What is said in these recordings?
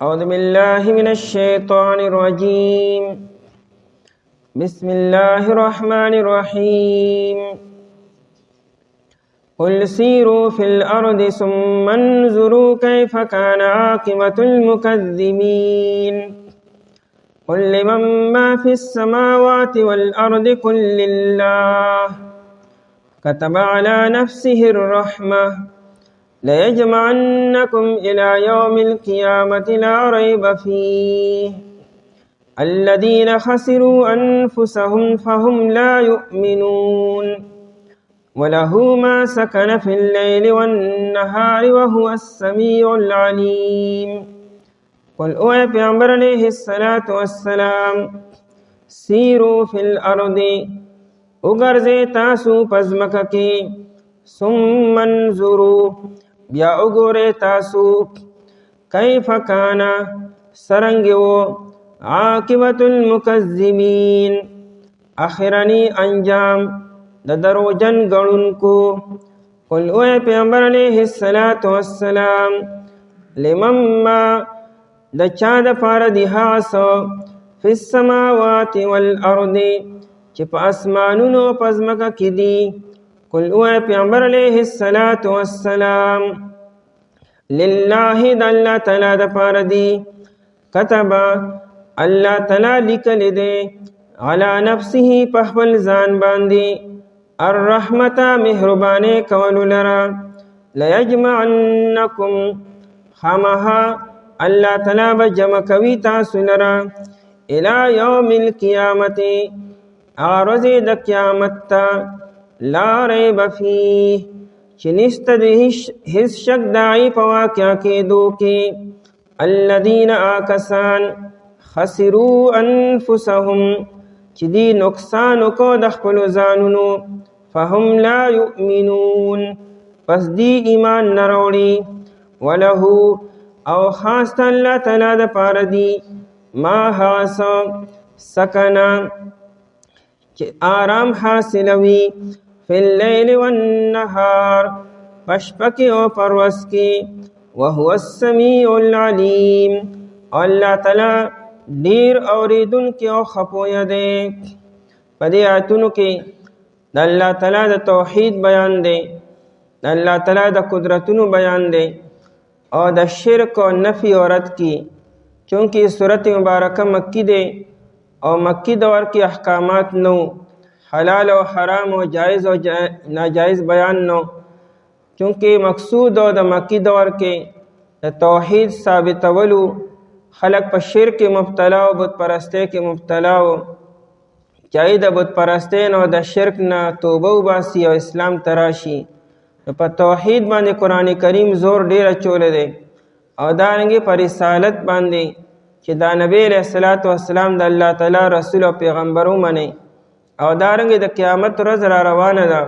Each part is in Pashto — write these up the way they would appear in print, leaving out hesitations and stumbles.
أعوذ بالله من الشيطان الرجيم. بسم الله الرحمن الرحيم. قل سيروا في الأرض ثم انظروا كيف كان عاقبة المكذبين. قل لمن ما في السماوات والأرض قل لله كتب على نفسه الرحمة ليجمعنكم إلى يوم القيامة لا ريب فيه الذين خسروا أنفسهم فهم لا يؤمنون وله ما سكن في الليل والنهار وهو السميع العليم. قل اوے پیغمبر علیہ الصلاة والسلام سیروا فی الارض اگرزے تاسو پزمکہ کی ثم انظروا بیا اگورے تاسو کیف کانا سرنگو عاقبت المکذبین آخرانی انجام دروجن گڑن کو. قل اوے پیغمبر علیہ الصلاة والسلام لمن ما د چا د پاره دی هاسو فی السماوات والارض چې په اسمانونو پزمکه کې دي. قل اوه پیغمبر علیه الصلاة والسلام لله د الله تعالی د پاره دی كتب الله تعالی لیکل دی علی نفسه په خپل ځان باندې الرحمت مهربانه کول لرا لیجمعنکم خامها الله تعالی به جمع کوي تاسو لرا الى یوم القیامت ورځ د قیامت ته لا ریب فیه چې نشته د هیڅ شک داعی په واقعه کېدو کې الذین آکسان خسروا انفسهم چې دی نقصان کو د خپلو ځانونو فهم لا یؤمنون پس دی ایمان نه راوړي وله او خاص الله تعالی د پاره دی ما حاس سکنا چې آرام حاصلوي فی اللیل والنهار پشپکی او پرورس کی وهو السمیع العلیم الله تعالی ډیر اوریدون کې او خپوی دی. په دې آیتونو کې د الله تعالی د توحید بیان دی، د الله تعالی د قدرتونو بیان دی او د شرک و نفی و رد کی. چونکہ صورت مبارکہ مکی دے اور مکی دور کی احکامات نو حلال و حرام و جائز و ناجائز بیان نو. چونکہ مقصود و د مکی دور کے توحید ثابت ولو خلق پر شرک مبتلا و بت پرستے کے مبتلا و چاہی د بت پرستین و د شرک نہ توبہ باسی و اسلام تراشی. په توحید باندې قرآن کریم زور ډیر اچولی دی او دارنګې په رسالت باندې چې دا نبی علیه الصلاة والسلام د الله تعالی رسول او پیغمبر ومنئ او دارنګې د قیامت ورځ را روانه ده.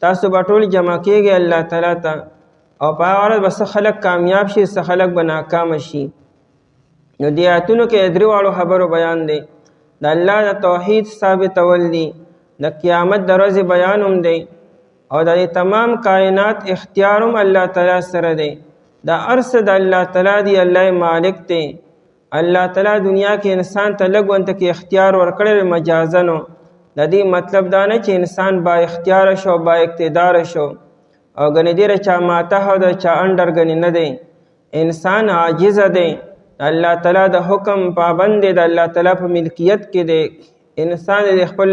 تاسو به ټول جمع کېږئ الله تعالی ته او په هغه ورځ به څه خلک کامیاب شي څه خلک به ناکامه شي. نو دې آیتونو کې درې واړو خبرو بیان دی. د الله د توحید ثابتول دي، د قیامت د ورځې بیان هم دی او د تمام کائنات اختیارم الله تعالی سره دی. دا ارس د الله تعالی دی، الله مالک دی. الله تعالی دنیا کې انسان ته لږ ونته کې اختیار ورکړی مجازنو. د دې مطلب دا نه چې انسان با اختیار شو با اقتدار شو او ګنې ډېره چا ماته او د چا انډر ګنې نه دی. انسان عاجز دی، الله تعالی د حکم پابند دی، د الله تعالی په ملکیت کې دی. انسان د خپل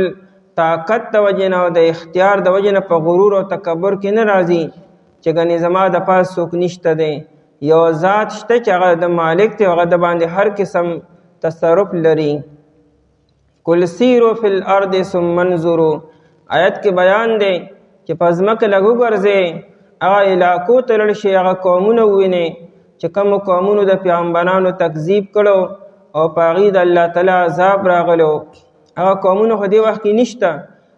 طاقت د وجې نه او د اختیار د وجې نه په غرور او تکبر کې نه راځي چې ګنې زما د پاس څوک نشته دی. یو ذات شته چې هغه د مالک دی، هغه د باندې هر قسم تصرف لري. قل سیروا فی الارض ثم انظروا آیت کې بیان دی چې په ځمکه لږ وګرځئ، هغه علاقو ته لاړ شئ، هغه قومونه ووینئ چې کومو قومونو د پیغمبرانو تکذیب کړو او په هغې د الله تعالی عذاب راغلو. هغه قومونه خو دې وخت کې نشته،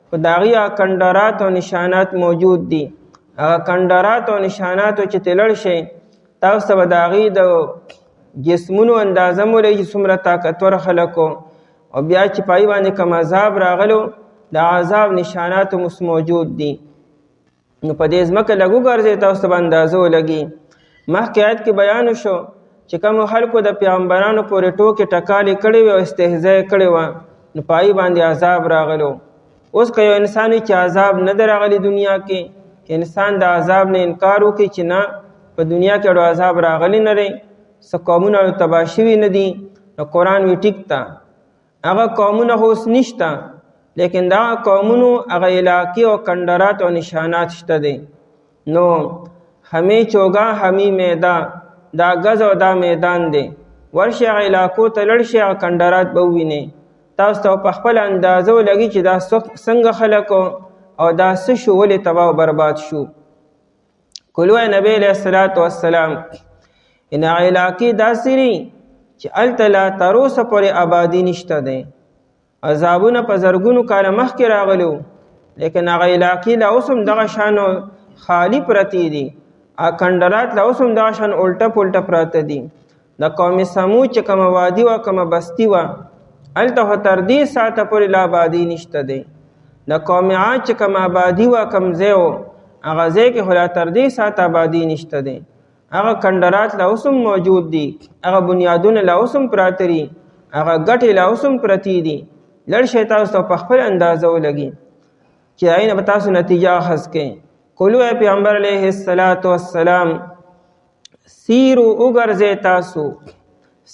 خو د هغې کندرات او نشانات موجود دي. هغه کندرات او نشاناتو چې ته لړ شئ تاسو به د هغې د جسمونو اندازه مولی چې څومره طاقتور خلکو او بیا چې په هغې باندې کوم عذاب راغلو د عذاب نشانات موجود دي. نو په دې ځمکه لږ وګرځئ تاسو ته به اندازه ولګي. مخکې آیت کې بیان شو چې کوم خلکو د پیغمبرانو پورې ټوکې ټکالې کړې وې او استهزاء کړې وه نو پای باندې عذاب راغلو. اوس که یو انسان چې عذاب نه دی راغلی دنیا کې، چې انسان د عذاب نه انکار وکړي چې نه په دنیا کې اړو عذاب راغلی نه دی، څه قومونه اړو تباه شوي نه دي، نو قرآن وی ټیک ته هغه قومونه خو اوس نشته، لیکن دا قومونو هغه علاقې او کندرات او نشانات شته دی. نو همې چوگا همې میدا، دا گز او دا میدان دی، ورشي هغه علاقو ته لړ شي، هغه کندرات به ووینئ. تاسو ته په خپل اندازه ولګي چې دا څنګه خلک او دا څه شو، ولې تباه او برباد شو. کلو نبی علیه الصلاة والسلام ان هغه علاقې داسې دي چې هلته لا تر اوسه پورې آبادي نشته دی، عذابونه په زرګونو کاله مخکې راغلو، لیکن هغه علاقې لا اوس هم دغه شانو خالی پرتې دي، هغه کندرات لا اوس هم دغه شان الټه پلټه پراته دي. د قوم ثمود چې کومه وادي وه کومه بستي وه هلته خو تر دې ساعته پورې لا آبادي نشته دی. د قوم عاد چې کومه آبادي وه کوم ځای و هغه ځای کې خو لا تر دې ساعته آبادي نشته دی. هغه کندرات لا اوس هم موجود دي، هغه بنیادونه لا اوس هم پراته دي، هغه ګټې لا اوس هم پرتې دي. لړ شی تاسو ته په خپل اندازه ولګي چې هغې نه به تاسو نتیجه اخذ کئ. قلو ای پیغمبر علیه الصلاة والسلام سیرو وګرځئ، تاسو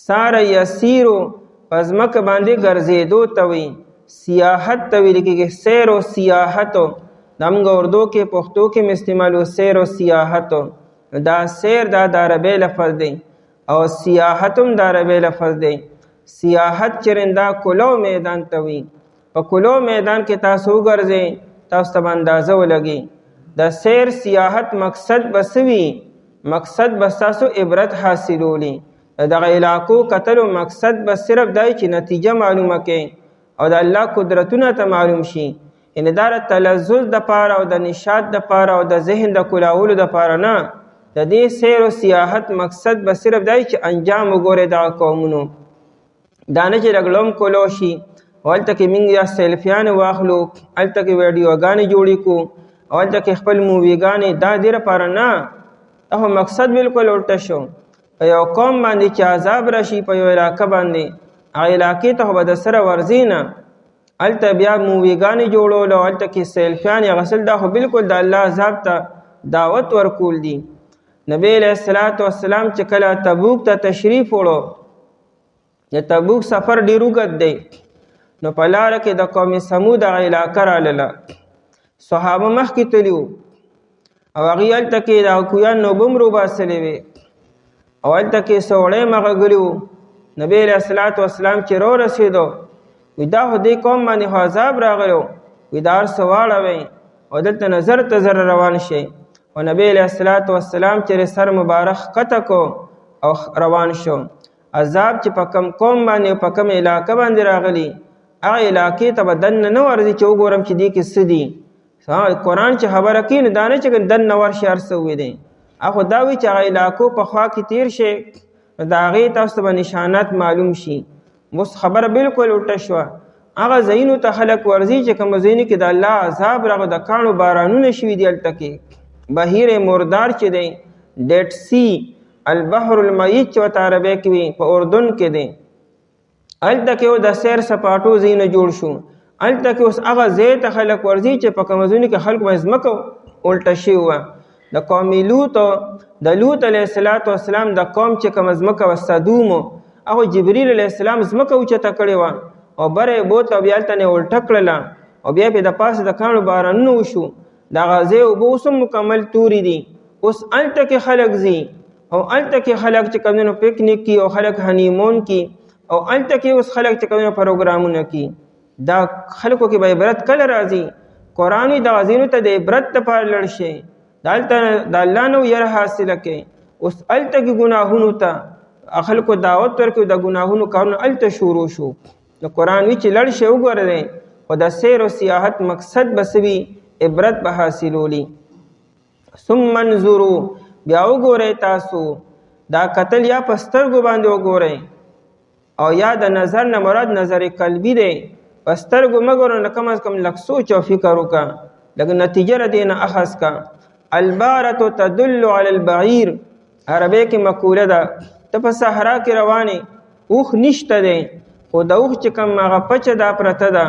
ساره یسیرو په ځمکه باندې ګرځېدو ته وایي، سیاحت ته ویل کېږي، سیر و سیاحتو د موږ اردو کې پښتو کې هم استعمالو، سیر و سیاحتو. دا سیر دا د عربی لفظ دی او سیاحت هم د عربی لفظ دی. سیاحت چرین دا کلو میدان ته وي، په کلو میدان کې تاسو وګرځئ، تاسو ته اندازه ولګي. د سیر سیاحت مقصد بس وي، مقصد بس تاسو عبرت حاصلولی. دغه علاقو کتلو مقصد بس صرف دای چې نتیجه معلومه کړي او د الله قدرتونه ته معلوم شي. ان دا د تلذذ د پاره او د نشاط د پاره او د ذهن د کلاولو د پاره نه، د دې سیر او سیاحت مقصد بس صرف دای چې انجام وګورئ دغه قومونو. دا نه چې رګلوم کولو شي او هلته کې موږ یا سیلفیانې واخلو، هلته کې ویډیوګانې جوړې کړو او هلته کې خپل موویګانې، دا دې لپاره نه. دا مقصد بالکل الټه شو. په یو قوم باندې چې عذاب راشي په یو علاقه باندې، هغه علاقې ته خو به د سره ورځي نه، هلته بیا موویګانې جوړول او هلته کې سیلفیانې اخیستل، دا خو بالکل د الله عذاب ته دعوت ورکول دي. نبی علیه الصلاة والسلام چې کله تبوک ته تشریف وړو، د تبوک سفر ډېر اوږد دی، نو په لاره کې د قوم ثمود هغه علاقه رالله. صحابه مخکې تلي وو او هغوی هلته کې د کویان نوبه هم روباسلې وې او هلته کې څه وړی مغږلي وو. نبی علیه الصلاة والسلام چې راورسېدو وی دا خو دې قوم باندې خو عذاب راغلی و، وی دا هر څه واړوئ او دلته نه زر ته زر روان شئ. او نبی علیه الصلاة والسلام چې سر مبارک ښکته کو او روان شو. عذاب چې په کم قوم باندې او په کم علاقه باندې راغلی، هغه علاقې ته به دننه نه ورځي چې وګورم چې دې کې څه دي. قرآن چې خبره کوي نو دا نه چې دننه ورشي هر څه ووینئ، هغه دا وایي چې هغه علاقو په خوا کې تیر شئ نو د هغې تاسو ته به نشانات معلوم شي. اوس خبره بالکل الټه شوه، هغه ځایونو ته خلک ورځي چې کومو ځایونو کې د الله عذاب راغلی، د کاڼو بارانونه شوي دي هلته کې. بحیر مردار چې دی، ډیټ سی، البحر المیت چې ورته عربی کې وي، په اردن کې دی. هلته کې د سیر سپاټو ځایونه جوړ شو، هلته کې اوس هغه ځای ته خلک ورځي چې په کومو ځایونو کې خلکو باندې ځمکه الټه شوې وه. د قوم لوط، د لوط علیه السلام د قوم چې کومه ځمکه وه سدوم، هغه جبریل علیه السلام ځمکه اوچته کړې وه او بره یې بوتله او بیا هلته نه یې الټه کړله او بیا پې د پاسه د کاڼو بارانونه وشو. د هغه ځای اوبه اوس هم مکمل تورې دي. اوس هلته کې خلک ځي او هلته کې خلک چې کوم دی پکنیک کي او خلک هنیمون کي او هلته کې اوس خلک چې کوم دی پروګرامونه کي. دا خلکو کې به عبرت کله راځي؟ قرآن وایي دغه ځایونو ته د عبرت دپاره لړ شئ، دلته د الله نه یره حاصله کړئ. اوس هلته کې ګناهونو ته خلکو دعوت ورکوي، د ګناهونو کارونه هلته شروع شو. نو قرآن وایي چې لړ شئ وګورئ، خو د سیر او سیاحت مقصد به څه وي؟ عبرت به حاصلولی. ثم انظروا، بیا وګورئ تاسو دا قتل یا په سترګو باندې وګورئ او یا د نظر نه مراد نظر قلبي دی. په سترګو مه ګوره، نه کم از کم لږ سوچ او فکر وکړه، لږ نتیجه د دې نه اخذ کا. البارة تدل علی البعیر، عربی کې مقوله ده ته په صحرا کې روانې اوښ نشته دی خو د اوښ چې کوم هغه پچه دا پرته ده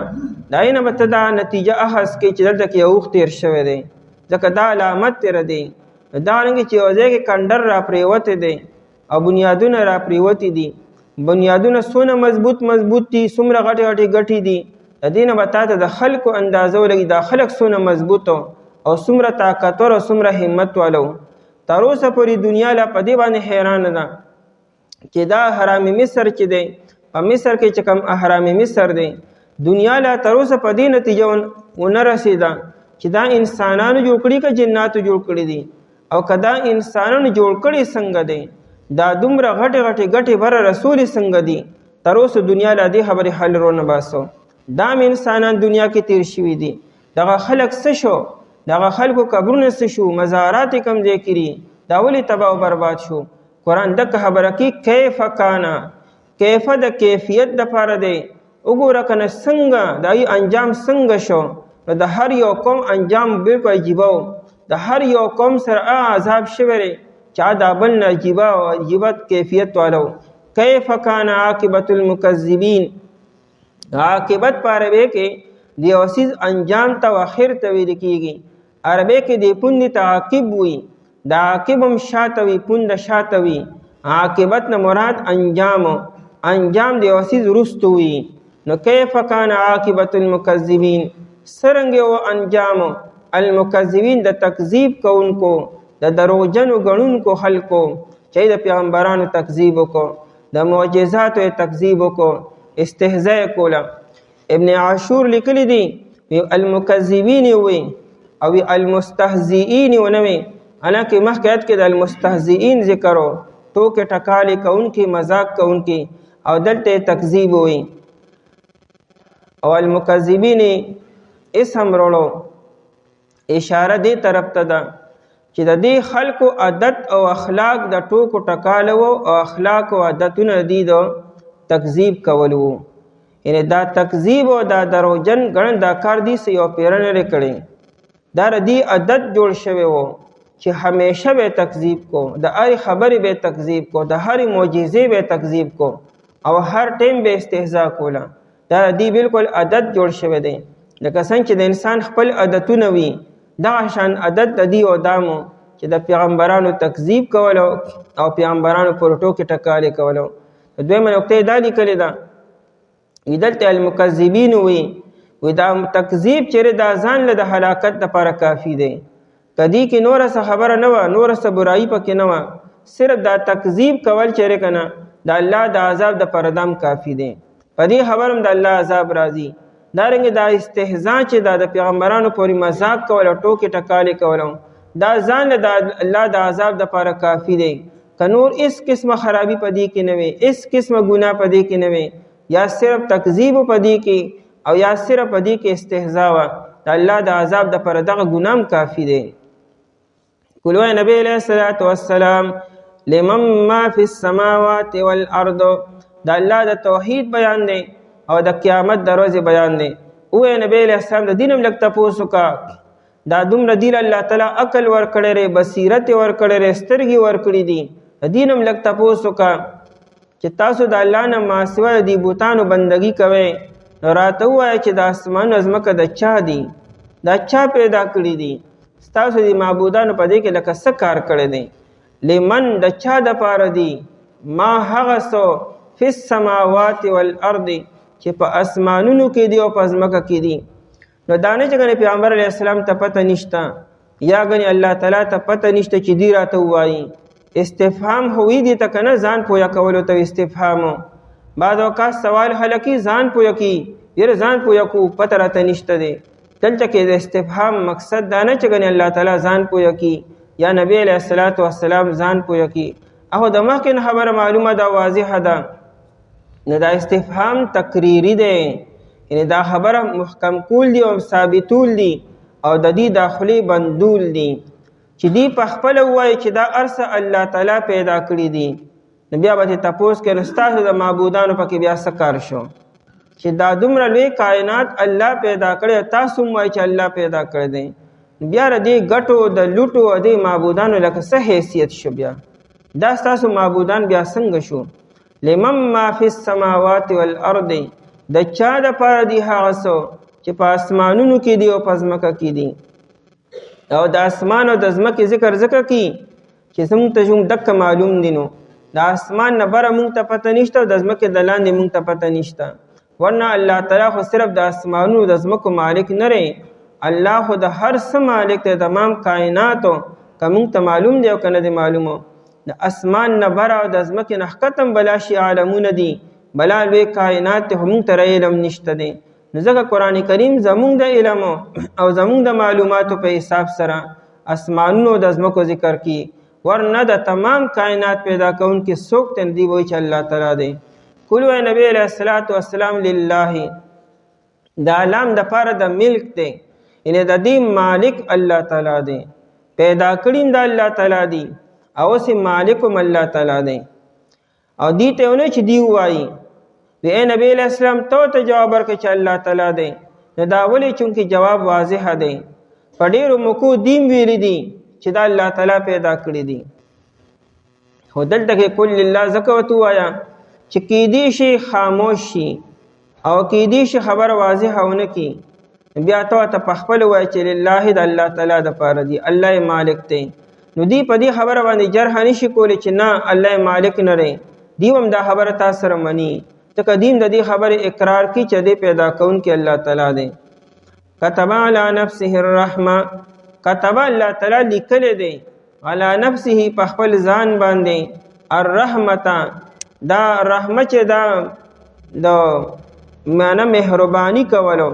د هغې نه به ته دا نتیجه اخذ کړې چې دلته کې یو اوښ تېر شوی دی ځکه دا علامت تېره دی. دارنګې چې یو ځای کې کنډر را پرېوتی دی او بنیادونه را پرېوتي دي بنیادونه څونه مضبوط دي څومره غټې ګټې دي د دې نه به تا ته د خلکو اندازه ولګي دا خلک څونه مضبوط او څومره طاقتور او څومره همت والو. تر اوسه پورې دنیا لا په دې باندې حیرانه ده چې دا اهرام مصر چې دی په مصر کې چې کوم اهرام مصر دی دنیا لا تر اوسه په دې نتیجه ونه رسېده چې دا انسانانو جوړ کړي که جناتو جوړ کړي دي او که دا انسانانو جوړ کړي څنګه دی دا دومره غټې بره رسولې څنګه دي تر اوسه دنیا لا دې خبرې حل رونه باسو. دا انسانان دنیا کې تیر شوي دي دغه خلک څه شو دغه خلکو قبرونه څه شو مزارات کم ځای کړي دا ولې تباه او برباد شو. قرآن دغه خبره کوي کیف کانا کیف د کیفیت دپاره دی وګوره که نه څنګه د هغې انجام څنګه شو نو د هر یو قوم انجام بلکل عجیبه و د هر یو قوم سره عذاب شوی دی چا دا بل نه عجیبه کیفیت والا و. کیف کان عاقبت المکذبین عاقبت په عربی کې د یو څیز انجام ته او اخر ته ویل کېږي. عربی کې د پوندې ته عاقب وي د عاقب هم شاته وي پوند شاته وي عاقبت نه مراد انجام د یو څیز وروسته وي. نو کیف کان عاقبت المکذبین څرنګه و انجام المکذبین د تکذیب کوونکو د دروغجنو ګڼونکو خلکو چې د پیغمبرانو تکذیب وکړو د معجزاتو تکذیب وکړو استهزاء کوله. ابن عاشور لیکلی دی المکذبین وی او المستهزئین ونه وی حالانکه مخکې آیت کې د المستهزئین ذکر و ټوکې ټکالې کوونکي مذاق کوونکي او دلته تکذیب وی او المکذبین اسم وروړو اشاره دې طرف ته ده چې د دې خلکو عادت او اخلاق د ټوکو ټکالو او اخلاق او عادتونه دي د تکذیب کولو یعنی دا تکذیب او دا دروغجن ګڼل دا کار دي څه یو پیره نه کړي دا د دې عادت جوړ شوی و چې همیشه به تکذیب کو د هر خبرې به تکذیب کو د هر معجزې به تکذیب کو او هر ټیم به استهزاء کوله دا دې بالکل عادت جوړ شوی دی لکه څنګه چې د انسان خپل عادتونه وي دغه شان عادت د دې او دامو چې د پیغمبرانو تکذیب کولو او پیغمبرانو پر ټوکې ټکالې کولو. دویمه نقطه دا لیکلې ده دلته المکذبین وي دا تکذیب چیرې دا ځان له د هلاکت لپاره کافي دی کدی کې نور څه خبره نه و نور څه برایي پکې نه و صرف دا تکذیب کول چیرې کنه د الله د عذاب د پردام کافي دی په دې خبرم د الله عذاب راځي. دارنګه دا استهزاء چې د پیغمبرانو پورې مذاق کول او ټوکې ټکالې کولو دا ځان له الله د عذاب د پاره کافي دی که نور اس قسمه خرابي پدې کې نه وي اس قسمه ګناه پدې کې نه وي یا صرف تکذیب پدې کې او یا صرف پدې کې استهزاء و د الله د عذاب د پاره دغه ګنام کافي دی. قل نبی علیہ الصلوۃ والسلام لمن ما فی السماوات والارض دا الله د توحید بیان دی او د قیامت د ورځې بیان دی. او نبی علیہ السلام د دینم لګ تاسو کا دا دومره دی الله تعالی عقل ور کړی ری بصیرت ور کړی ری سترګي ور کړی دي دینم لګ تاسو کا چې تاسو د الله نه ما سوا دی بوتانو بندگی کوئ راته وایي چې د اسمان ازمکه د چا دی دا چا پیدا کړی دي تاسو دی معبودانو په دې کې لکه څه کار کړی دی لمن د چا د پاره دی ما هغه سو فی السماوات والارض چې په اسمانونو کې دی او په ځمکه کې دی. نو دانه چې غني پیغمبر علیه السلام ته پته نشته یا غني الله تعالی ته پته نشته چې دی راته وایي استفهام هوی دی ته کنه ځان پویا کولو ته استفهام بعد اوقات سوال حلقی ځان پویا کی یره ځان پویا کو پته راته نشته دی دلته کې د استفهام مقصد دا نه چې غني الله تعالی ځان پویا کی یا نبی علیہ الصلوۃ والسلام ځان پویا کی او د مخکې خبره معلومه ده واضحه ده نه دا استفهام تقریری دی یعنی دا خبره محکم کول دی او ثابتول دی او د دې داخلي بندول دی چې دی په خپل وایي چې دا ارسه الله تعالی پیدا کړی دی نو بیا به تاسو کې رستاسو د معبودانو پکې بیا څه کار شو چې دا دومره لوی کائنات الله پیدا کړی تاسو وایي چې الله پیدا کړی دی بیا ردی غټو د لوټو د معبودانو لکه څه حیثیت شو بیا دا ستاسو معبودان بیا څنګه شو؟ لمن ما فی السماوات والارض د چا د پاره دی هغه څه چې په اسمانونو کې دی او په ځمکه کې دی. او د اسمان او د ځمکې ذکر کی چې زموږ ته ژوند دک معلوم دي. نو د اسمان نه بره مونږ ته پته نشته او د ځمکې د لاندې مونږ ته پته نشته. ورنه الله تعالی خو صرف د اسمانونو د ځمکو مالک نه دی، الله خو د هر څه مالک دی، تمام کائناتو. که مونږ ته معلوم دی او که نه دی معلومو، د اسمان نه بره او د ځمکې نه ښکته بلا شي عالمونه دي، بلا لوی کائنات دی، خو مونږ ته علم نشته دی. نو ځکه قرآن کریم زمونږ د علم او زمونږ د معلوماتو په حساب سره اسمانونو د ځمکو ذکر کی، ورنه د تمام کائنات پیدا کوونکي څوک ته دی وایي چې الله تعالی دی. کل وی نبی علیہ الصلوۃ والسلام لله دا علام د پاره د ملک دی، یعنی د دې مالک الله تعالی دی، پیدا کړیم د الله تعالی دی او سي مالکم الله تعالی دی. او دې ته ونه چې دی وایي وی نبی علیہ السلام ته جواب ورکړي چې الله تعالی دی، نو دا ولې چونکه جواب واضح دی. په ډیرو موکو دیم ویلی دی چې دا الله تعالی پیدا کړی دی. خو دلته کې کل لله زکوت وایا چې کیدی شي خاموش شي او کیدی شي خبر واضح ونه کی، بیا ته په خپل وای چې لله د الله تعالی د پاره دی، الله مالک دی. نو دی په دې خبره باندې جرح نشي کولی چې نه الله مالک نه دی. دیوم دا خبره تاسو سره مني ته قدیم د دې خبره اقرار کی چې دې پیدا کون کې الله تعالی دی. كتب على نفسه الرحمه، كتب الله تعالی لیکل دی على نفسه په خپل ځان باندې الرحمه، دا رحمت چې دا د معنا مهرباني کولو.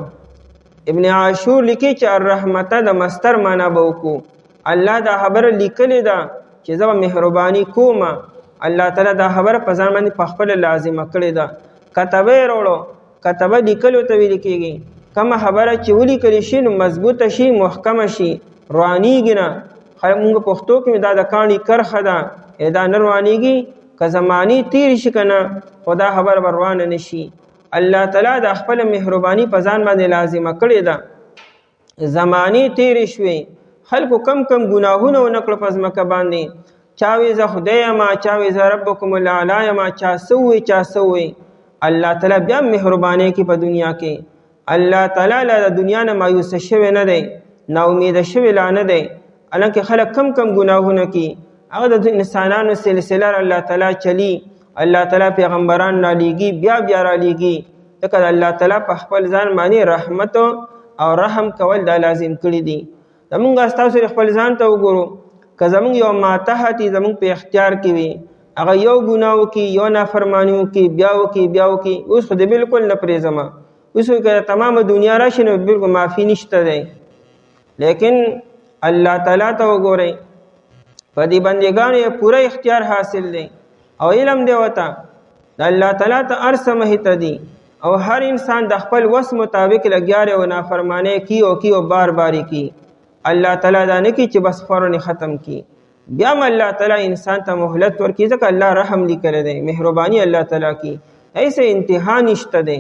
ابن عاشور لیکي چې الرحمت د مستر معنا بوکو، الله دا خبر لیکل دا چې زما مهرباني کوم، الله تعالی دا خبر په ځان باندې په خپل لازمه کړی دا. کتبه وروړو، کتبه لیکلو ته ویل کېږي کومه خبره چې ولیکل شي نو مضبوطه شي، محکمه شي، روانیږي نه. موږ پښتو کې دا د کاڼي کرخه ده، دا نه روانیږي، که زمانی تیر شي که نه خدا خبر روانه نشي. الله تعالی د خپل مهرباني په ځان باندې لازمه کړې ده. زمانی تیر شوي، خلکو کم کم ګناهونه ونکړه په ځمکه باندې، چا وی زه خدای یم، چا وی زه ربکم الاعلی یم، چا سوی چا سوی. الله تعالی بیا مهرباني کی په دنیا کې. الله تعالی له دنیا نه مایوس شوی نه دی، نا امید شوی لا نه دی. الانکه خلک کم کم ګناهونه کی، هغه د انسانانو سلسله الله تعالی چلی، الله تعالی پیغمبران را لیږي، بیا را لیږي. ځکه الله تعالی په خپل ځان باندې رحمت او رحم کول دا لازم کړی دي. زمونږ ستاسو خپل ځان ته وګورو، که زمونږ یو ماتحتي زمونږ په اختیار کې وي، هغه یو ګناه وکړي، یو نافرماني وکړي، بیا وکړي، اوس خو د بالکل نه پرېږدمه، اوس که تمام دنیا راشي نو بالکل معافي نشته دی. لیکن الله تعالی ته وګورئ، په دې بندګانو یې پوره اختیار حاصل دی او علم دی وته. د الله تعالی ته هر څه محیط دی او هر انسان د خپل وس مطابق لګیا او نافرمانی کی او بار کی. الله تعالی دا نه کی چې بس فورن ختم کی، بیا الله تعالی انسان ته مهلت ورکړي، ځکه الله رحم لیکل دی، مهرباني الله تعالی کی، ایسه انتها نشته دی.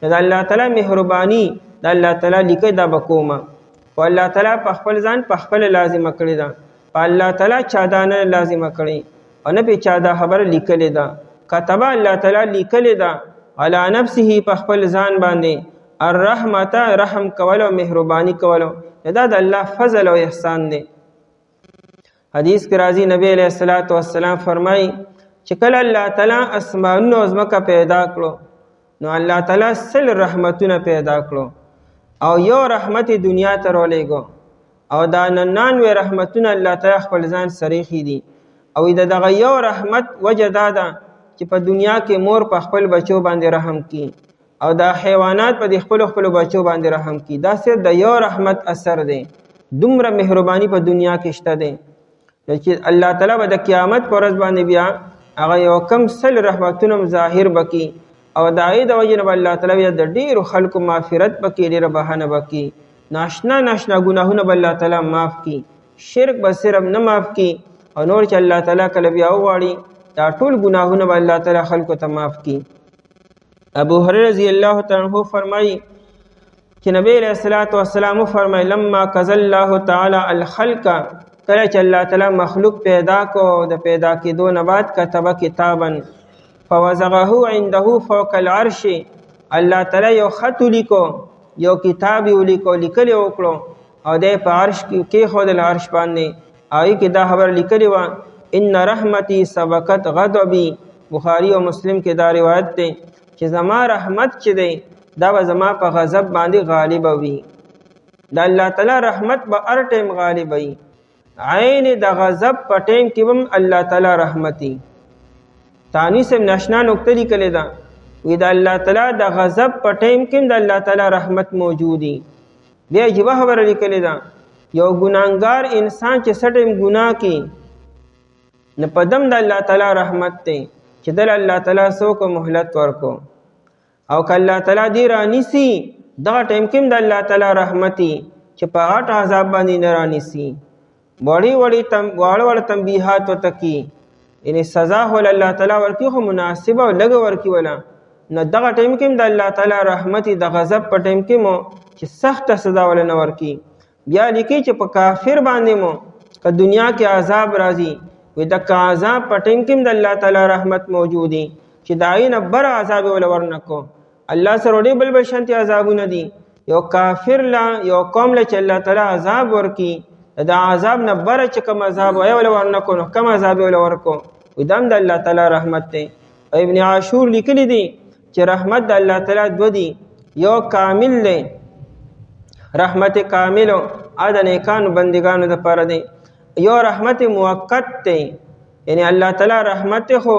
د الله تعالی مهرباني د الله تعالی لیکي دا بکوما، او الله تعالی په خپل ځان په خپل لازمه کړی دا، په الله تعالی چا دا نه لازمه کړی او نه په چا دا خبر لیکل دا. كتب الله تعالی لیکل دا علی نفسه په خپل ځان باندې الرحمت، رحم کول او مهرباني کول، دا د الله فضل او احسان دی. حدیث کې راځي نبی علیہ الصلوۃ والسلام فرمایي چې کله الله تعالی اسمانونو او ځمکه پیدا کړو نو الله تعالی سل رحمتونه پیدا کړو او یو رحمت دنیا ته راولېږو او دا 99 رحمتونه الله تعالی خپل ځان سره خې دي. او دغه یو رحمت وجه دا ده چې په دنیا کې مور په خپل بچو باندې رحم کی او دا حیوانات په خپل بچو باندې رحم کی. دا صرف د یو رحمت اثر دی. دومره مهرباني په دنیا کې شته دی چې الله تعالی به د قیامت پر ورځ باندې بیا هغه یو کم سل رحمتونه ظاهر بکی او د عید وجه نه الله تعالی د ډیرو خلکو مغفرت بکی، ډیره بهانه بکی، ناشنا ګناهونه به الله تعالی معاف کی، شرک به صرف نه معاف کی او نور چې الله تعالی کله بیا وغواړي دا ټول ګناهونه به الله تعالی خلکو ته معاف کی. ابو هريره رضی الله تعالی عنہ فرمایي چې نبی علیہ الصلوۃ والسلام فرمایي لما قضى الله تعالی الخلق کله چې الله تعالی مخلوق پیدا کو د پیدا کېدو نه بعد کتب کتابا فوضعه عنده فوق العرش الله تعالی یو خط لیکو یو کتاب لیکو لیکل وکړو او د په عرش کې خود العرش باندې آی کې دا خبر لیکلی و ان رحمتي سبقت غضبي بخاری او مسلم کې دا روایت ده چې زما رحمت چې دی دا به زما په غضب باندې غالب وي د الله تعالی رحمت به هر ټیم غالب وي عین د غضب په ټیم کې هم الله تعالی رحمتي تانی سے نشنا نقطه لیکل دا وی د الله تعالی د غضب په ټیم کې د الله تعالی رحمت موجودي بیا جوه خبر لیکل دا یو ګناګار انسان چې سټیم ګناه کوي نه پدم د الله تعالی رحمت ته چې د الله تعالی سو کو مهلت ورکو او ک الله تعالی دی رانیسی دا ټیم کې د الله تعالی رحمتي چې په هټ عذاب باندې نه رانیسی وړي تنبیحات وتکی ان سزا ول الله تعالی ورکی خو مناسبه او لګ ورکی ولا نه دغه ټیم کې د الله تعالی رحمتي د غضب په ټیم کې مو چې سخت سزا ول نه ورکی بیا لیکي چې په کافر باندې مو که دنیا کې عذاب راځي وي د عذاب په ټیم کې د الله تعالی رحمت موجودي چې داینه بر عذاب ول ورنکو الله سره ډېر بل شانتي عذابونه دي یو کافر لا یو قوم له چې الله تعالی عذاب ورکی دا عذاب نه بر چې کوم عذاب وي ول ورنکو نو کوم عذاب ول ورکو ودم د الله تعالی رحمت ته ابن عاشور لیکلی دي چې رحمت د الله تعالی دو دي یو کامل دی رحمت کاملو ا د نیکانو بندگانو د پاره دی یو رحمت موقت دی یعنی الله تعالی رحمت خو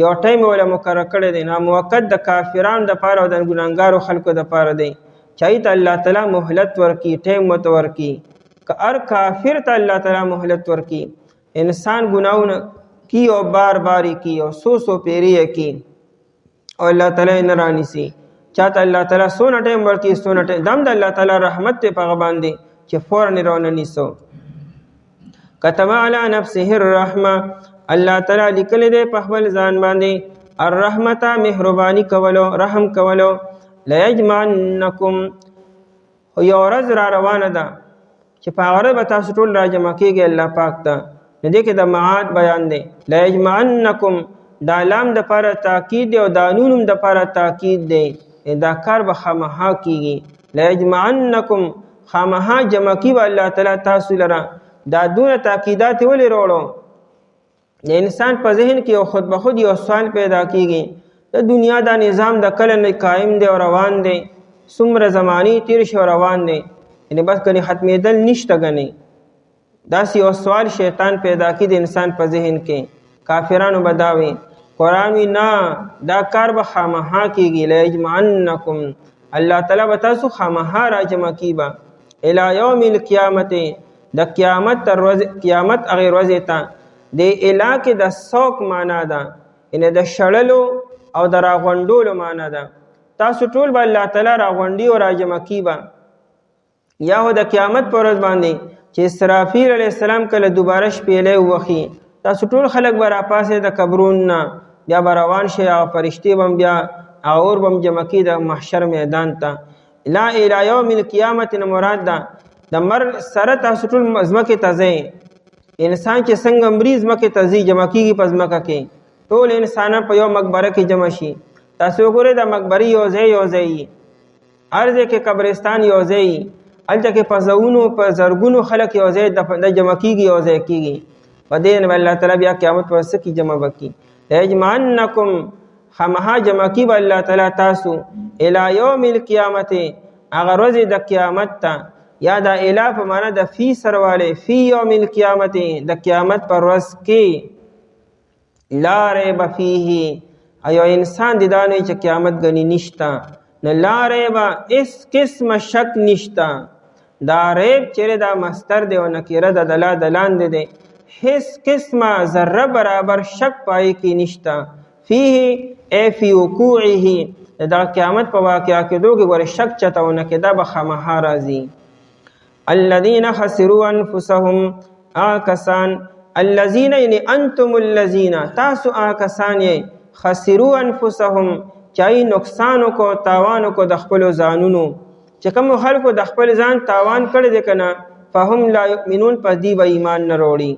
یو ټیم ولا مقرر کړی دی نه موقت د کافرانو د پاره او د ګناګارو خلکو د پاره دی چایته الله تعالی مهلت ورکی ټیم متور کی که ار کافر ته الله تعالی مهلت ورکی انسان ګناونه کی او بار باری کی او سو پیری کی او الله تعالی نه رانیسی چاته الله تعالی سونه ټیم ورکی سونه ټیم دم د الله تعالی رحمت ته په باندې چې فورن رونه نیسو كتب على نفسه الرحمه الله تعالی لیکل دی په خپل ځان باندې الرحمت مهرباني کولو رحم کولو لا يجمعنكم یو ورځ را روانه ده چې په هغه به تاسو ټول راجمع کیږي الله پاک ته نه دې کې د معاد بیان دی لا يجمعنكم دا لام د لپاره تاکید دی او دا نون د لپاره تاکید دی دا کار به خامخا کیږي لا يجمعنكم خامخا جمع کی الله تعالی تاسو لره دا دونه تاکیدات ولې وروړو د انسان په ذهن کې یو خود به خود یو سوال پیدا کیږي د دنیا دا نظام د کله نه قائم دی او روان دی څومره زمانی تیر شو روان دی یعنی بس کني ختمېدل نشته غني دا یو سوال شیطان پیدا کی د انسان په ذهن کې کافرانو بداوي قرآن نه دا کار به خامخا کیږي ليجمعنکم الله تعالی به تاسو خامخا راجمع کیبا الی یوم القیامت د قیامت تر ورځې قیامت هغه ورځې ته د الی کې د سوق معنا ده ان د شړلو او د راغونډولو معنا ده تاسو ټول به الله تعالی راغونډي او راجمع کیبا یا د قیامت پر ورځ باندې چې اسرافیل علیه السلام کله دوباره شپېلې وخی تاسو ټول خلک به راپاسې د قبرون نه بیا به روان شي او فرشتې بم بیا اور بم جمع کی د محشر میدان ته لا الی یوم القیامت مراد ده د مر سره تاسو ټول ځمکې ته ځئ انسان چې څنګه مریض ځمکې ته ځي جمع کیږي په ځمکه کې ټول انسانان په یو مقبره کې جمع شي تاسو وګورئ د مقبرې یو ځای هر ځای کې قبرستان یو ځای هلته کې په زرګونو په زرګونو خلک یو ځای د جمع کیږي یو ځای کیږي په دې نه الله تعالی بیا قیامت پر څه کې جمع وکړي یجمعنکم خامخا جمع کی به الله تعالی تاسو الی یوم القیامت هغه ورځ د قیامت ته یا د الی په معنا د فی سرواله فی یوم القیامت د قیامت پر ورځ کې لا ریب فیه ایو انسان د دانه چې قیامت غنی نشتا نه لا ریب اس قسم شک نشتا دا ریب چیرې دا مستر دی او نکره د دلان دی هیڅ قسمه ذره برابر شک پای کې نشتا فيه ای فی وقوعه دا قیامت په واقعیا کې دوی ګور شک چتاونه کې دا به خامخا راځي الذين خسروا انفسهم آکسان الذين یعنی انتم الذين تاسو آکسان یې خسروا انفسهم چای نقصان کو تاوان کو د خپل ځانونو چې کوم خلکو د خپل ځان تاوان کړی دی کنه فهم لا یؤمنون، پس دی به ایمان نه وروړي.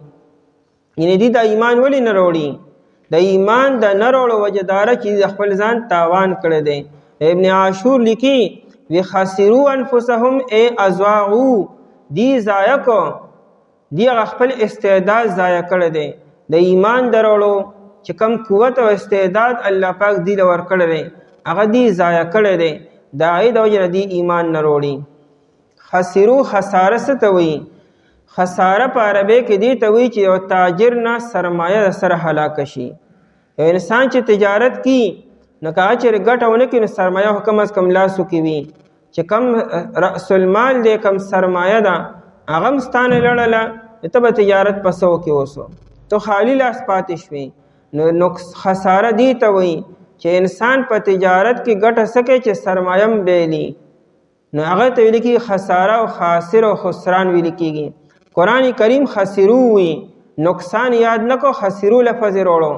یعنی دی د ایمان ولې نه وروړي؟ د ایمان د نه وروړو وجه داره چې د خپل ځان تاوان کړی دی. ابن عاشور لیکي وی خسروا انفسهم ای ازواعو، دی ضایع کو، دی خپل استعداد ضایع کړی دی. د ایمان د وروړو چې کم قوت او استعداد الله پاک دی له ورکړی دی هغه دی ضایع کړی دی، د هغې د وجې نه دی ایمان نه وروړي. خسرو خساره څه ته وایي؟ خساره په عربی کې دی ته وایي چې یو تاجر نه سرمایه د سره هلاکه شي. یو انسان چې تجارت کی نو که هغه چېرې ګټه ونه کړي نو سرمایه خو کم از کم لاسو کې وي، چې کم رأس المال دی کم سرمایه ده هغه هم ستا نه لړله، ته به تجارت په څه وکړې اوسو، تو خالی لاس پاتې شوې. نو خساره دی ته وایي چې انسان په تجارت کې ګټه څه کوي چې سرمایه هم بیلي، نو هغه ته ویل کېږي خساره او خاسر او خسران ویل کېږي. قرآن کریم خسرو وي، نقصان یاد نه کو، خسرو لفظ وروړو.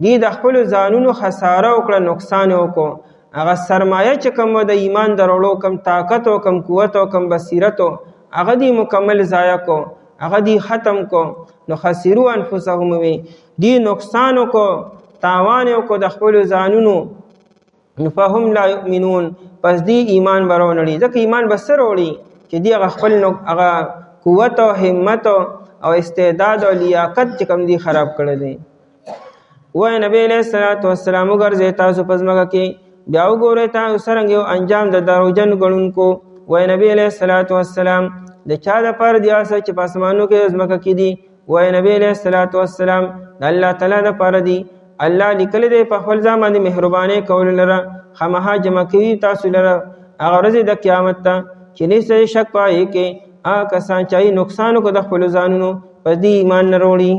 دی د خپلو ځانونو خساره وکړه، نقصان یې وکړو. هغه سرمایه چې کوم د ایمان د وروړو کم طاقت او کم قوت او کم بصیرت هغه دی مکمل ضایع کو، هغه دی ختم کو. نو خسرو انفسهم وي، دی نقصان وکړو، تاوان یې وکړو د خپلو ځانونو. فهم لا یؤمنون، پس دی ایمان به راونړي. ځکه ایمان به څه راوړي چې دی هغه خپل هغه قوت او همت او استعداد او لیاقت چې کوم دی خراب کړی دی. وای نبی علیہ الصلوۃ والسلام وګرځئ تاسو په ځمکه کې، بیا وګورئ تاسو څرنګه یو انجام د دروغجن ګڼونکو. وای نبی علیہ الصلوۃ والسلام د چا دپاره دي هغه څه چې په اسمانو کې ځمکه کې دي؟ وای نبی علیہ الصلوۃ والسلام د الله تعالی دپاره دي. الله لیکلی دی په خپل ځان باندې مهربانۍ کولو لره خامخا جمع کوي تاسو لره هغه ورځې د قیامت ته چې نهشته شک په هغې کې هغه کسان چې نقصان وکړو د خپلو ځانونو پس دی ایمان نه راوړي.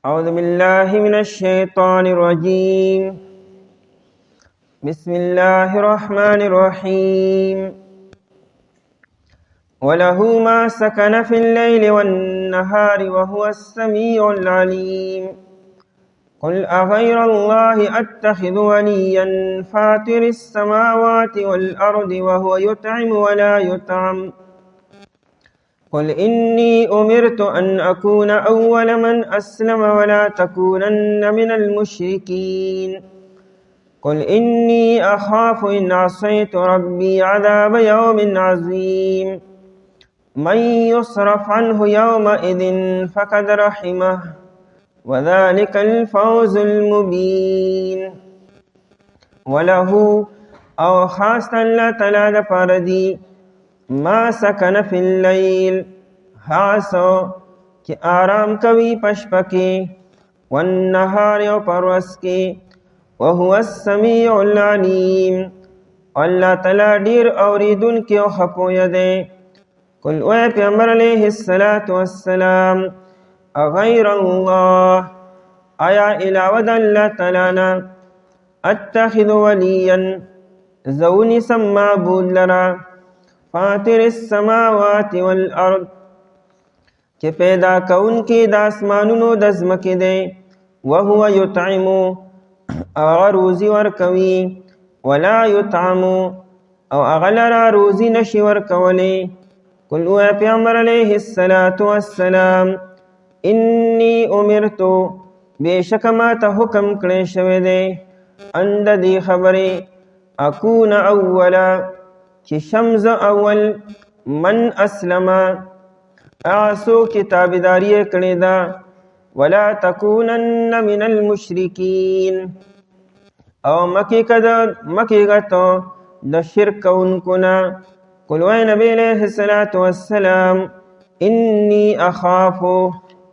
اعوذ بالله من الشیطان الرجیم، بسم الله الرحمن الرحیم. وله ما سكن في الليل والنهار وهو السميع العليم. قل أغير الله أتخذ وليا فاطر السماوات والأرض وهو يطعم ولا يطعم. قل إني أمرت أن أكون أول من أسلم ولا تكونن من المشركين. قل إني أخاف إن عصيت ربي عذاب يوم عظيم. من يصرف عنه يومئذ فقد رحمه وذلك الفوز المبين. وله او خاص الله تعالی د پاره دی ما سکن فی اللیل، هاسو چې آرام کوي پشپه کې، والنهار او پرورس کې، وهو السمیع العلیم، الله تعالی ډیر اوریدونکی او خپویه دی. قل او پیغمبر علیه الصلاة والسلام اغیر الله، آیا علاوه د الله تعالی نه اتخذ ولیا زونی سم معبود لرا، فاطر السماوات والارض چې پیدا کونکي د اسمانونو د ځمکې دی، وهو یطعم او هغه روزي ورکوي، ولا یطعم او هغه لره روزي نشي ورکولی. قل او پیغمبر علیه الصلاة والسلام انی امرتو، بېشکه ما ته حکم کړی شوی دی، ان د دې خبرې اکون اولا چې شمز اول، من اسلم هغه څوک چې تابعداري یې کړې ده، ولا تکونن من المشرکین او مکیږه ته د شرک کوونکو نه. قل وای نبی علیه الصلاة والسلام انی اخافو،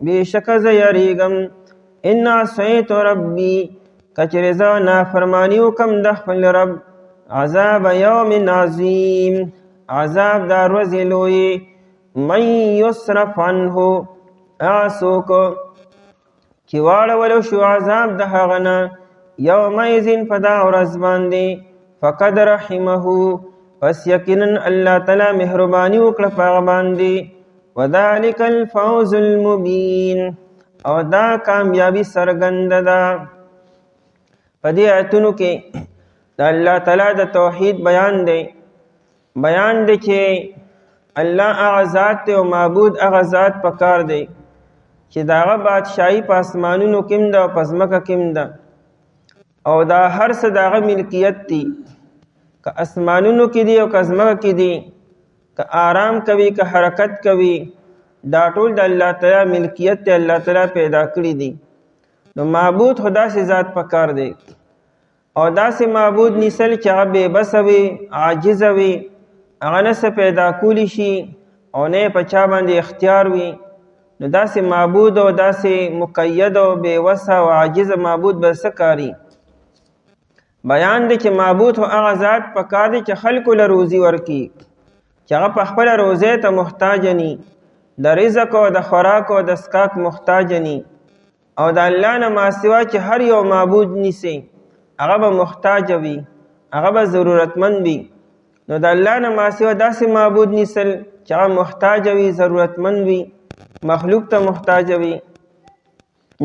بېشکه زه یریږم، ان عصیت ربی کچرې زه نافرماني وکم د خپل رب، عذاب یوم عظیم، عذاب دا ورځې لویې. من یصرف عنه هغه څوک چې واړولو شو عذاب د هغه نه، یومئذ په دا ورځ باندې، فقد رحمه پس یقینا الله تعالی مهرباني وکړه په هغه باندې. وذلک الفوز المبین، او دا کامیابی سرګنده ده. په دې آیتونو کې د الله تعالی د توحید بیان دی چې الله هغه ذات دی او معبود هغه ذات پکار دی چې د هغه بادشاهي په اسمانونو کې هم ده او په ځمکه کې هم ده او دا هر څه د هغه ملکیت دي، که اسمانونو کې دي او که ځمکه کې دي، که آرام کوي که حرکت کوي، دا ټول د الله تعالی ملکیت دی، الله تعالی پیدا کړي دي. نو معبود خو داسې ذات پکار دی او داسې معبود نیسل چې هغه بې بسه وي، عاجزه وي، هغه نه څه پیدا کولی شي او نه په چا باندې اختیار وي. نو داسې معبود او داسې مقید او بې وسه او عاجزه معبود به څه کاري؟ بیان دی چې معبود خو هغه ذات پکار دی چې خلکو له روزي ورکي، چې هغه په خپله روزۍ ته محتاج ني، د رزق او د خوراک او د څښاک محتاج ني. او د الله نه ماسوا چې هر یو معبود نیسي هغه به محتاج وي، هغه به ضرورتمند وي. نو د الله نه ماسوا داسې معبود نیسل چې هغه محتاج وي، ضرورتمند وي، مخلوق ته محتاج وي،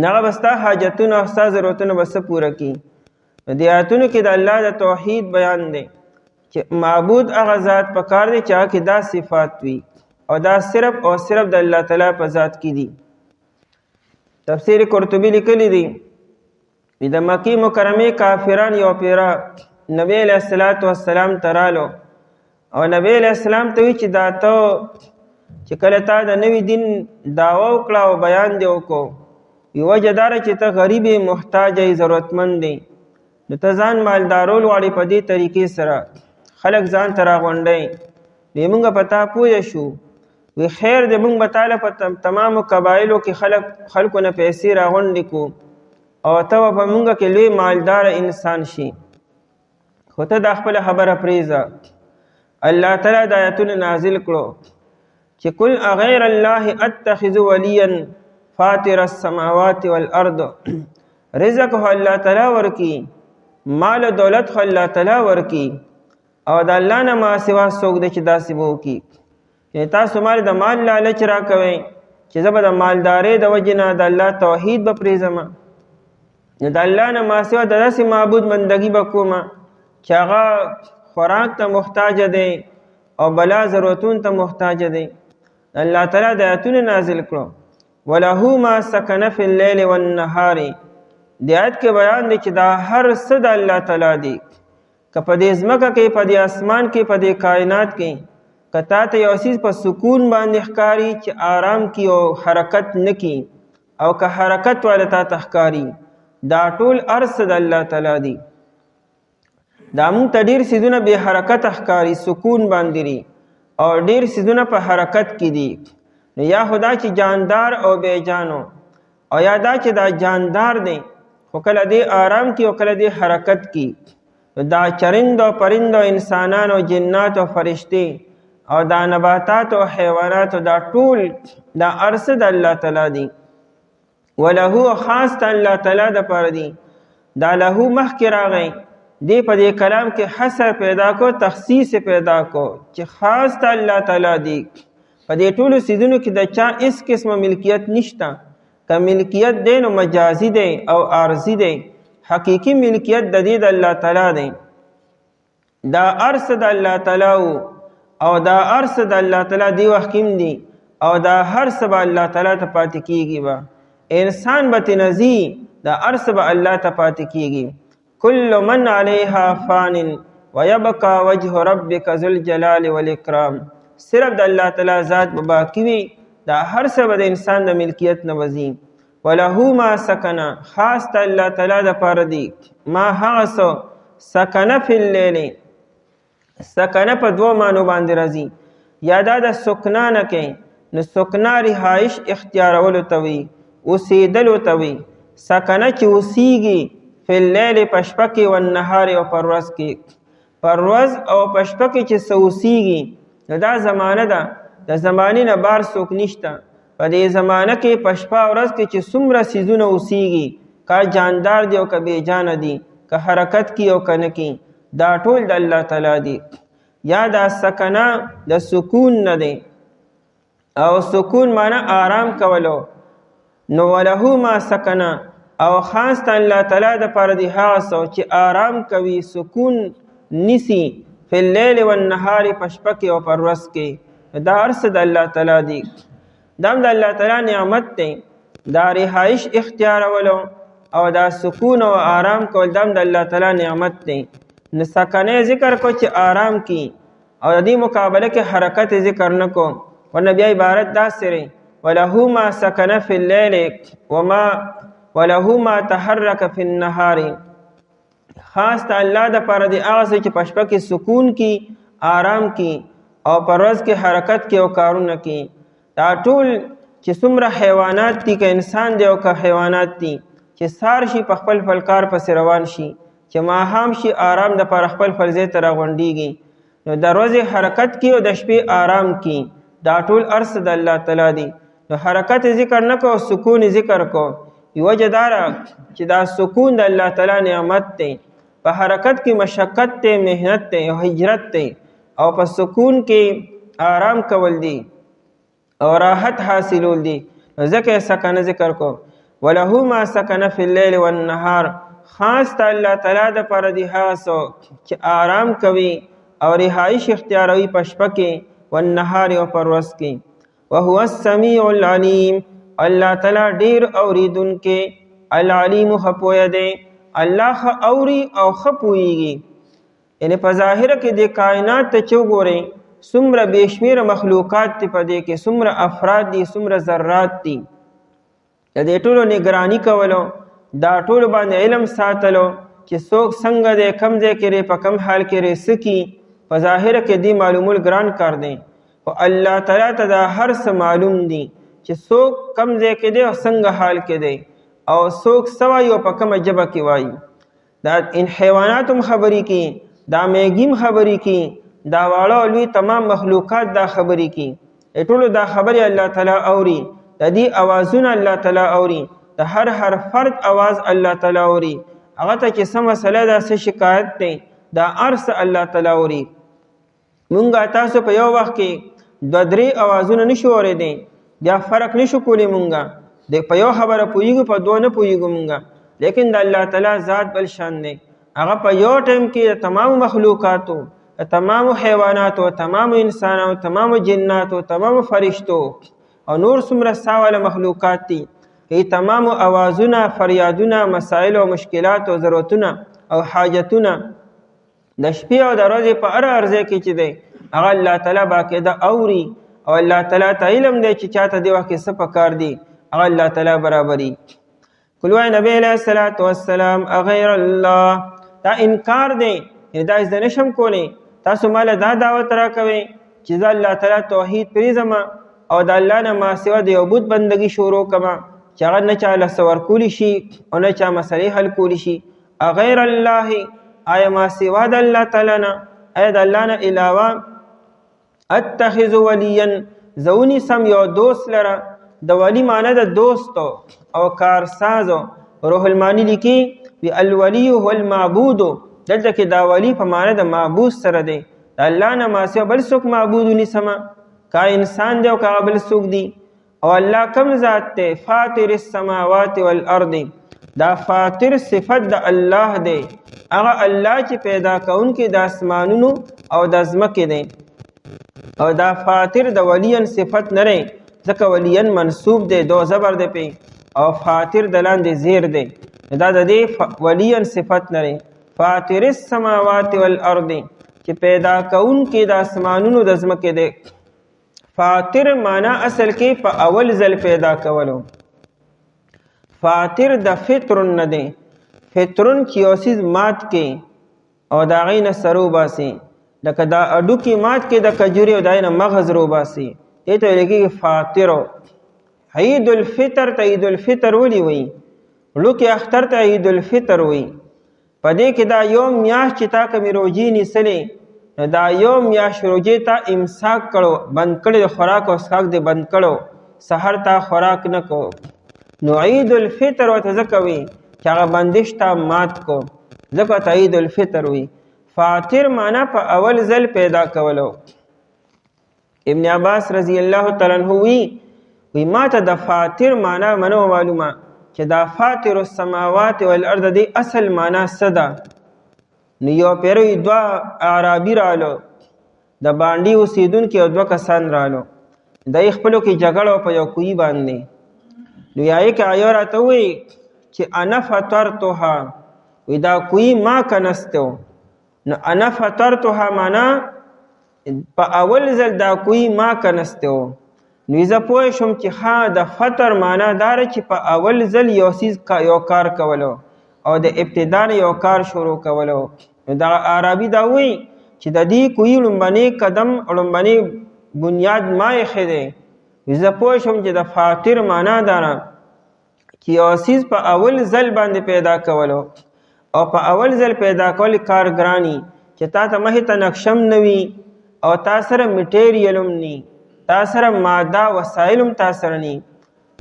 هغه به ستا حاجتونه او ستا ضرورتونه به څه پوره کړي. نو دې آیتونو کې د الله د توحید بیان دی چې معبود هغه ذات پکار دی چې هغه کې دا صفات وي او دا صرف او صرف د الله تعالی په ذات کې دي. تفسیر قرطبی لیکلی دی د مکی مکرمه کافران یو پیرا نبی علیہ الصلوۃ والسلام ترالو او نبی علیہ السلام ته چې دا ته چې کله تا د نوی دین داوا وکړه او بیان دی وکړو یو جدار چې ته غریب محتاج ای ضرورتمند دی، نو ته ځان مالدارول غواړي په دې طریقې سره خلک ځان ته راغونډئ. موږ په تا پوه شو وی خیر دې موږ به تعالی په تمامو قبایلو کې خلکو نه پیسې راغونډې کو او ته به په موږ کې لوی مالدار انسان شي. خو ته دا خپله خبره پرېږده. الله تعالی د آیتونه نازل کړو چې کل اغیر الله اتخذ ولیا فاطر السماوات والارض. رزق خو الله تعالی ورکي، مال دولت خو الله تعالی ورکي او د الله نه ما سوا څوک دی چې داسې به وکړي. تاسو مال د مال لالچ را کوئ چې زه به د مالدارۍ د وجې نه د الله توحید به پرېږدم، نو د الله نه ما سوا د داسې معبود بندګي به کومه چې هغه خوراک ته محتاج دی او بلا ضرورتون ته محتاج دی. الله تعالی د آیتونه نازل کړو وله ما سکن فی اللیل والنهار. د آیت کې بیان دی چې دا هر څه د الله تعالی دی، که په دې ځمکه کې، په دې اسمان کې، په دې کائنات کې که تا ته یو څیز په سکون باندې ښکاري چې آرام کی او حرکت نه کی، او که حرکت والا تا ته ښکاري، دا ټول هر څه د الله تعالی دی. دا موږ ته ډېر څیزونه بې حرکته ښکاري، سکون باندې دي، او ډېر څیزونه په حرکت کې دي. یا خدا چې جاندار او بې جانو، او یا دا چې دا جاندار دی خو کله دې آرام کی او کله دې حرکت کی. دا چرند او پرند او انسانان او جنات او فرشتي او دا نباتات او حیوانات دا ټول دا ارس د الله تعالی دی. وله خاص د الله تعالی د پاره دی. دا له مخکې راغی دی په دې کلام کې حصر پیدا کو، تخصیص پیدا کو چې خاص د الله تعالی دی. په دې ټولو سیدونو کې د چا اس قسمه ملکیت نشته. که ملکیت دی نو مجازي دی او عارضی دی، حقیقی ملکیت د دې د الله تعالی دی. دا ارس د الله تعالی او دا ارس د الله تعالی دی وخت کې دی او دا هر څه به الله تعالی ته پاتې کیږي. به انسان به تنزی دا ارس به الله ته پاتې کیږي. کل من علیها فان ويبقى وجه ربک ذو الجلال والاکرام. صرف د الله تعالی ذات به باقی وي، دا هر څه به د انسان د ملکیت نه وځي. وله ما سکن، خاص د الله تعالی د پاره دی ما هغه څه سکن فی اللیل. سکنه په دوه معنو باندې راځي. یا دا د سکنا نه کوي، نو سکنا رهایش اختیارولو ته وي، اوسېدلو ته وي. سکنه چې اوسیږي فی اللیل په شپه کې، والنهار او په ورځ کې. په ورځ او په شپه کې چې څه اوسیږي نو دا زمانه ده، د زمانې نه بار څوک نشته. په دې زمانه کې په شپه او ورځ کې چې څومره څیزونه اوسیږي، که جاندار دی او که بې جانه دي، که حرکت کی او که نه کی، دا ټول د الله تعالی دی. یا دا سکنه د سکون نه دی، او سکون معنی آرام کولو. نو وله ما سکنه، او خاص ته الله تعالی د پاره دی هغه څه چې آرام کوي، سکون نیسی فی اللیل والنهار، په شپه کې او په ورځ کې. دا ارس د الله تعالی دی، دا د الله تعالی نعمت دی. دا رهایش اختیارولو او دا سکون او آرام کول دا د الله تعالی نعمت دی. نو سکنه ذکر کو چې آرام کی او د دې مقابله کې حرکت ذکر نکو، ورنه بیا عبارت دا سره وله ما سکن فی اللیل وله ما تحرک فی النهار. خاص ته الله د پاره دی هغه چې په شپه کې سکون کی، آرام کی او په ورځ کې حرکت کی او کارونه کی. دا ټول چې څومره حیوانات دي، که انسان دی او که حیوانات دي، چې سار شي په خپل فلکار پسې روان شي، چې ماښام شي آرام د پر خپل فرضې ته راغونډېږي. نو د ورځې حرکت کی او د شپې آرام کی، دا ټول ارس د الله تعالی دی. نو حرکت ذکر نه کو، سکون ذکر کو. یو جداره چې دا سکون د الله تعالی نعمت دی. په حرکت کې مشقت ته، مهنت ته او هجرت ته، او په سکون کې آرام کول دی او راحت حاصلول دی. ځکه سکنه ذکر کو. وله ما سکن فی اللیل والنهار. خاص ته الله تعالی د پاره دی هغه څوک چې آرام کوي او رهایش اختیاروي په شپه کې، والنهار او په ورځ کې. وهو السمیع العلیم. الله تعالی ډیر اوریدونکی، العلیم ښه پوهه دی. الله ښه اوري او ښه پوهیږي. یعنې په ظاهره کې د کائنات ته چې وګورئ څومره بېشمېره مخلوقات دي، په دې کې څومره افراد دي، څومره ذرات دي. د دې ټولو نگرانی کولو، دا ټولو باندې علم ساتلو چې څوک څنګه دی، کم ځای کې په کم حال کې ری څه کي، په ظاهره کې دی معلومول ګران کار دی. خو الله تعالی ته دا هر څه معلوم دي چې څوک کم ځای کې دی او څنګه حال کې دی، او څوک څه وایي او په کومه ژبه کې وایي. دا حیوانات هم خبرې کوي، دا میږي هم خبرې کوي، دا واړه او لوی تمام مخلوقات دا خبرې کوي. ټولو دا خبرې الله تعالی اوري. د دې اوازونه الله تعالی اوري. د هر فرد اواز الله تعالی اوري. هغه ته چې څه مسله ده، څه شکایت دی، دا ارس الله تعالی اوري. مونږه تاسو په یو وخت کې دوه درې اوازونه نشو اورېدی، بیا فرق نشو کولی. مونږه د په یو خبره پوهیږو، په دوه نه پوهیږو مونږه. لیکن د الله تعالی ذات بل شان دی. هغه په یو ټایم کې د تمامو مخلوقاتو، تمامو حیواناتو، تمامو انسانانو، تمامو جناتو، تمامو فرشتو او نور څومره ساواله مخلوقات دي، ای تمامو اوازونه، فریادونه، مسائل او مشکلات او ضرورتونه او حاجتونه د شپې او د ورځې په هر ځای کې چې دی هغه الله تعالی باقاعده اوري. او الله تعالی ته علم دی چې چاته دې وخت کې څه پکار دي، هغه الله تعالی برابري. کلوه نبی علیه الصلاۃ والسلام اغیر الله. دا انکار دی، دا زه نشم کولی. تاسو مال دا دعوت راکوئ چې زه الله تعالی توحید پرېږدم او د الله نه ما سوا د یو بت بندګي شروع کړم چې هغه نه چا له څه ورکولی شي او نه چا مسلې حل کولی شي. اغیر الله، آیا ما سوا د الله تعالی نه، آیا د الله نه علاوه اتخذ ولیا، زه ونیسم یو دوست لره. د ولی معنی د دوستو او کارسازو. روح المانی لیکي وی الولی هو المعبود. دلته کې دا ولی په معنی د معبود سره دی. د الله نه ما سوا بل څوک معبود ونیسم، کا انسان دی او کا بل څوک دی. او الله کم ذات دی؟ فاطر السماوات والارض. دا فاطر صفت د الله دی. هغه الله چې پیدا کوونکی د اسمانونو او د ځمکې دی. او دا فاطر د ولین صفت نه دی، ځکه ولین منصوب دی، دو زبر دی پی، او فاطر د لاندې زیر دی. دا د دې ولین صفت نه دی. فاطر السماوات والارض، چې پیدا کوونکی د اسمانونو د ځمکې دی. فاطر معنا اصل کې په اول ځل پیدا کولو. فاطر د فطرن نه دی. فطرن چې یو څیز مات کې او د هغې نه سر وباسي، لکه دا اډوکي مات کې د کجوري او د هغې نه مغز روباسي، دې ته ویل کېږي فاطرو. عید الفطر ته عید الفطر ولې وایي؟ وړوکي اختر ته عید الفطر وایي. په دې کې دا یو میاشت چې تا کمې روجې نیسلې، دا یو میاشت روجې تا امساک کړو، بند کړی، د خوراک او څښاک دې بند کړو، سحر تا خوراک نه کو. نو عید الفطر ورته ځکه وایي چې هغه بندش تا مات کو، ځکه ته عید الفطر وایي. فاطر معنا په اول ځل پیدا کولو. ابن عباس رضی الله تعالی عنہ وی ما ته د فاطر معنا منو معلومه چې دا فاطر السماوات والارض دی اصل معنا څه ده. نو یو پیروي دوه اعرابي رالو، د باندې اوسیدونکي او 2 کسان رالو د خپلو کې جګړه په یو کوی باندې نو یای کې آیا راته وی چې انا فطرتها وی دا کوی ما کنستو نو انا فطرتها معنا په اول ځل دا کوی ما کنستو نو زه پوه شم چې ها د فطر معنا دار چې په اول ځل یو کار کولو او د ابتدا یو کار شروع کولو دا عربي دا وی چې د دې کوی لومبني قدم لومبني بنیاد ما یې خده زه پوه شم چې د فاطر معنا دارا چې یو سیز په اول ځل باندې پیدا کولو او په اول ځل پیدا کول کارګرانی چې تا ته مخې ته نقشم نوي او تا سره میټیریلم ني تا سره ماده وسایلم تا سره ني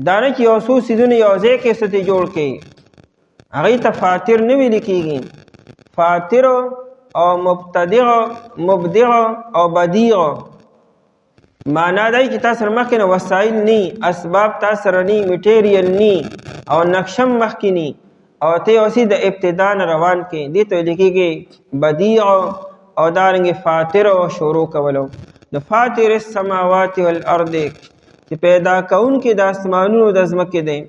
دا نه چې یو څو سیزونه یو ځای کې ستې جوړ کړي هغې ته فاطر نه ویل کېږي فاطر او مبدع او بدیع معنا دی چې تا سره مخکې نه وسایل ني اسباب تا سره ني میټیریل ني او نقشم مخکې ني او ته اوسې د ابتدا نه روان کې دې ته ویل کېږي بدیع او دارنګې فاطر او شروع کولو د فاطر السماوات والارض چې پیدا کوونکی د اسمانونو د ځمکې دی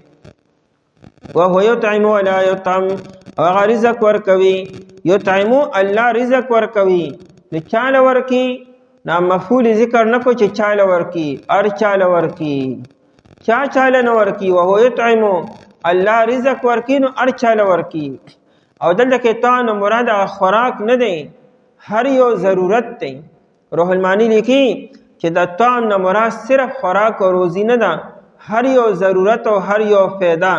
وهو یطعم ولا یطعم او هغه رزق ورکوي یطعمو الله رزق ورکوي نو چاله ورکي نا مفعول ذکر نکو چې چاله ورکی ار چاله ورکی چاله نه ورکی وهو یطعمو الله رزق ورکی نو ار چاله ورکی او دلته کې تا نو مراد خوراک نه دی هر یو ضرورت دی روح المانی لیکي چې د تا نو مراد صرف خوراک او روزی نه ده هر یو ضرورت او هر یو فایده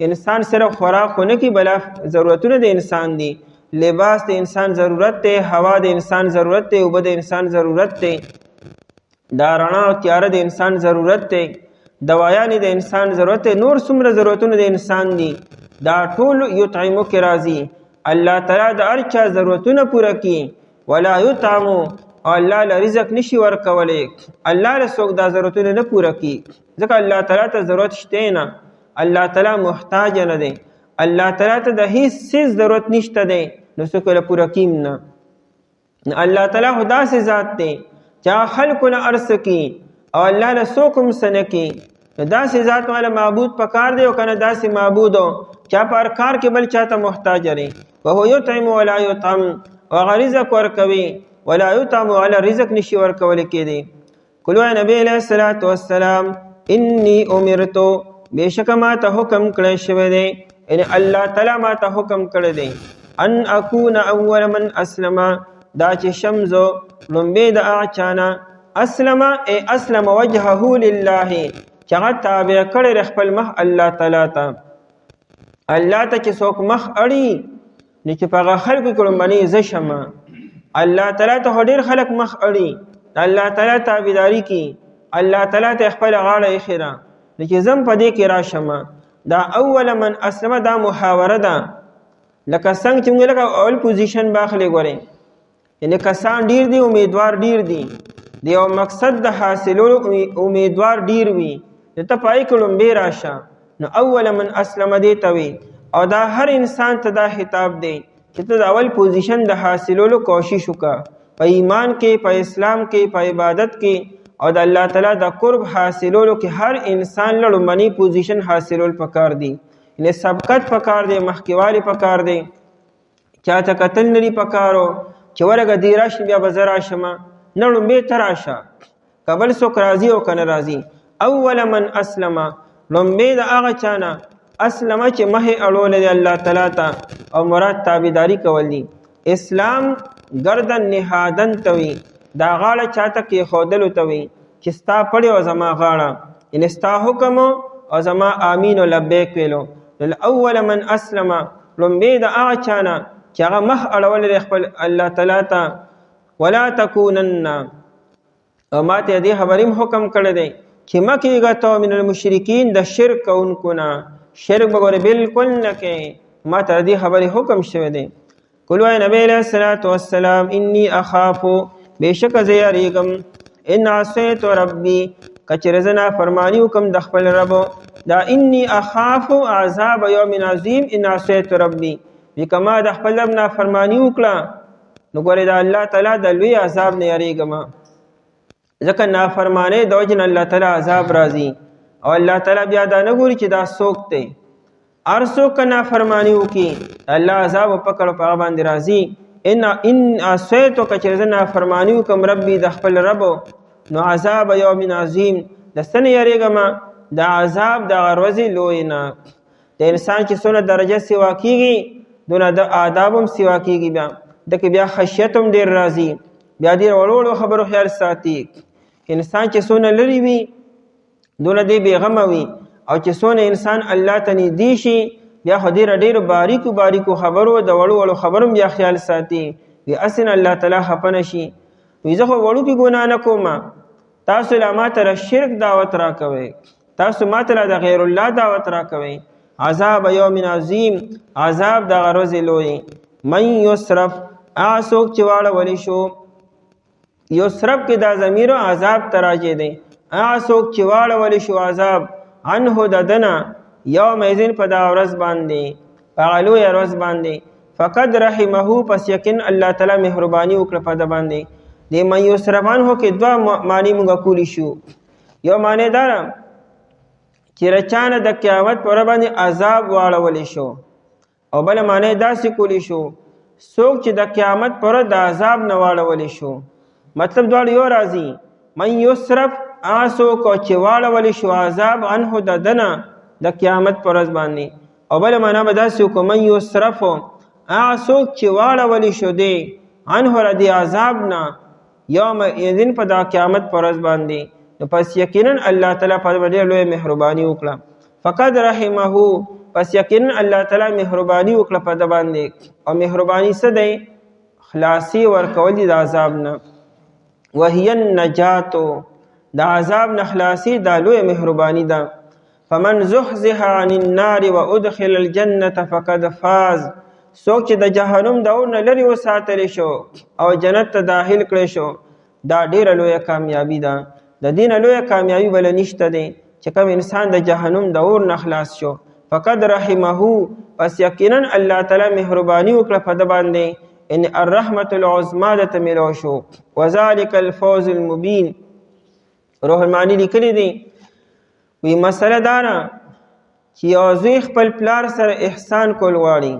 انسان صرف خوراک نه کی بلا ضرورتونه د انسان دي لباس د انسان ضرورت دی هوا د انسان ضرورت دی اوبه د انسان ضرورت دی دا رڼا او تیاره د انسان ضرورت دی دوايانې د انسان ضرورت دی نور څومره ضرورتونه د انسان دي دا ټول یطعمو کې راځي الله تعالی د هر چا ضرورتونه پوره کړي ولا یطعمو او الله له رزق نشي ورکولی الله له څوک دا ضرورتونه نه پوره کړي ځکه الله تعالی ته ضرورت شته نه الله تعالی محتاج نه دی الله تعالی ته د هیڅ څیز ضرورت نشته دی نو څوک له پوره کیم نه الله تعالی خدا سے ذات دی چې خلقونه ارس کی او الله له څوک هم څه نه کوي داسې ذات والا معبود پکار دی او کنه داسې معبود چا پر کار کې بل چاته محتاج دی وهو یطعم ولا یطعم او رزق ورکوي ولا یطعم ولا رزق نشي ورکول کېدی کلو نبی علیہ الصلوۃ والسلام انی امرت بیشک ما ته حکم کړی شوی دی ان الله تعالی ما ته حکم کړی دی ان اكون اول من اسلم دا چې شمزو لومبه د اچانا اسلم ای اسلم وجهه لله چې هغه تابع کړی خپل مخ الله تعالی ته الله ته چې څوک مخ اړي نو چې په خلکو کې باندې ز شمه الله تعالی ته ډېر خلک مخ اړي الله تعالی تابعداري کوي الله تعالی ته خپل غاړه اخره نو چې زم په دې کې راشم دا اول من اسلم دا محاوره ده لکه څنګه چې موږ لکه اول پوزیشن باخلې غوري یعنی کسان ډیر دي امیدوار ډیر دي د یو مقصد د حاصلولو امیدوار ډیر وي ته پای کولم به راشه نو اول من اسلم دی توي او دا هر انسان ته دا خطاب دی چې ته د اول پوزیشن د حاصلولو کوشش وکړه په ایمان کې په اسلام کې په عبادت کې او د الله تعالی د قرب حاصلولو کې هر انسان لړمنی پوزیشن حاصلول پکار دی یعنی سبقت پکار دی مخکیوالی پکار دی چاته قتل نری پکارو چې ورګه دی راش بیا بازار شمه نړم به تراشه قبل سو راضی او کنه راضی اول من اسلم لومبه د هغه چانه اسلم چې مه اړول دی الله تعالی ته او مراد تابعداري کول دي اسلام گردن نهادن توي دا غاړه چاته کې خودلو توي چې ستا پړې او زما غاړه ان ستا حکم او زما امین او لبیک ویلو الاول من اسلم لومبه د هغه چانه چې هغه مخ اړول خپل الله تعالی ته ولا تکونن او ماته دې خبریم حکم کړی دی چې مکیږه تو من المشرکین د شرک کوونکو نه شرک بګوره بالکل نه کې ماته دې خبرې حکم شوی دی قلوا نبی علیہ الصلوۃ والسلام انی اخاف بیشک زیریګم ان عصیت ربی کچرزنا فرمانی حکم د خپل رب دا انی اخاف عذاب یوم عظیم ان عصیت ربی وکما د خپل رب نه فرمانی وکړه نو ګورې د الله تعالی د لوی عذاب نه یریږم ځکه نافرمانۍ د وجې نه الله تعالی عذاب راځي او الله تعالی بیا دا نه ګوري چې دا څوک دی هر څوک که نافرماني وکړي الله عذاب او پکړ په هغه باندې راځي ان عصیتو که چېرې زه نافرماني وکړم ربي د خپل رب نو عذاب یوم عظیم د څه نه یریږم د عذاب د هغه ورځې لوی نه د انسان چې څونه درجه سوا کېږي دونه د آداب هم سوا کېږي بیا دکې بیا خشیت هم ډېر راځي بیا ډېر وړو وړو خبرو خیال ساتي انسان چې څونه لرې وي دونه دی بېغمه وي او چې څونه انسان الله ته نږدې شي بیا خو ډېرو باریکو باریکو خبرو د وړو وړو خبرو بیا خیال ساتي وي هسې نه الله تعالی خفه نه شي وي زه خو وړوکې ګناه نه کوم تاسو لا ما ته شرک دعوت راکوئ تاسو ما ته لا د غیر الله دعوت راکوئ عذاب یوم عظیم عذاب د هغه ورځې لوی من یصرف هغه څوک چې واړولی شو یصرف کې دا ضمیر عذاب ته راجع دی هغه څوک چې واړولی شو عذاب عنه د ده نه یومئذ په دغه ورځ باندې په هغه لویه ورځ باندې فقد رحمه پس یقین الله تعالی مهرباني وکړه په ده باندې د من یصرف عنه کې دوه معنی موږ کولی شو یو معنی دا ده چې رچانه د قیامت په ورځ باندې عذاب واړولی شو او بله معنی داسې کولی شو څوک چې د قیامت په ورځ د عذاب نه واړولی شو مطلب دواړه یو راځي من یصرف هغه څوک چې واړولی شو عذاب عنه د ده نه د قیامت په ورځ باندې او بله معنا به داسې وکړو من یصرف هغه څوک چې واړولی شو دی عنه د عذاب نه یومئذ په دا قیامت په ورځ باندې نو پس یقینا الله تعالی په ډېر لوی مهرباني وکړه فقد رحمه پس یقینا الله تعالی مهرباني وکړه په ده باندې او مهرباني څه دی خلاصي ورکول دي د عذاب نه وهي النجات د عذاب نه خلاصي دا لوی مهرباني ده فمن زحزح عن النار وادخل الجنه فقد فاز څوک چې د جهنم د اور نه لرې وساتلی شو او جنت ته داخل کړی شو دا ډېره لویه کامیابي ده د دې نه لویه کامیابي بله نشته دی چې کوم انسان د جهنم د اور نه خلاص شو فقد رحمه پس یقینا الله تعالی مهرباني وکړه په ده باندې ان الرحمة العظمى ده ته میلو شو وذلك الفوز المبین روح المعانی لیکلی دی وی مسله دا نه چې یو زوی خپل پلار سره احسان کول غواړي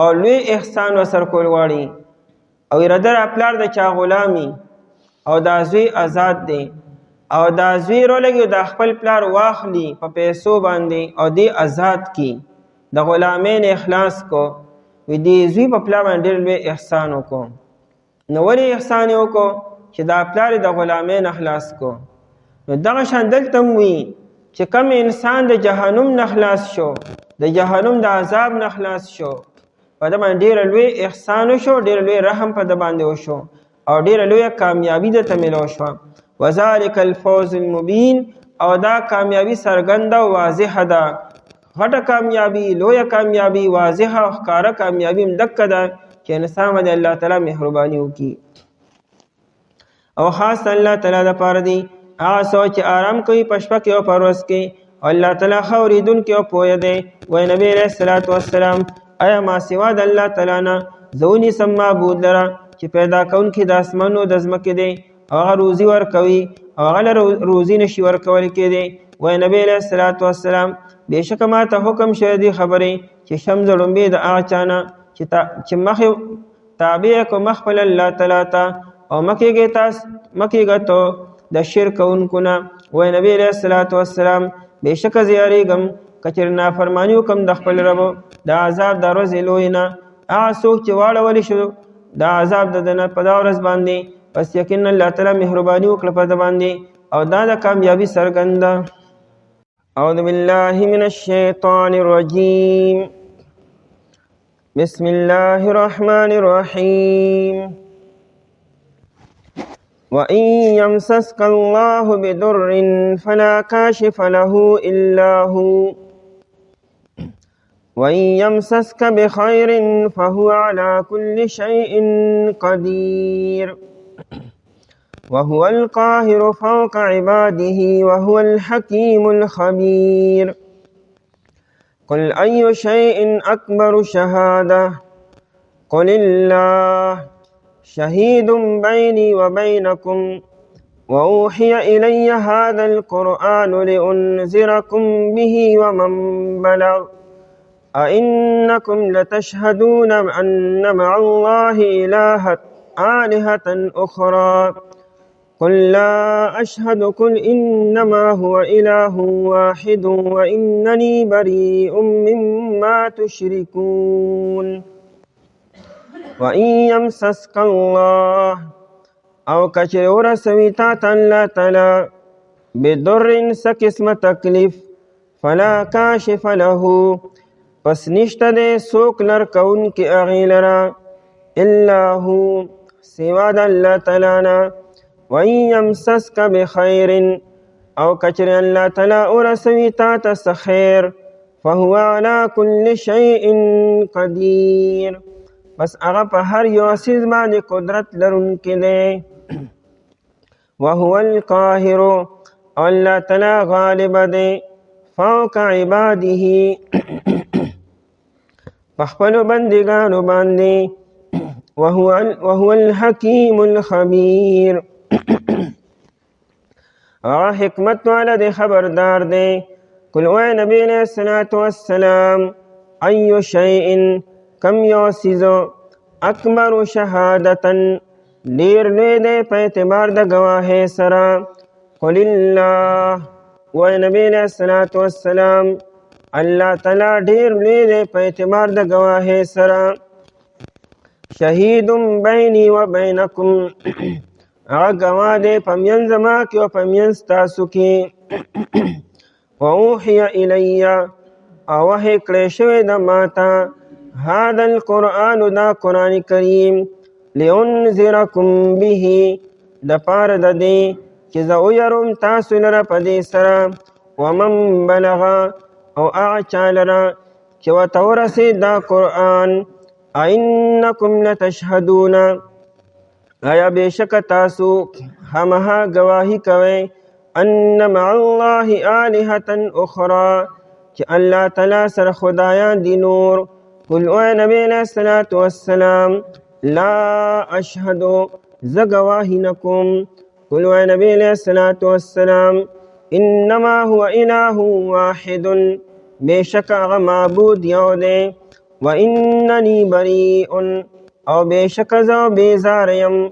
او لوی احسان ورسره کول غواړي او اراده را پلار د چا غلامي او دا زوی آزاد دی او دا زوی رولګي د خپل پلار واخلي په پیسو باندې او دی آزاد کی د غلامین اخلاص کو وی دی زوی په پلار باندې ډېر لوی احسان وکړو نو ولې احسان یې وکړو چې دا پلار د غلامین اخلاص کو نو دغه شان دلته وی چې کوم انسان د جهنم نه خلاص شو د جهنم د عذاب نه خلاص شو په ده باندې ډېره لوی احسان وشو ډېر لوی رحم په ده باندې وشو او ډېره لویه کامیابي ده ته میلو شوه وذلک الفوز المبین او دا کامیابي څرګنده او واضحه ده غټه کامیابي لویه کامیابي واضحه او ښکاره کامیابي هم دکه ده چې انسان باندې الله تعالی مهرباني وکړي او خاص الله تعالی دپاره دی هغه څوک چې آرام کوي په شپه کې او په ورځ کې او الله تعالی ښه اورېدونکی او پوهه دی وایي نبي علیه الصلاة والسلام آیا ما سوا د الله تعالی نه زه ونیسم معبود لره چې پیدا کوونکی د اسمانو د ځمکې دی او هغه روزي ورکوي او هغه له روزي نشي ورکولی کېدی وایي نبي علیه الصلاة والسلام بېشکه ما ته حکم شوی دی خبرې چې شمس ړومبې د هغه چا نه چې مخې تابع کو مخ خپل الله تعالی ته او مکېږه ته د شرک کوونکو نه وایي نبي علیه الصلاة والسلام بېشکه زه یارېږم که چېرې نافرماني وکړم د خپل رب د عذاب د ورځې لویې نه هغه څوک چې واړولی شو د عذاب د ده نه په دا ورځ باندې پس یقینا الله تعالی مهرباني وکړه په ده باندې او دا د کامیابي څرګنده اعوذ بالله من الشیطان الرجیم بسم الله الرحمن الرحیم وَإِن يَمْسَسْكَ اللَّهُ بِضُرٍّ فَلَا كَاشِفَ لَهُ إِلَّا هُوَ وَإِن يَمْسَسْكَ بِخَيْرٍ فَهُوَ عَلَى كُلِّ شَيْءٍ قَدِيرٌ وَهُوَ الْقَاهِرُ فَوْقَ عِبَادِهِ وَهُوَ الْحَكِيمُ الْخَبِيرُ قُلْ أَيُّ شَيْءٍ أَكْبَرُ شَهَادَةً قُلِ اللَّهُ شهيد بيني وبينكم وأوحي إلي هذا القرآن لأنذركم به ومن بلغ أئنكم لتشهدون أن مع الله آلهة أخرى قل لا أشهد قل إنما هو إله واحد وإنني بريء مما تشركون وإن يمسسك الله أو کچر ورسوی تاتا اللہ تعالی بدر سقسم تکلیف فلا کاشف له پس نشت دے سوک لرکون کی اغیلرا الا هو سوا دا اللہ تعالینا وإن يمسسك بخير او کچر اللہ تعالی ورسوی تاتا سخیر فهو على كل شيء قدير بس اغا پا ہر یو سیز باندې قدرت لرن کے دے وهو القاهر اللہ تعالی غالب دے فوق عباده پخپلو بندگانو باندے وهو الحکیم الخبیر حکمت والا دے خبردار دے قل اے نبی علیہ السلام ایو شیئن کم یو سیزو اکبر شہادتن دیر لوی دے پہ اعتبار دا گواہ سرا قل اللہ و نبی علیہ السلام اللہ تعالی دیر لوی دے پہ اعتبار دا گواہ سرا شہید بینی و بینکم آغا گواہ دے پمین زما کی و پمین ستاسو کی و اوحی الی اوحی کلیشوی دا ماتا هذا القرآن دا قرآن کریم لِأُنذِرَكُمْ بِهِ دا پار دا دے چیزا اویرم تاسو لرا پدی سرا ومن بلغا او اعچا لرا چیو تورسی دا قرآن اینکم لتشہدون آیا بے شک تاسو ہمہا گواہی کوئے ان مع اللہ آلہتا اخرى چی اللہ تعالی سر خدایان دی نور قل اے نبی علیہ السلام لا اشہدو زگواہی نکم قل اے نبی علیہ السلام انما هو الہ واحد بے شک اغا معبود یو دے واننی بریء او بے شک زو بیزاریم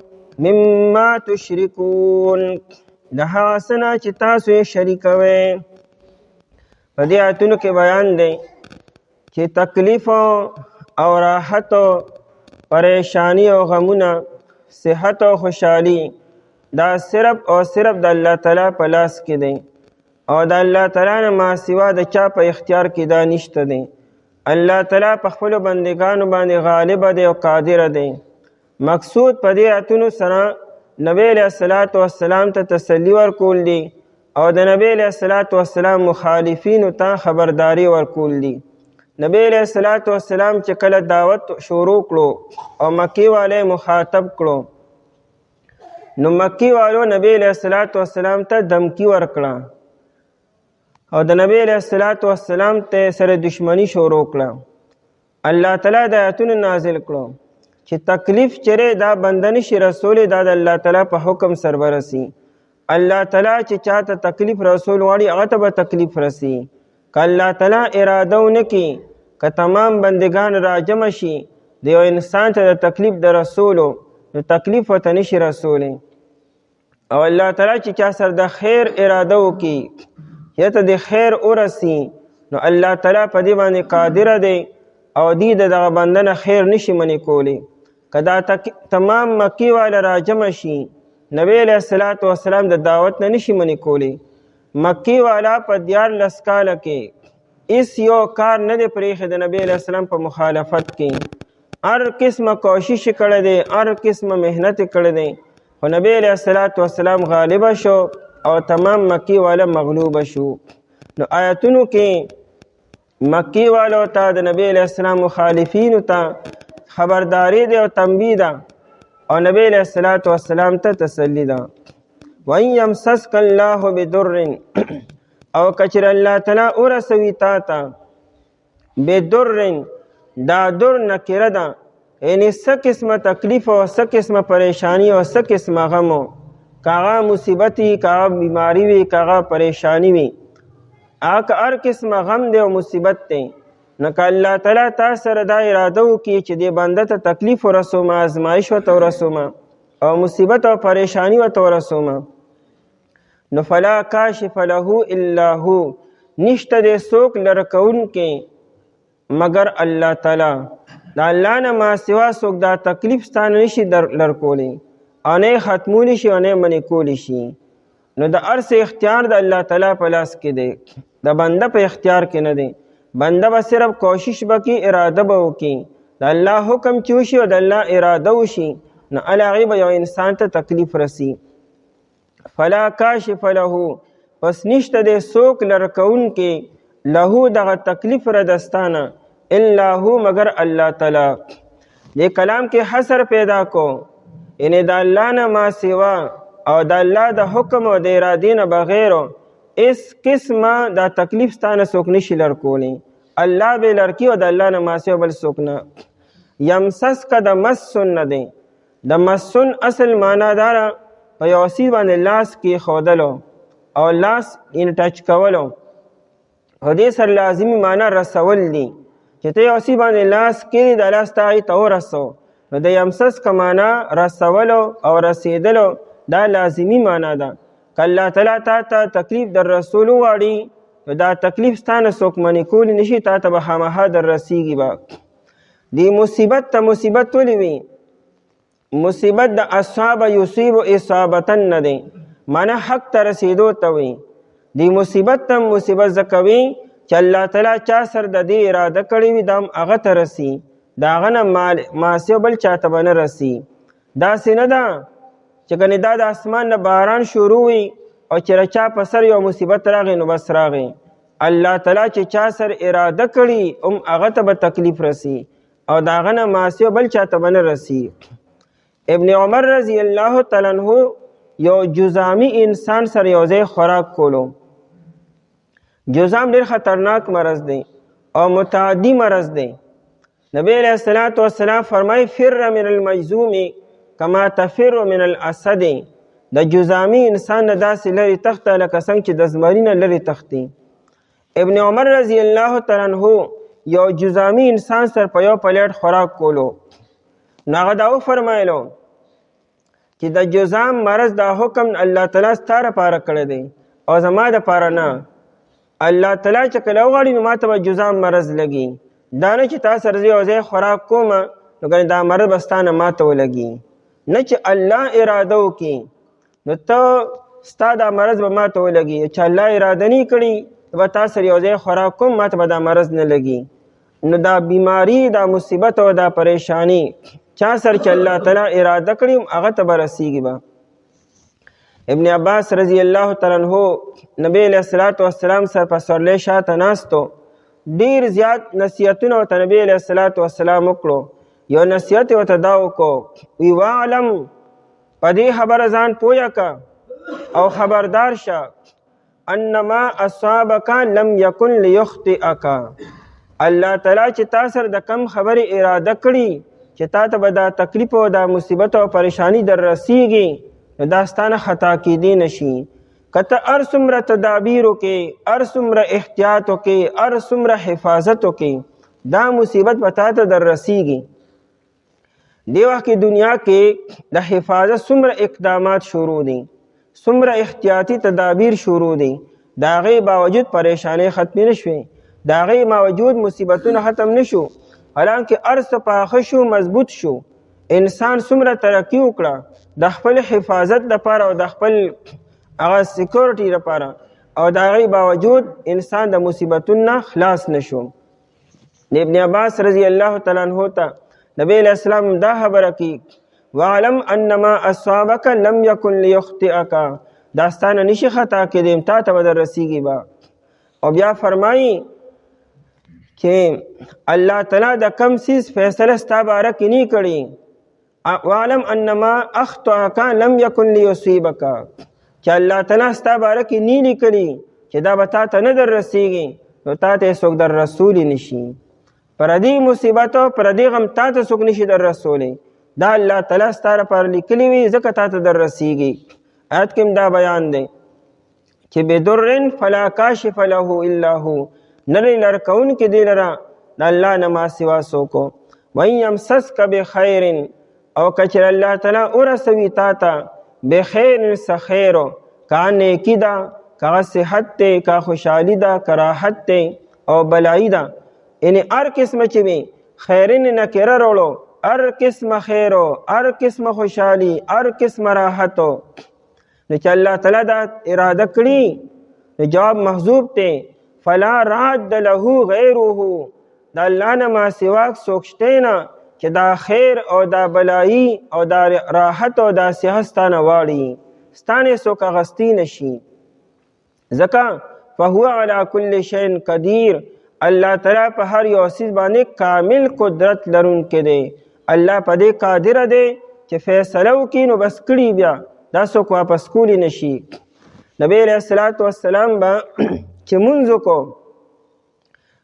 مما تشرکون دہا سنا چتاسو شریکوے پدی آیتونو کے بیان دے کہ تکلیف او راحت و پریشانی و غمونه صحت و خوشحالی دا صرف او صرف دا اللہ تعالی په لاس کې دی او دا اللہ تعالی نه ما سوا د چا په اختیار کې دا نشته دی اللہ تعالی په خپلو بندگانو باندې غالب دی او قادر دی مقصود په دې آیتونو سره نبی علیہ السلام ته تسلی ورکول دی او د نبی علیہ السلام مخالفینو ته خبرداری ورکول دی نبی علیہ السلام چې کله دعوت شروع کړو او مکی والے مخاطب کړو نو مکی والو نبی علیہ السلام ته دمکی ورکړه او د نبی علیہ السلام ته سره دشمنی شروع کړه الله تعالی د آیتونو نازل کړو چې تکلیف چره دا بندنی شي رسول دا د الله تعالی په حکم سرورسی الله تعالی چې چاته تکلیف رسول واړي هغه ته به تکلیف رسی که الله تعالی اراده ونکي که تمام بندگان راجم شي د یو انسان ته د تکلیف د رسولو نو تکلیف ورته نشي رسولی او الله تعالی چې چا سره د خیر اراده وکړي یا ته د خیر ورسی نو الله تعالی په دې باندې قادر دی او دې د دغه بنده نه خیر نشي منې کولی که دا تمام مکی والا راجم شي نبی علیہ السلام د دعوت نه نشي منې کولی مکی والا په 14 کاله کې اس یو کار نه دی پریښی د نبی علیہ السلام په مخالفت کې هر قسمه کوشش کړی دی هر قسمه محنت کړی دی خو نبی علیہ السلام غالب شو او تمام مکی والا مغلوب شو نو آیتونو کې مکی والو ته د نبی علیہ السلام مخالفینو ته خبرداری دی او تنبیه ده او نبی علیہ السلام ته تسلی ده وَإِن يَمْسَسْكَ اللَّهُ بِضُرٍّ او کچر اللہ تعالی ورسوی تا تا بدر دا در نکره دا یعنی څه قسمه تکلیف او څه قسمه پریشانی او څه قسمه غم و که هغه مصیبت وي که هغه بیماري وي که هغه پریشانی وي هغه که هر قسمه غم دی او مصیبت دی نو که الله تعالی تا سره دا اراده وکړي چې دې بنده ته تکلیف ورسومه ازمایش ورته ورسومه او مصیبت او پریشانی ورته ورسومه نو فلا کاشف له الا هو نشته دی څوک لره کوونکی مگر الله تعالی د الله نه ما سوا څوک دا تکلیف ستانه نشي لر کولی او نه ختمولی شي او نه منې کولی شي نو د هر څه اختیار د الله تعالی په لاس کې دی د بنده په اختیار کې نه دی بنده به صرف کوشش وکړي اراده به وکړي د الله حکم چې وشي او د الله اراده وشي نو هغې به یو انسان ته تکلیف رسي فلا کاشف له پس نشته دی څوک لره کوونکی له دغه تکلیف ردستانه الا هو مگر الله تعالی دې کلام کې حصر پیدا کو یعنی د الله نه ما سوا او د الله د حکم او د ارادې نه بغیر اس قسمه دا تکلیف ستانه څوک نشي لر کولی الله به لرکي او د الله نه ما سوا بل څوک نه یمسسک د مسن نه دی د مسن اصل معنا داره په یو څیز باندې لاس کې ښودلو او لاس یې ټچ کولو او دې سره لازمي معنا رسول دي چې ته یو څیز باندې لاس کې د لاس ته هغې ته ورسو نو د یمسسک معنا رسولو او رسیدلو دا لازمي معنا ده که الله تعالی تا ته تکلیف در رسول وغواړي نو دا تکلیف ستانه څوک منې کولی نشي تا ته به خامخا در رسیږي به دې مصیبت ته مصیبت ولې وي مصیبت د اصحاب یصیب اصابتن نه دی معنی حق ته رسیدو ته وي دې مصیبت ته مصیبت ځکه وي چې الله تعالی چا سره د دې اراده کړې وي دا هم هغه ته رسي د هغه نه ماسیو بل چاته به نه رسي داسې نه ده چې ګنې دا د اسمان نه باران شروع وي او چې چا په سر یو مصیبت راغی نو بس راغی الله تعالی چې چا سر اراده کړي هم هغه ته به تکلیف رسي او د هغه نه ماسیو بل چاته به نه رسي ابن عمر رضی الله تعالی عنہ یو جزامی انسان سره یو ځای خوراک کولو جزام ډېر خطرناک مرض دی او متعدی مرض دی نبی علیہ السلام فرمای فر من المجزوم کما تفر من الاسد د جزامی انسان نه داسې لرې تخته لکه څنګه چې د زمري نه لرې تښتي ابن عمر رضی الله تعالی عنہ یو جزامی انسان سره په یو پلیټ خوراک کولو نو هغه دا وفرمایلو چې د جزام مرض دا حکم الله تعالی ستا لپاره کړی دی او زما دپاره نه الله تعالی چې کله وغواړي نو ما ته به جزام مرض لګي دا نه چې تا سره زه یو ځای خوراک کومه نو ګنې دا مرض به ستا نه ما ته ولګي نه چې الله اراده وکړي نو ته ستا دا مرض به ما ته ولګي چې الله اراده نه کړي به تا سره یو ځای خوراک کوم ما ته به دا مرض نه لګي نو دا بیماری دا مصیبت او دا پریشانی چا سره چې الله تعالی اراده کړي هغه ته به رسیږي به ابن عباس رضی الله تعالی عنہ نبی علیہ السلام سره په سورلی شاته ناستو ډیر زیات نصیحتونه ورته نبی علیہ السلام وکړو یو نصیحت ورته دا وکړو وی واعلم په دې خبره ځان پویه که او خبردار شه انما اصابک لم یکن لیخطئک الله تعالی چې تا سره د کم خبرې اراده کړي چې تا ته به دا تکلیف او دا مصیبت او پریشانی در رسیږي نو دا ستانه خطا کیدی نشي که ته هر څومره تدابیر وکړې هر څومره احتیاط وکړې هر څومره حفاظت وکړې دا مصیبت به تا ته در رسیږي دې وخت کې دنیا کې د حفاظت څومره اقدامات شروع دي څومره احتیاطي تدابیر شروع دي د هغې باوجود پریشانۍ ختمې نه شوې د هغې باوجود مصیبتونه ختم نه شو حالانکه هر څه پاخه شو مضبوط شو انسان څومره ترقي وکړه د خپل حفاظت لپاره او د خپل هغه سیکورټي لپاره او د هغې باوجود انسان د مصیبتونو نه خلاص نشو د ابن عباس رضی الله تعالی عنہ ته نبی علیہ السلام دا خبره کی وعلم انما اصابک لم یکن لیخطئک دا ستانه نشي خطا کېدی تا ته به در رسیږي به او بیا فرمایي چې الله تعالی د کم څیز فیصله ستا باره کې نه کړي وعلم انما اخطأک لم یکن لیصیبک چې الله تعالی ستا باره کې نه لیکلي چې دا به تا ته نه در رسیږي نو تا ته څوک در رسولی نشي پردی مصیبت او پردی غم تا ته څوک نشي در رسولی، دا الله تعالی ستا لپاره لیکلي وي ځکه تا ته در رسیږي. آیت کې دا بیان دی چې بدرن فلا کاشف له الا هو، نری لر کوونکي دی لره د الله نه ما سوا څوک. وان یمسسک بخیر، او کچر الله تعالی ورسوي تا ته بخیر څه خیر، که نیکي ده، که صحت دی، که خوشحالي ده، که راحت دی او بلایی ده، یعنی هر قسمه چې وي خیرین نکره راوړو، هر قسمه خیرو، هر قسمه خوشحالي، هر قسمه راحتو، نو چې الله تعالی دا اراده کړي نو جواب محذوب دی. فلا راد له غیره، دا الله نه ما سوا څوک شته نه چې دا خیر او دا بلایی او دا راحت او دا صحت ستانه واړي، ستانه څوک اغستی نشي. ځکه فهو علی کل شیء قدیر، الله تعالی په هر یو څیز باندې کامل قدرت لرونکی دی. الله په دې قادر دی چې فیصله وکړي نو بس کړي، بیا دا څوک واپس کولی نشي. نبی علیہ الصلوۃ والسلام به چې مونځ وکړو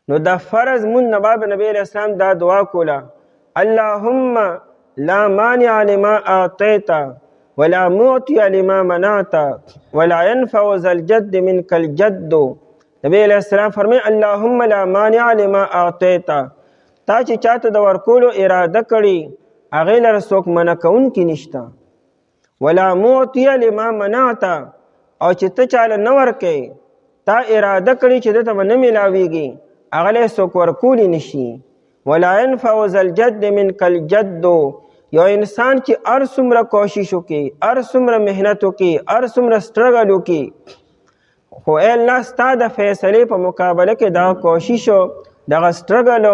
نو د فرض مونځ نه بعد نبی علیہ السلام دا دعا کوله، اللهم لا مانع لما اعطیت ولا معطی لما منعت ولا ينفع ذا الجد منك الجد. نبی علیہ السلام فرمای اللهم لا مانع لما اعطیت، تا چې چاته د ورکولو اراده کړي هغې لره څوک منع کوونکي نشته، ولا معطی لما منعت، او چې ته چاله نه ورکوې تا اراده کړي چې دته به نه میلاویږي هغه له څوک ورکولی نشي. ولا ينفع ذا الجد منك الجد، یو انسان چې هر څومره کوشش وکړي، هر څومره محنت وکړي، هر څومره سټرګل وکړي، خو ای الله ستا د فیصلې په مقابله کې دغه کوشش او دغه سټرګل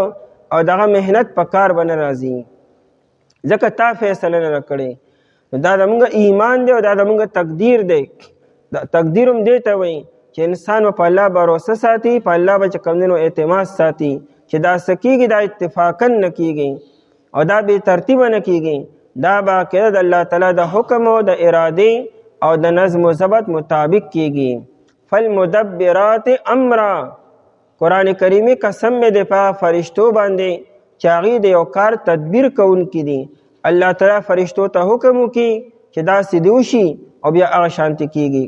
او دغه محنت په کار به نه راځي، ځکه تا فیصله نه کړې. دا زموږ ایمان دی او دا زموږ تقدیر دی. تقدیر هم دې ته وایي چې انسان په الله باور ساتي، په الله به چې کوم دی نو اعتماد ساتي چې دا څه کېږي دا اتفاقا نه کېږي او دا بې ترتیبه نه کېږي، دا باقاعده د الله تعالی د حکم او د ارادې او د نظم و ضبط مطابق کېږي. فالمدبرات امرا، قرآن کریمی قسم مې دی په فرشتو باندې چې هغې د یو کار تدبیر کوونکي دي. الله تعالی فرشتو ته حکم وکړي چې داسې دې وشي او بیا هغه شانتې کېږي.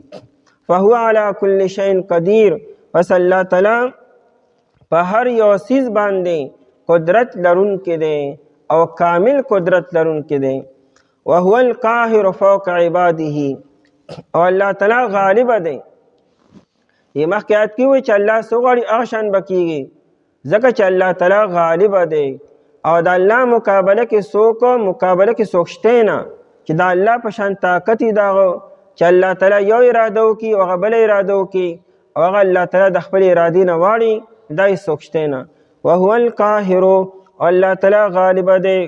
فهو علی کل شیء قدیر، پس الله تعالی په هر یو څیز باندې قدرت لرونکی دی او کامل قدرت لرونکی دی. وهو القاهر فوق عباده، او الله تعالی غالب دی. یہ مخکې آیت کې وایي چې الله څه غواړي هغه شان به کېږي، ځکه چې الله تعالی غالب دی او د الله مقابله کې څوک شته نه چې د الله په شان طاقت یې دغه چې الله تعالی یو اراده وکړي او هغه بله اراده وکړي او هغه الله تعالی د خپل ارادې نه واړي، دا یې څوک شته نه. وهو القاهر، الله تعالی غالب دی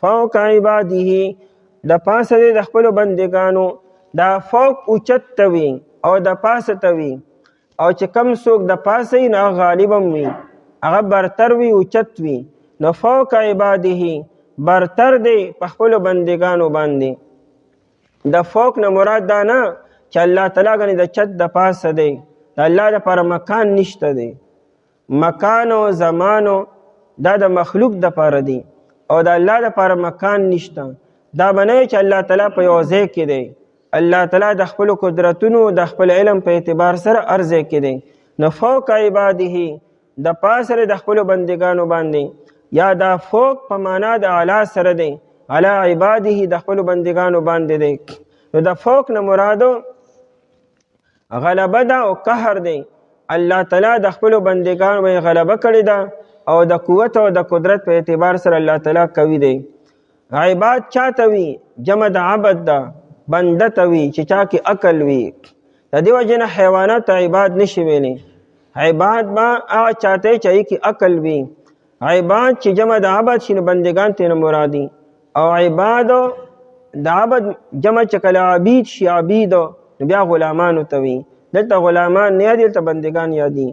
فوق عباده، د پاسه دی د خپلو بندګانو. دا فوق اوچت ته وي او د پاسه ته وي، او چې کم څوک د پاسه وي نو هغه غالب هم وي، هغه برتر وي، اوچت وي. نو فوق عباده برتر دی په خپلو بندګانو باندې. د فوق نه مراد دا نه چې الله تعالی غني د چت د پاسه دی، د الله لپاره مکان نشته دی. مکان او زمانو دا د مخلوق دپاره دی او د الله لپاره مکان نشته. دا به نه چې الله تعالی په یو ځای کې دی، الله تعالی د خپلو قدرتونو د خپل علم په اعتبار سره هر ځای کې دی. نو فوق عباده د پاسه د خپلو بندګانو باندې، یا دا فوق په معنا د اعلی سره دی، علی عباده د خپلو بندګانو باندې دی. نو د فوق نه مرادو غلبه ده او قهر دی. الله تعالی د خپلو بندګانو باندې غلبه کړې ده او د قوت او د قدرت په اعتبار سره الله تعالی قوي دی. عباد چاته وي؟ جمع د عبد ده، بنده ته وي چې چا کې عقل وي. د دې وجې نه حیوانات عباد نشي ویلی، عباد به هغه چاته چې هغې کې عقل وي. عباد چې جمع د عبد شي نو بندګان ترې نه مرادي، او عبادو د عبد جمع چې کله عبید شي عبیدو نو بیا غلامانو ته وي. دلته غلامان نه یادي، دلته بندگان یادي.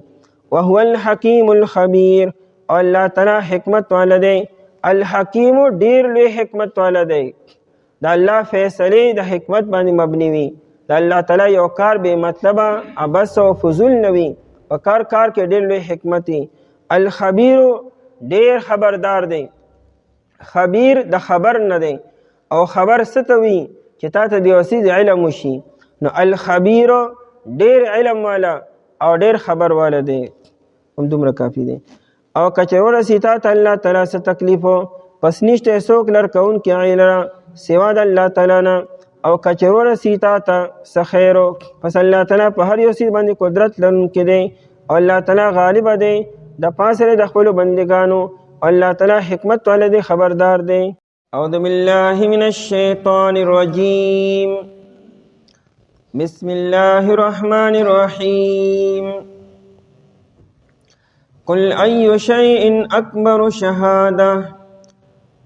وهو الحکیم الخبیر، او الله تعالی حکمت والا دی. الحکیم ډیر لوی حکمت والا دی. د الله فیصلې د حکمت باندې مبني وي. د الله تعالی یو کار بې مطلبه عبث او فضول نه وي، په کار کې ډیر لوی حکمت وي. الخبیر ډیر خبردار دی. خبیر د خبر نه دی، او خبر څه ته وي چې تا ته د یو څیز علم وشي. نو الخبیر ډیر علم والا او ډیر خبر والا دی. هم دومره کافي دی. او که چېرې ورسي تا ته الله تعالی څه تکلیف پس نشته څوک لرکوونکی هغې لره سوا د الله تعالی نه. او که چېرې ورسي تا ته څه خیر پس الله تعالی په هر یو څیز باندې قدرت لرونکی دی او الله تعالی غالبه دی د پاسه د خپلو بندګانو. الله تعالی حکمت والا دی، خبردار دی. اعوذ بالله من الشیطان الرجیم. بسم الله الرحمن الرحیم. قل أي شيء أكبر شهادة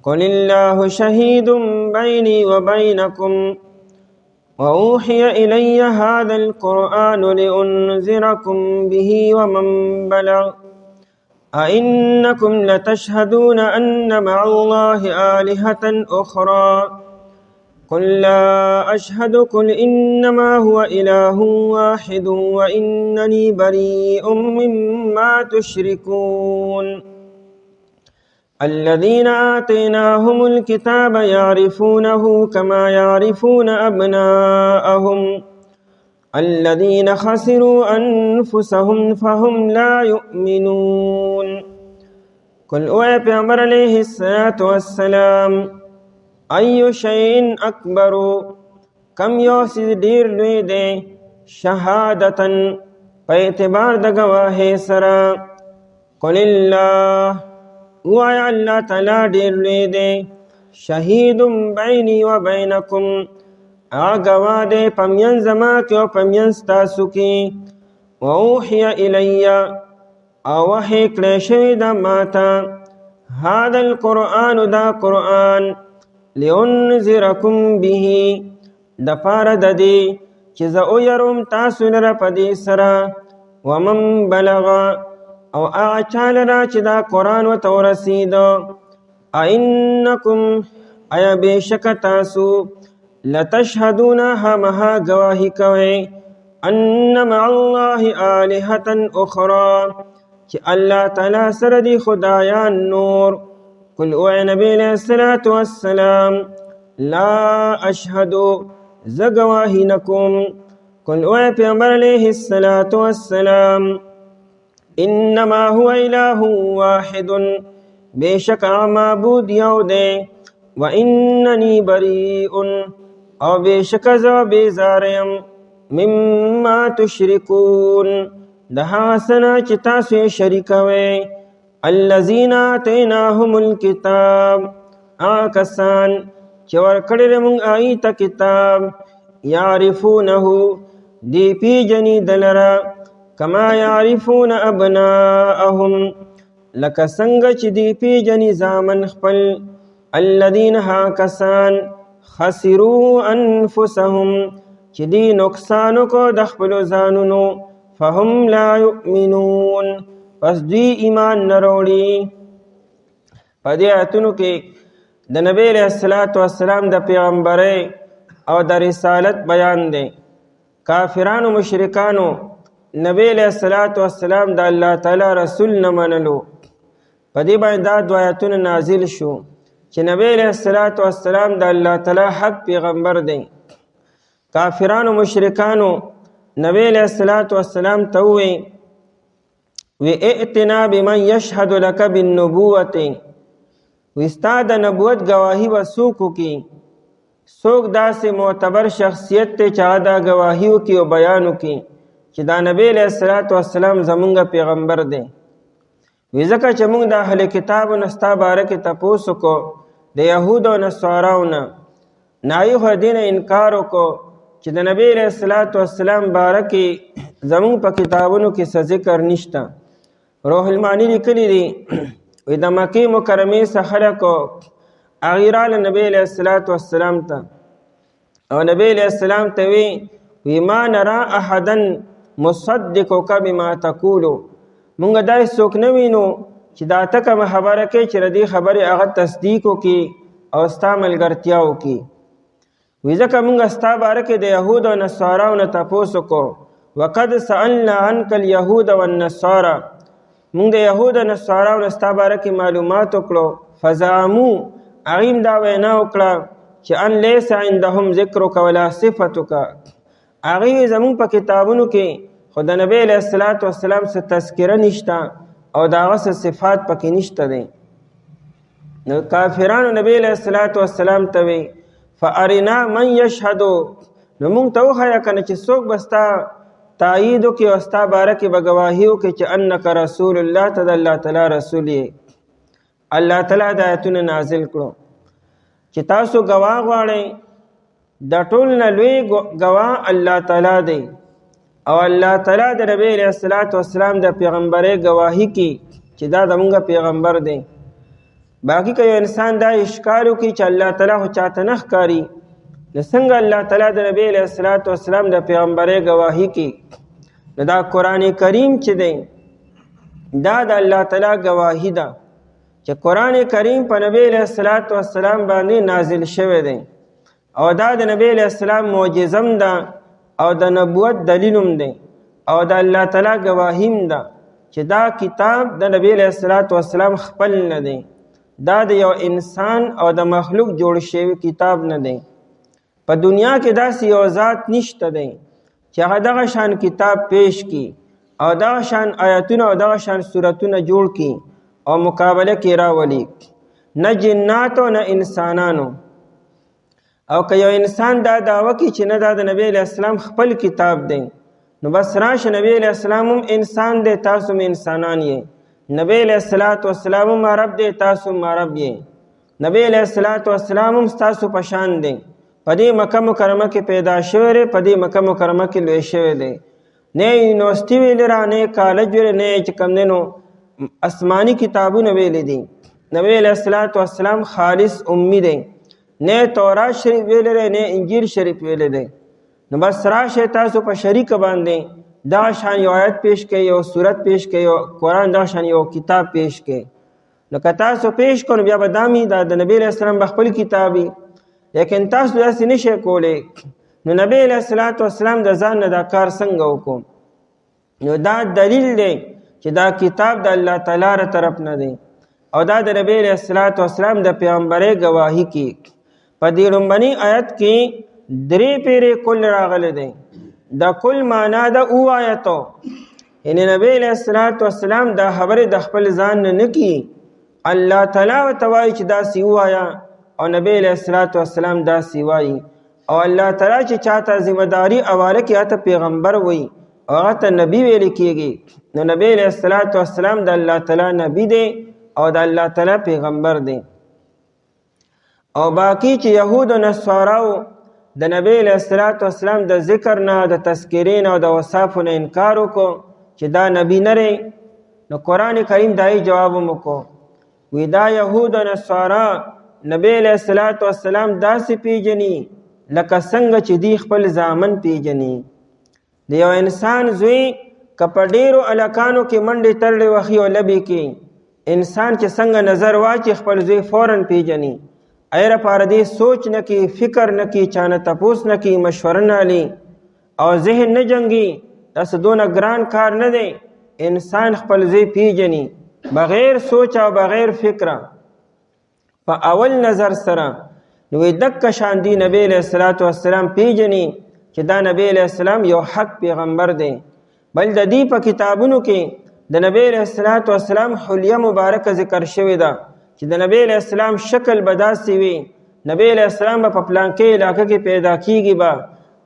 قل الله شهيد بيني وبينكم وأوحي إلي هذا القرآن لأنذركم به ومن بلغ أئنكم لتشهدون أن مع الله آلهة أخرى قل لا أشهد قل إنما هو إله واحد وإنني بريء مما تشركون الذين آتيناهم الكتاب يعرفونه كما يعرفون أبناءهم الذين خسروا أنفسهم فهم لا يؤمنون. قل أوحي پیغمبر علیہ الصلاة والسلام ایو شیء اکبر کم یو څیز ډیر لوی دی شهادتن په اعتبار د ګواهۍ سره. قل الله ووایه الله تعالی ډیر لوی دی شهید بیني و بینکم هغه ګواه دی په منځ زما کې او په منځ ستاسو کې. واوحي الی او وحی کړی شوی ده ماته هذا القرآن دا قرآن لأنذركم به د پاره د دې چې زه ویروم تاسو لره په دې سره. ومن بلغ او هغه چا لره چې دا قرآن ورته ورسېده. أئنکم ایا بېشکه تاسو لتشهدون همها ګواهي کوئ ان مع الله آلهة اخرى چې الله تعالی سره دي خدایان نور. قل اوعی نبی علیہ الصلاة والسلام لا اشهد زه ګواهي نکوم. قل اوعی پیغمبر علیہ الصلاة والسلام انما هو اله واحد بیشک معبود یو دی. واننی بریء او بیشک زه بیزار یم مما تشرکون د هغه څه نه چې تاسو یې شریکوئ. الذین آتیناهم الکتاب هغه کسان چې ورکړی دی موږ هغوی ته کتاب یعرفونه دی پیژني د لره کما یعرفون ابناءهم لکه څنګه چې دی پیژني زامن خپل. الذین هغه کسان خسروا انفسهم چې دی نقصان وکړو د خپلو ځانونو. فهم لا یؤمنون پس دوی ایمان نه راوړي. په دې آیتونو کې د نبی علیه الصلاة والسلام د پیغمبرۍ او د رسالت بیان دی. کافرانو مشرکانو نبی علیه الصلاة والسلام د الله تعالی رسول نه منلو. په دې باندې دا دوه آیتونه نازل شو چې نبی علیه الصلاة والسلام د الله تعالی حق پیغمبر دی. کافرانو مشرکانو نبی علیہ الصلاة والسلام ته وی ائتنا بمن یشهد لک بالنبوت وی ستا د نبوت گواهی و څوک وکړي. څوک داسې معتبر شخصیت دی چې هغه دا ګواهي وکړي او بیان وکړي چې دا نبی علیہ الصلاة والسلام زمونږ پیغمبر دی. وی ځکه چې موږ د اهل کتابو نه ستا باره کې تپوس وکړو د یهودو او نصاراو نه هغوی خو دې نه انکار وکړو چې د نبی علیہ الصلاة والسلام باره کې زمونږ په کتابونو کې څه ذکر نشته. روح المانی لیکلی دی وی د مکې مکرمې څخه خلکو هغوی راغله نبی علیہ الصلاة والسلام ته او نبی علیہ السلام ته وی ما نرا احدا مصدقک بما تقولو مونږ داسې څوک نه وینو چې دا ته کومه خبره کوي چې د دې خبرې هغه تصدیق وکړي او ستا ملګرتیا وکړي. وی ځکه مونږ ستا باره کې د یهودو او نصاراو نه تپوس وکړو. وقد سألنا عنک الیهود والنصارا مونږ د یهودو نصاراو نه ستا باره کې معلومات وکړو. فزعمو هغوی دا وینا وکړه چې ان لیس عندهم ذکرک ولا صفتک، هغوی زمونږ په کتابونو کې خو د نبی علیه الصلاة والسلام څه تذکره نشته او د هغه څه صفات پکې نشته دی. نو کافرانو نبی علیه الصلاة والسلام ته وی فارنا من یشهدو، نو مونږ ته وښیه که نه چې څوک به ستا تایید وکړي او ستا باره کې به ګواهي وکړي چې انک رسول الله، ته د الله تعالی رسول یې. الله تعالی د آیتونه نازل کړو چې تاسو ګواه غواړئ، د ټول نه لوی ګواه الله تعالی دی، او الله تعالی د نبی علیه الصلاة والسلام د پیغمبرۍ ګواهي کوي چې دا زموږ پیغمبر دی. باقي که یو انسان دا اشکال وکړي چې الله تعالی خو چاته نه ښکاري، نو څنګه الله تعالی د نبی علیه الصلاة والسلام د پیغمبرۍ ګواهي کوي؟ نو دا قرآن کریم چې دی دا د الله تعالی ګواهي ده چې قرآن کریم په نبی علیه الصلاة والسلام باندې نازل شوی دی، او دا د نبی علیه السلام معجزم ده او د نبوت دلیلم دی، او د الله تعالی ګواهیم ده چې دا کتاب د نبی علیه الصلاة والسلام خپل نه دی، دا د یو انسان او د مخلوق جوړ شوی کتاب نه دی. په دنیا کې داسې یو ذات نشته دی چې هغه دغه شان کتاب پیش کی او دغه شان آیتونه او دغه شان صورتونه جوړ کی او مقابله کې راولي، نه جناتو نه انسانانو. او که یو انسان دا دعوه کوي چې نه دا د نبی علیه السلام خپل کتاب دی، نو بس راشه نبی علیه السلام هم انسان دی، تاسو هم انسانان یې. نبی علیه الصلاة والسلام هم عرب دی، تاسو هم عرب یې. نبی علیه الصلاة والسلام هم ستاسو په شان دی، په دې مکه مکرمه کې پیدا شوی دی، په دې مکه مکرمه کې لوی شوی دی. نه یونیورسټي ویلې را، نه کالج ویلې، نه چې کوم دی نو آسماني کتابونه ویلې دي. نبی علیه الصلاة والسلام خالص امی دی، نه تورات شریف ویلې دی، نه انجیل شریف ویلې دی. نو بس راشه تاسو په شریک باندې دا شان یو آیت پیش کړئ، یو صورت پیش کړئ، یو قرآن دا شان یو کتاب پیش کړئ. نو که تاسو پیش کړو بیا به دامي دا د نبی علیه السلام به خپل کتاب وي، لیکن تاسو داسې نشئ کولی. نو نبی علیه الصلاة والسلام د ځان نه دا کار څنګه وکړو؟ نو دا دلیل دی چې دا کتاب د الله تعالی ر طرف نه دی، او دا د نبی علیه الصلاة والسلام د پیغمبرۍ ګواهي کوي. په دې لومبني آیت کې درې پیرې کل راغلی دی. دا کل معنا د او آیتو، یعنی نبی علیه الصلاة والسلام دا خبرې د خپل ځان نه کوي، الله تعالی ورته وایي چې داسې ووایه، او نبی علیه الصلاة والسلام داسې وایي. او الله تعالی چې چاته ذمہداري حواله کړي هغه ته پیغمبر وایي او هغه ته نبی ویل کېږي. نو نبی علیه الصلاة والسلام د الله تعالی نبی دی او د الله تعالی پیغمبر دی. او باقی چې یهود او نصاراو د نبی علیه الصلاة والسلام د ذکر نه، د تذکرې نه او د اوصافو نه انکار وکړو چې دا نبی نه دی، نو قرآن کریم دای جواب وکړو، وی دا یهود او نصارا نبی علیه الصلاة والسلام داسې پیژني لکه څنګه چې دی خپل زامن پیژني. د یو انسان زوی که په ډېرو هلکانو کې منډې ترړې وهي او لبې کې، انسان چې څنګه نظر واچي خپل زوی فوراً پیژني. ایر پاره دې سوچ نه کی، فکر نه کی، چانه تپوس نه کی، مشوره نه لی او ذهن نه جنگي. داسې دونه ګران کار نه دی، انسان خپل زوی پیژني بغیر سوچ او بغیر فکره په اول نظر سره. نو دک شان دی نبی علیہ الصلوۃ والسلام پیژني چې دا نبی علیہ السلام یو حق پیغمبر دی. بل د دې په کتابونو کې د نبی علیہ الصلوۃ والسلام حلیه مبارکه ذکر شوی ده چې د نبی علیہ السلام شکل بداسي وي. نبی علیہ السلام په پلانکې علاقه کې پیدا کیږي با،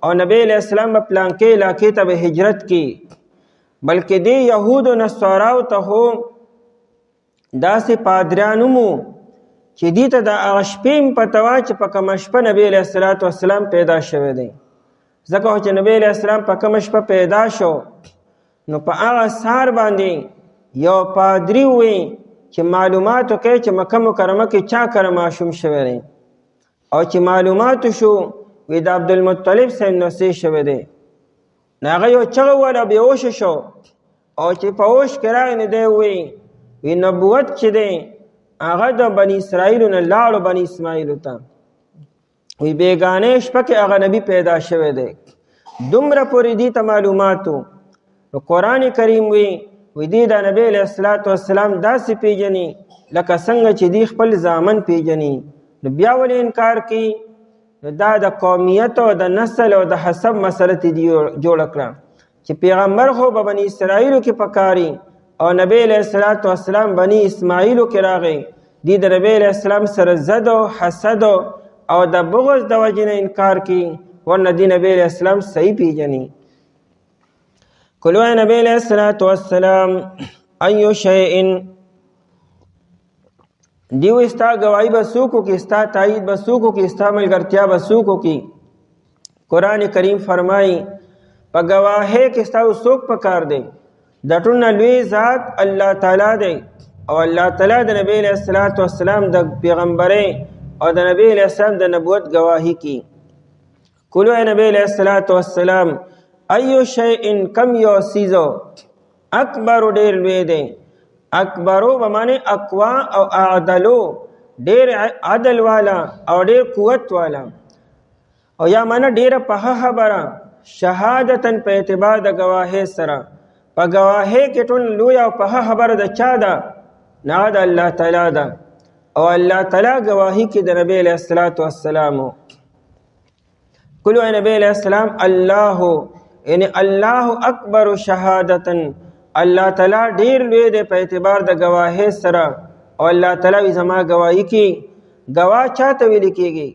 او نبی علیہ السلام په پلانکې علاقې ته به هجرت کی. بلکې دی یهود او نصاراو ته هو داسې پادریانو مو چې دې ته د هغه شپې پته وه چې په کومه شپه نبی علیه الصلاة والسلام پیدا شوی دی. ځکه چې نبی علیه السلام په کومه شپه پیدا شو، نو په هغه سهار باندې یو پادري وی چې معلومات وکړي چې مکه مکرمه کې چا کره ماشوم شوی دی. او چې معلومات شو وی د عبدالمطلب صاحب نسې شوی دی. نو هغه یو چغه وله بېهوشه شو، او چې په هوش کې راغی نو دی وی نبوت چې دی هغه د بني اسرائیلو نه لاړو بني اسماعیلو ته. وی بیگانې شپه کې هغه نبی پیدا شوی دی. دومره پورې دې ته معلوماتو. نو قرآن کریم وی وی دی دا نبی علیہ السلام داسې پیژني لکه څنګه چې دی خپل زامن پیژني، نو بیا ولې انکار کوي؟ نو دا د قومیت او د نسل او د حسب مسله ته دی جوړه کړه چې پیغمبر خو به بني اسرائیلو کې پکاري او نبی علیہ السلام بني اسماعیلو کې راغی، دی د نبی علیہ السلام سره زد او حسد او د بغض د وجې نه انکار کوي، ورنه دی نبی علیہ السلام صحیح پیژني. قل وای نبی علیہ السلام ایو شیء، دیو استا گواہی بسوکو کی، استا تایید بسوکو کی، استا ملګرتیا بسوکو کی. قرآن کریم فرمائی پا گواہے کی استا سوک پکار دے، دټون لوی ذات اللہ تعالی دے، او اللہ تعالی د نبی علیہ السلام د پیغمبرے او د نبی علیہ السلام د نبوت گواہی کی. قل وای نبی علیہ السلام ایو شیء کم یو سیزو اکبر ډیر لوی دی، اکبرو بمانے اقوا او اعدلو ډیر عدل والا او ډیر قوت والا، او یا مانا ډیر په خبره شهادتن په اعتبار د گواهی سره، په گواهی کې ټول لوی او په خبره د چا ده؟ نه د الله تعالی ده، او الله تعالی گواهی کې د نبی علیہ السلام. کلو اے نبی علیہ السلام اللہ یعنی اللہ اکبر شہادتن، اللہ تعالی ډیر لوی دی په اعتبار د گواهی سره، او الله تعالی وی زما گواهی کی. گواه چاته ویل کیږي؟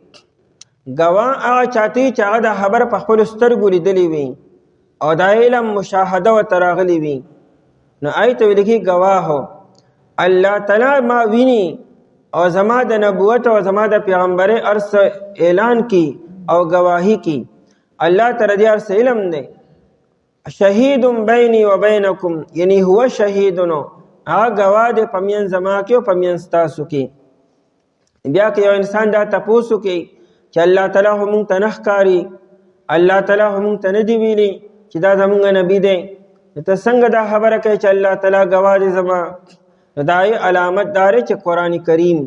گواه هغه چاته چې هغه د خبر په خپل سترګو لیدلی وي او د علم مشاهده و تراغلی وي، نو آیت ویل کی گواه. الله تعالی ما ویني او زما د نبوت او زما د پیغمبر ارس اعلان کی او گواهی کی. الله تعالی دې ارس علم دی. شهید بینی و بینکم، یعنی هو شهیدنو، هغه گواه دی پمین زما کې او پمین ستاسو کې. بیا که یو انسان دا تپوسو کې چې الله تعالی هم مونږ ته نه ښکاري، الله تعالی هم مونږ ته نه دی ویلي چې دا زمونږ نبی دی، ته څنګه دا خبره کوي چې الله تعالی گواه دی زما؟ نو دا علامت داره چې قرآن کریم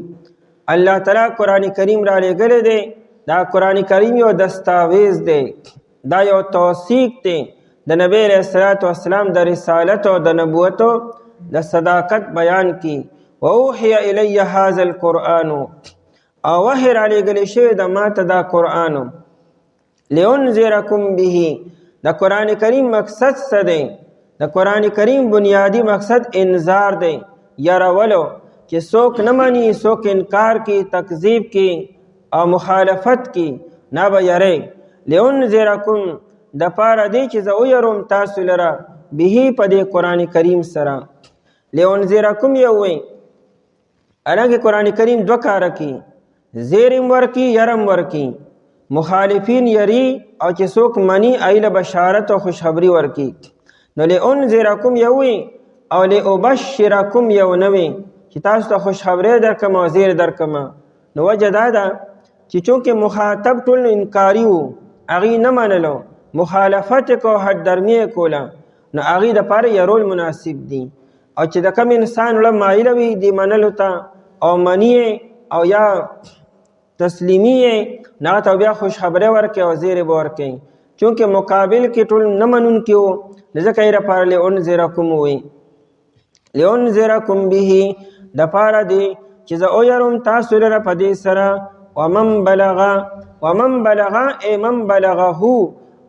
الله تعالی قرآن کریم را لېږلی دی. دا قرآن کریم یو دستاویز دی، دا یو توثیق دی د نبی علیہ السلام د رسالت او د نبوت د صداقت بیان کی. ووحی الی هذا القرآن، او وحی را لېږلی شوی د ماته دا قرآن. لینذرکم به، د قرآن کریم مقصد څه دی؟ د قرآن کریم بنیادی مقصد انذار دی، یارولو چې څوک نه مني، څوک انکار کی، تکذیب کی او مخالفت کی، نه به یری. لینذرکم د پاره دی چې زه ویروم تاسو لره به په دې قرآن کریم سره. لینذرکم یو وی، حالانکه قرآن کریم دو کاره کی، زیرم ورکی یرم ورکی. مخالفین یری او چې څوک منی ایله بشارت او خوشخبری ورکی. نو لینذرکم یو وی او لابشرکم یو نوی چې تاسو ته خوشخبری درکم او زیر درکم. نو وجه دا ده چې چونکه مخاطب ټول انکاری وو، هغې نه منلو، مخالفت کو، حد درمی کوله، نو هغې دپاره یرول مناسب دي. او چې د کم انسان وړه مایله وي دې منلو ته او منی او یا تسلیمی نه ته بیا خوشخبری ورکړي او زیری به ورکړي، چونکه مقابل کې ټول نه منونکي وو، ځکه یې دپاره لینذرکم ووایي. لینذرکم به دپاره دی چې زه ویروم تاسو لره په دې سره. ومن بلغه ای من بلغه،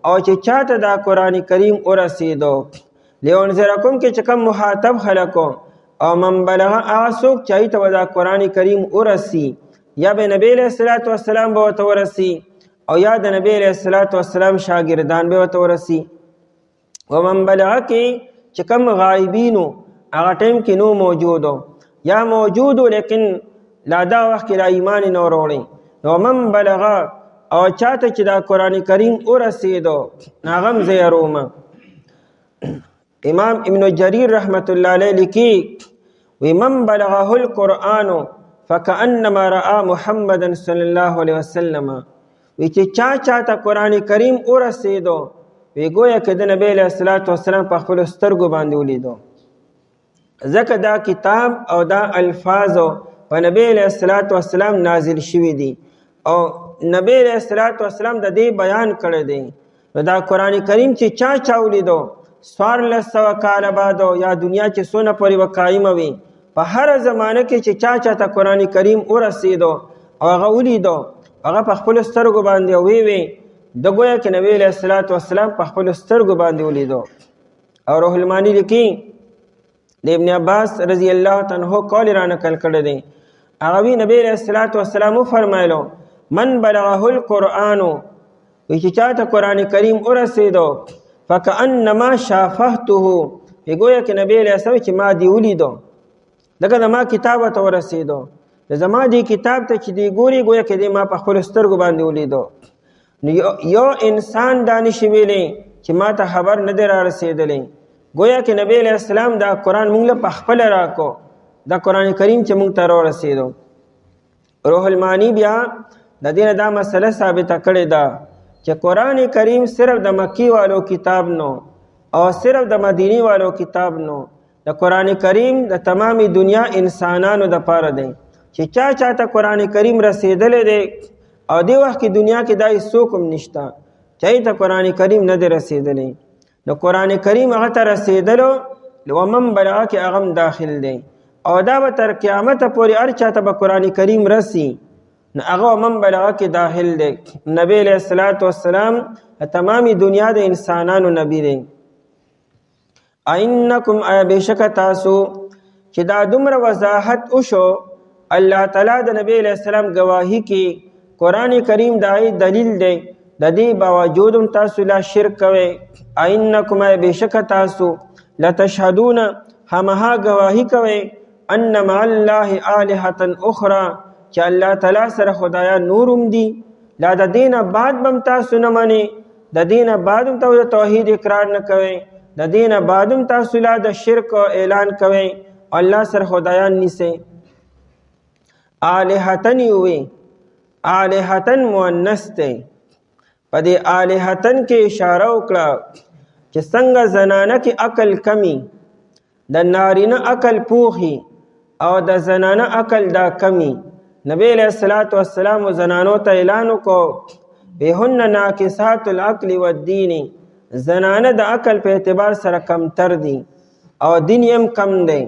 او چې چاته دا قرآن کریم ورسېدو. لینذرکم کې چې کوم مخاطب خلکو، او من بلغه هغه څوک چې هغې ته به دا قرآن کریم ورسي، یا به نبی علیہ السلام به ورته ورسي او یا د نبی علیہ السلام شاگردان به ورته ورسي. ومن بلغه کې چې کوم غایبینو هغه ټیم کې نو موجودو، یا موجودو لیکن لا دا وخت کې لا ایمان نه وروړي. نو من بلغه او چاته چې دا قرآن کریم ورسېدو هغه هم زه یروم. امام ابن جریر رحمت الله علیه لیکي وی من بلغه القرآن فکأنما رأى محمد صلی الله علیه وسلم، وی چې چاته قرآن کریم ورسېدو وی گویا که د نبی علیہ السلام په خپلو سترګو باندې ولیدو. ځکه دا کتاب او دا الفاظو په نبی علیہ السلام نازل شوي دي او نبی علیہ السلام د دې بیان کړی دی. نو دا قرآن کریم چې چا ولیدو 1400 کاله بعد یا دنیا چې څونه پورې به قایمه وي په هر زمانه کې چې چا ته قرآن کریم ورسېدو او هغه ولیدو هغه په خپلو سترګو باندې وی د ګویا کې نبی علیه الصلاة والسلام په خپلو سترګو باندې ولیدو. او روح المانی لیکي د ابن عباس رضی الله عنه قول را نقل کړی دی. هغه وی نبی علیه الصلاة والسلام وفرمایلو من بلغه القرآن وی چې چاته قرآن کریم ورسېدو فکأنما شافهته وی ګویا کې نبی علیه السلام چې ما دی ولیدو دغه د ما کتاب ته ورسېدو د زما دی کتاب ته چې دی ګوري ګویا کې دی ما په خپلو سترګو باندې ولیدو. یو انسان دا نشي ویلی چې ما ته خبر نه دی را رسېدلی ګویا کې نبی علیه السلام دا قرآن موږ له پخپله راکو دا قرآن کریم چې موږ ته راورسېدو. روح المانی بیا د دې نه دا مسله ثابته کړې ده چې قرآن کریم صرف د مکی والو کتاب نو او صرف د مدینی والو کتاب نو د قرآن کریم د تمامی دنیا انسانانو د پاره دی چې چا ته قرآن کریم رسېدلی دی او دی وخت کې دنیا کې دا څوک هم نشته چا ته قرآن کریم نه دی رسېدلی. نو قرآن کریم هغه ته رسېدلو ومن بلغه کې هغه هم داخل دی او دا به تر قیامته پورې هر چا ته به قرآن کریم رسي نو هغه ومن بلغه کې داخل دی. نبی علیه الصلاة والسلام تمامی دنیا د انسانانو نبی دی. اینکم آیا بېشکه تاسو چې دا دومره وضاحت وشو الله تعالی د نبی علیه السلام گواهی کې قرآن کریم د دلیل دی د دې باوجود هم تاسو لا شرک کوئ. اینکم آیا بېشکه تاسو لتشهدون همها گواهی کوئ ان مع الله آلهة اخرى چې الله تعالی سره خدایان نور هم دي لا د دې نه بعد به هم تاسو نه منئ د دې نه بعد هم تاسو د توحید اقرار نه کوئ د دې نه بعد هم تاسو لا د شرک اعلان کوئ الله سره خدایان نیسئ. آلهتن وی آلهتن مؤنث دی په دې آلهتن کې اشاره وکړه چې څنګه زنانه کې عقل کمی د نارینه عقل پوخي او د زنانه عقل دا کمی. نبی علیہ الصلوۃ والسلام زنانو ته اعلان وکړو بهن ناقصات العقل والدین زنانه د عقل په اعتبار سره کمتر دي او دین یې کم دی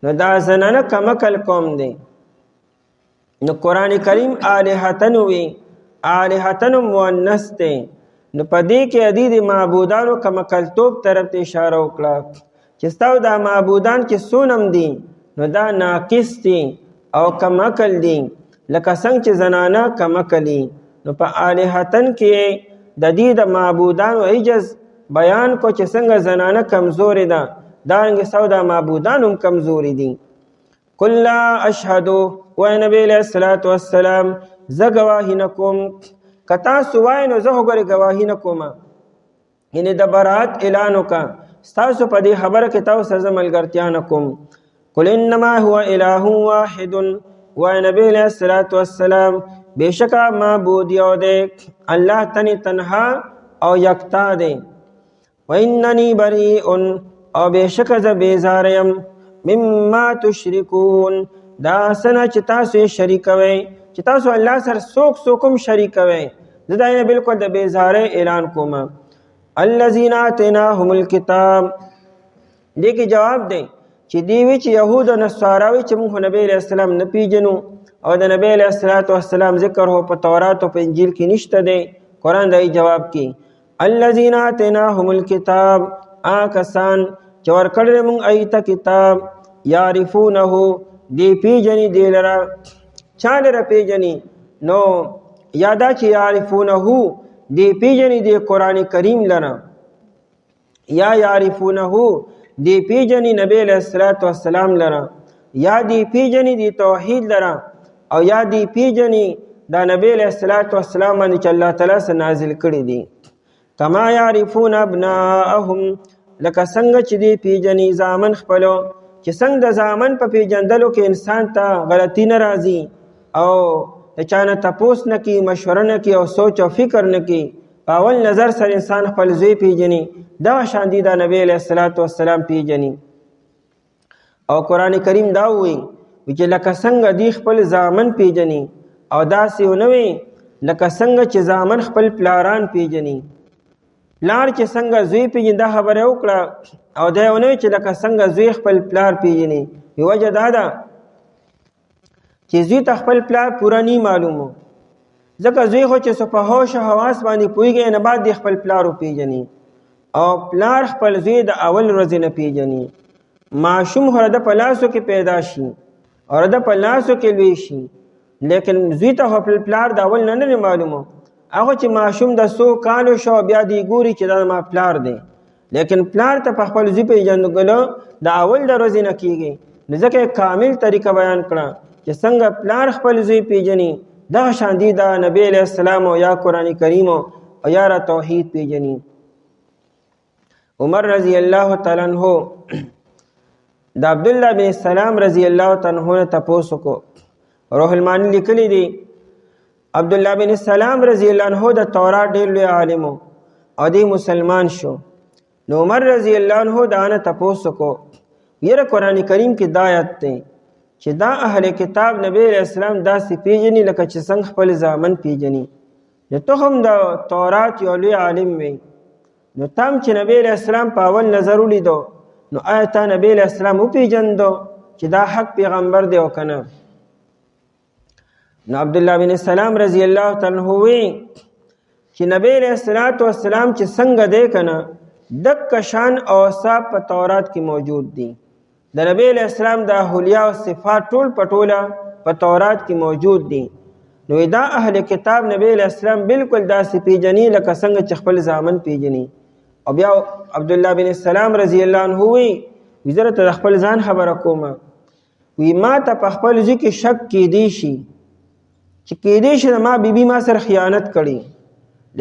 نو دا زنانه کم عقل قوم دی. نو قرآن کریم آلهتن وی آلهتن مؤنث دی نو په دې کې عدید معبودانو کم عقلتوب طرف ته اشاره وکړه چې ستاسو دا معبودان چې سونم دي نو دا ناقص دي او کم عقل دي لکه څنګه چې زنانه کم عقلي. نو په آلهتن کې د دې د معبودانو عجز بیان کو چې څنګه زنانه کمزوري ده دارنګه ستاسو دا معبودان هم کمزوري دي. قل لا اشهد و نبی علیہ الصلوۃ والسلام زه گواهی نکوم که تاسو وایئ نو زه خو ګورې گواهی نه کوم یعنې د برات اعلان وکړه ستاسو په دې خبره کې تاسو سره زه ملګرتیا نه کوم. قل انما هو اله واحد وایي نبی علیه الصلاة والسلام بېشکه معبود یو دی الله تنې تنها او یکتا دی. وانني بریء او بېشکه زه بیزاره یم مما تشرکون دا څه چې تاسو یې شریکوئ چې تاسو الله سره څوک هم شریکوئ زه دا یې بلکل د بیزارۍ اعلان کوم. الذین آتیناهم الکتاب دې کې جواب دی چې دی وی چې یهود او نصاراوي چې موږ نبی علیه السلام نه پیژنو او د نبی علیه السلام ذکر هو په تورات او په انجیل کې نشته دی قرآن دای جواب کې الذین آتیناهم الکتاب کسان چې ورکړل موږ ایت کتاب یعرفونه دی پیژني دی لره چا لره پیژني نو یادا چې یعرفونه دی پیژني دی قرآن کریم لره یا یعرفونه دی پیژني نبی علیہ السلام لره یا دی پیژني دی توحید لره او یا دی پیژني دا نبی علیہ السلام باندې چې الله تعالی سره نازل کړي دي. کما یعرفون ابناءهم لکه څنګه چې دی پیژني زامن خپلو چې څنګه د زامن په پیژندلو کې انسان ته غلطي نه راځي او د چا نه تپوس نه کوي مشوره نه کوي او سوچ او فکر نه کوي په اول نظر سره انسان خپل زوی پیژني دغه شان دي دا نبی علیه السلام پیژني. او قرآن کریم دا وایي چې لکه څنګه دی خپل زامن پیژني او داسې ونه وي لکه څنګه چې زامن خپل پلاران پیژني. پلار چې څنګه زوی پیژني دا خبره وکړه او دا یې ونه چې لکه څنګه زوی خپل پلار پیژني. وجه دا ده چې زوی ته خپل پلار پوره نه معلومو، ځکه زوی خو چې څه په هوش او حواس باندې پوهېږي نه بعد د خپل پلار وپېژني، او پلار خپل زوی د اول ورځې نه پېژني. ماشوم خو د په لاسو کې پیدا شي او د په لاسو کې لوی شي، لیکن زوی ته خو خپل پلار د اول نه نه معلومو. هغه چې ماشوم د 100 کالو شو بیا دی ګوري چې دا ما پلار دی، لیکن پلار ته په خپل زوی پېژندلو د اول د ورځې نه کېږي. نو ځکه کامل طریقه بیان کړه چې څنګه پلار خپل زوی پېژني دغه شان دي د نبی علیه السلام او یا قرآن کریم او یا را توحید پېژني. عمر رضی الله تعالی عنہ د عبدالله بن سلام رضی الله تعالی عنہ نه تپوس وکړو. روح المانی لیکلی دی عبدالله بن سلام رضی الله عنہ د تورات ډېر لوی عالم او دی مسلمان شو. نو عمر رضی الله عنہ دا نه تپوس وکړو یره قرآن کریم کې دا آیت دی چې دا اهل کتاب نبی علیہ السلام داسې پیژني لکه چې څنګه خپل زامن پیژني. نو ته هم د تورات یو لوی عالم وی، نو تام چې نبی علیہ السلام په اول نظر ولیدو نو آیا تا نبی علیہ السلام وپېژندو چې دا حق پیغمبر دی او که نه؟ نو عبدالله بن سلام رضی الله تعالی عنہ وی چې نبی علیہ السلام چې څنګه دی که نه دک شان اوصاف په تورات کې موجود دي. د نبی علیہ السلام د احولیا او صفات ټول پټوله په تورات کې موجود دي. نو دا اهل کتاب نبی علیہ السلام بالکل داسې پیژني لکه څنګه چې خپل زامن پیژني. او بیا عبدالله بن سلام رضی الله عنه وی زه ته د خپل ځان خبره کومه، وی ما ته په خپل زوی کې شک کېدی شي چې کېدی شي ما بیبي ما سره خیانت کړي،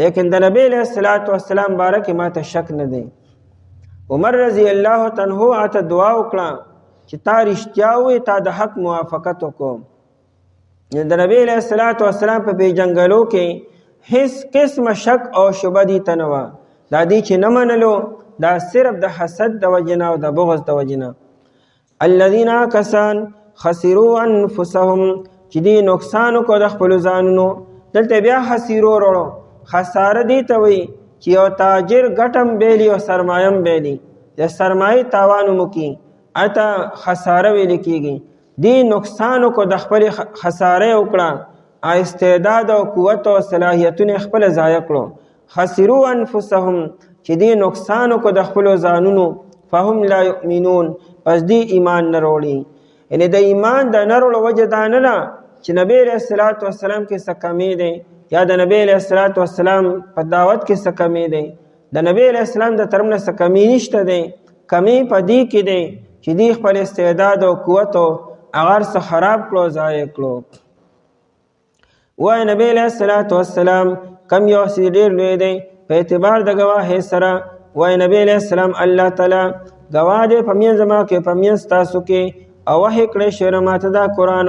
لیکن د نبی علیہ السلام باره کې ما ته شک نه دی. عمر رضی الله تعالی عنہ آته دعا وکړه چې تا رښتیا وایې تا د حق موافقت وکړو. د نبی علیہ السلام په پیژنګلو کې هیڅ قسمه شک او شبه دي ته نه وه. دا دی چې نه منلو دا صرف د حسد د وجې نه او د بغض د وجې نه. الذین کسان خسروا انفسهم چې دی نقصان وکړو د خپلو ځانونو. دلته بیا خسیرو وروړو، خساره دی ته وایي چې یو تاجر ګټم بیلی او سرمایم بیلی، د سرمایې تاوان وکړي اته خساره ویل کېږي. دی نقصان وکړو د خپلې خساره یې وکړه، استعداد او قوت او صلاحیتونه خپله ضایع کړو. خسروا انفسهم چې دی نقصان وکړو د خپلو ځانونو، فهم لا یؤمنون پس دی ایمان نه راوړي. یعنې د ایمان د نه راوړو وجه دا نه ده چې نبی علیه السلام کې څه کمی دی یا د نبی علیہ السلام په دعوت کې څه کمی دی. د نبی علیہ السلام د طرف نه څه کمی نشته دی، کمی په دې کې دی چې دی خپل استعداد او قوت او هغه څه خراب کړو ضایع کړو. وایي نبی علیہ السلام کم یو څه ډېر لوی دی په اعتبار د ګواهۍ سره. وایي نبی علیہ السلام الله تعالی ګواه دی په منځ ما کې په منځ تاسو کې او وحی کړی شوی ماته دا قرآن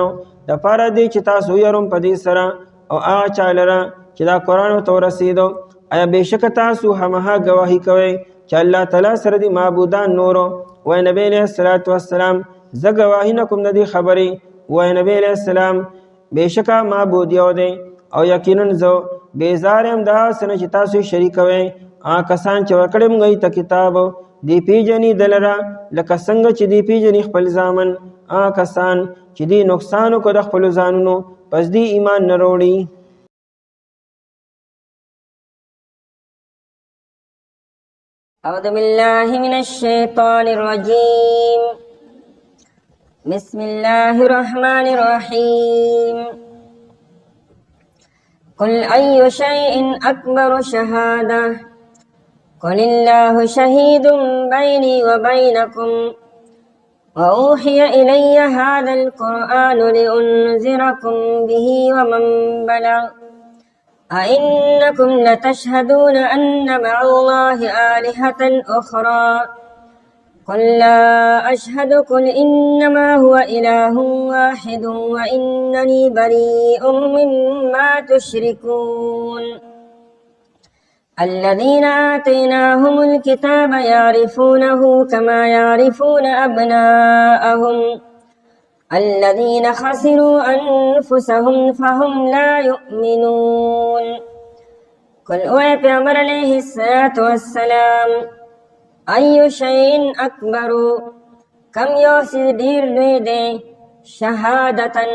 دپاره دی چې تاسو ویرم په دې سره او هغه چا لره چې دا قرآن ورته ورسېدو. آیا بېشکه تاسو هماغه ګواهي کوئ چې الله تعالی سره دي معبودان نورو؟ وایي نبی علیه السلام زه ګواهي نه کوم د دې خبرې. وایي نبی علیه السلام بېشکه معبود یو دی او یقینا زه بیزار یم د هغه څه نه چې تاسو یې شریکوئ. هغه کسان چې ورکړی موږ ته کتاب دی پیژني د لره لکه څنګه چې دی پیژني خپل زامن. هغه کسان چې دی نقصان وکړو د خپلو ځانونو پس دی ایمان نه راوړي. أعوذ بالله من الشيطان الرجيم بسم الله الرحمن الرحيم قل أي شيء أكبر شهادة قل الله شهيد بيني وبينكم وأوحي إلي هذا القرآن لأنذركم به ومن بلغ أئنكم لتشهدون أن مع الله آلهة أخرى قل لا أشهد قل إنما هو إله واحد وإنني بريء مما تشركون الذين آتيناهم الكتاب يعرفونه كما يعرفون أبناءهم الذين خسروا أنفسهم فهم لا يؤمنون قل اوے پیغمبر علیہ الصلوۃ والسلام ایو شیء اکبر کم یو سی ډیر لوی دی شهادتن